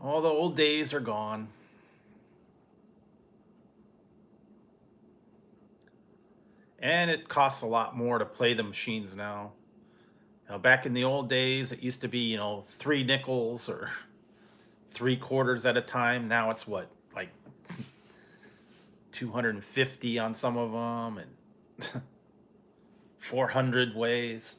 All the old days are gone. And it costs a lot more to play the machines now. Back in the old days, it used to be, 3 nickels or 3 quarters at a time. Now it's what, like 250 on some of them, and 400 ways.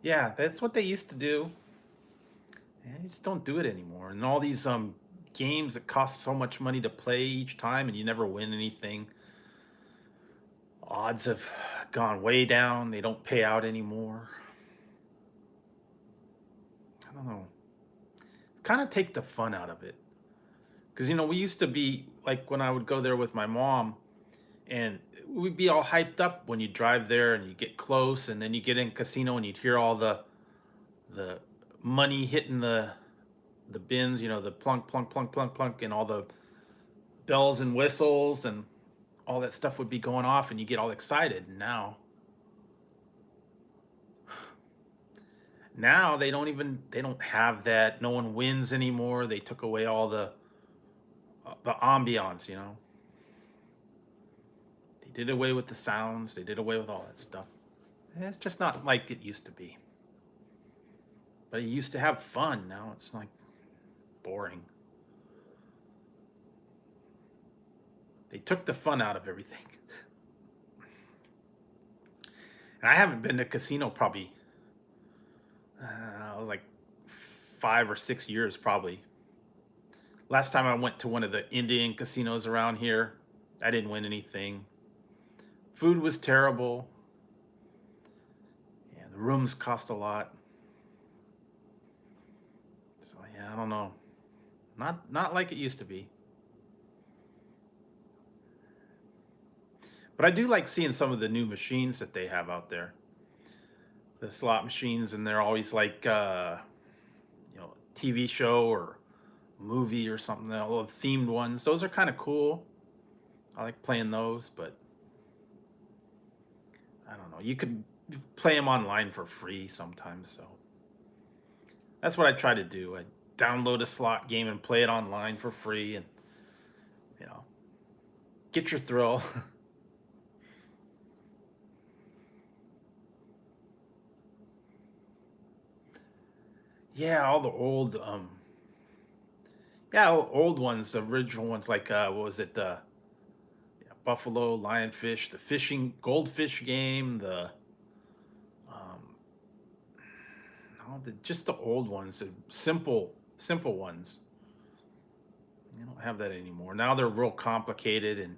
Yeah, that's what they used to do. And they just don't do it anymore. And all these games that cost so much money to play each time, and you never win anything. Odds have gone way down. They don't pay out anymore. I don't know. Kind of take the fun out of it. Because, we used to be like when I would go there with my mom, and we'd be all hyped up when you drive there and you get close, and then you get in casino and you'd hear all the money hitting the bins, the plunk, plunk, plunk, plunk, plunk, and all the bells and whistles and all that stuff would be going off, and you get all excited. Now they don't have that. No one wins anymore. They took away all the ambiance. They did away with the sounds. They did away with all that stuff. It's just not like it used to be. But it used to have fun. Now it's like boring. They took the fun out of everything. And I haven't been to a casino probably like 5 or 6 years probably. Last time I went to one of the Indian casinos around here, I didn't win anything. Food was terrible. Yeah, the rooms cost a lot. So yeah, I don't know. Not like it used to be. But I do like seeing some of the new machines that they have out there. The slot machines, and they're always like TV show or movie or something. All the themed ones. Those are kind of cool. I like playing those, but I don't know. You could play them online for free sometimes, so that's what I try to do. I download a slot game and play it online for free, and you know, get your thrill. Yeah, all the old yeah, old ones, the original ones, like what was it, the buffalo, lionfish, the fishing goldfish game, the um no, just the old ones, the simple ones. You don't have that anymore. Now they're real complicated and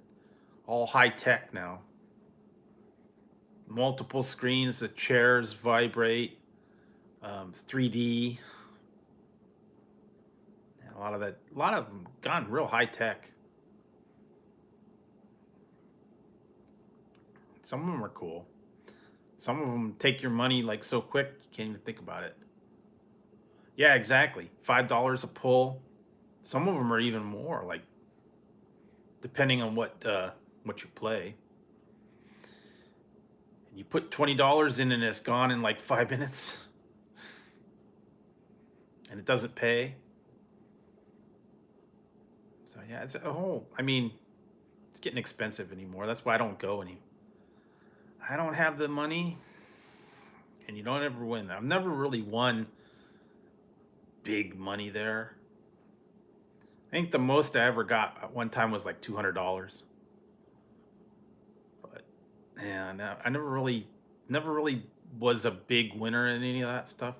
all high tech now. Multiple screens, the chairs vibrate, 3D, and a lot of them gone real high tech. Some of them are cool. Some of them take your money like so quick you can't even think about it. Yeah, exactly. $5 a pull. Some of them are even more, like depending on what you play. And you put $20 in and it's gone in like 5 minutes, and it doesn't pay. So yeah, it's a whole. I mean, it's getting expensive anymore. That's why I don't go any. I don't have the money, and you don't ever win. I've never really won big money there. I think the most I ever got at one time was like $200. But yeah, no, I never really was a big winner in any of that stuff.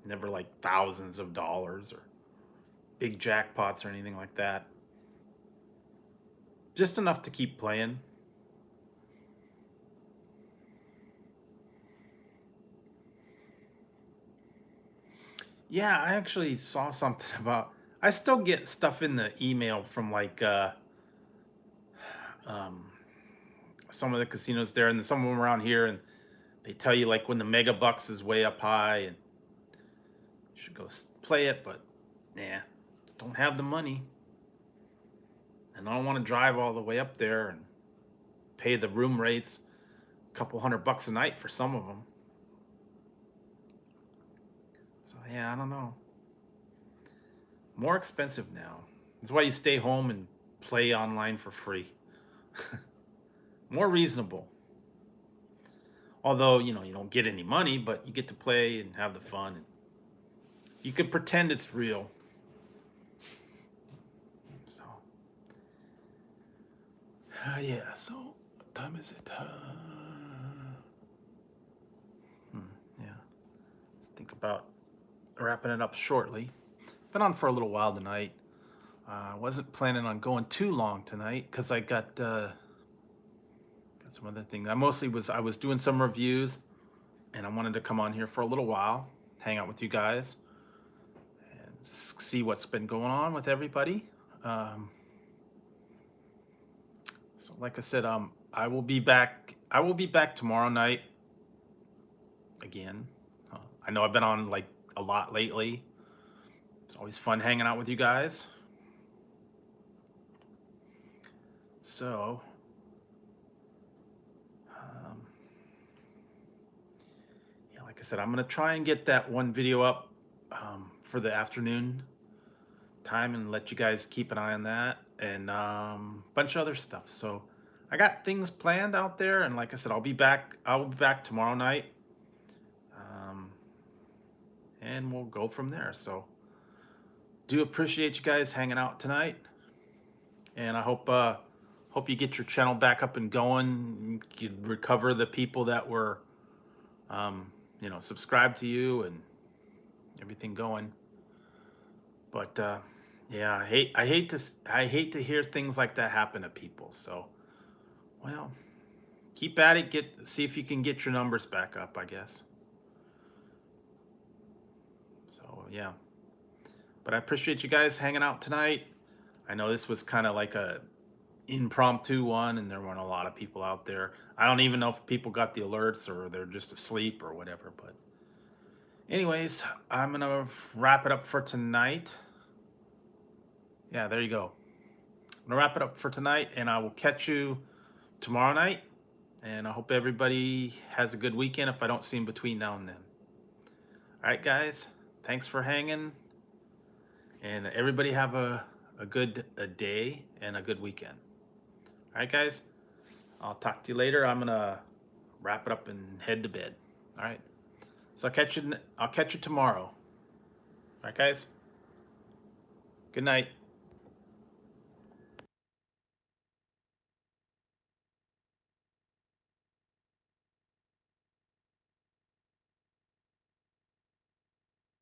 Never like thousands of dollars or big jackpots or anything like that. Just enough to keep playing. Yeah, I actually saw something about. I still get stuff in the email from like um, some of the casinos there, and some of them around here, and they tell you like when the mega bucks is way up high, and you should go play it. But yeah, don't have the money, and I don't want to drive all the way up there and pay the room rates, a couple $100 a night for some of them. So yeah, I don't know. More expensive now. That's why you stay home and play online for free. More reasonable. Although, you don't get any money, but you get to play and have the fun. And you can pretend it's real. So, yeah, so what time is it? Yeah, let's think about wrapping it up shortly. Been on for a little while tonight. I wasn't planning on going too long tonight because I got some other things. I was doing some reviews, and I wanted to come on here for a little while, hang out with you guys, and see what's been going on with everybody. So, like I said, I will be back. I will be back tomorrow night again. I know I've been on like a lot lately. It's always fun hanging out with you guys. So, yeah, like I said, I'm gonna try and get that one video up for the afternoon time and let you guys keep an eye on that and a bunch of other stuff. So, I got things planned out there, and like I said, I'll be back. I will be back tomorrow night, um, and we'll go from there. So, do appreciate you guys hanging out tonight, and I hope you get your channel back up and going. You can recover the people that were, subscribed to you and everything going. But yeah, I hate to hear things like that happen to people. So, well, keep at it. See if you can get your numbers back up, I guess. So yeah, but I appreciate you guys hanging out tonight. I know this was kind of like a impromptu one, and there weren't a lot of people out there. I don't even know if people got the alerts or they're just asleep or whatever. But anyways, I'm gonna wrap it up for tonight. Yeah, there you go. I'm gonna wrap it up for tonight, and I will catch you tomorrow night. And I hope everybody has a good weekend if I don't see them between now and then. All right, guys. Thanks for hanging. And everybody have a good day and a good weekend. All right, guys. I'll talk to you later. I'm gonna wrap it up and head to bed. All right. So I'll catch you tomorrow. All right, guys. Good night.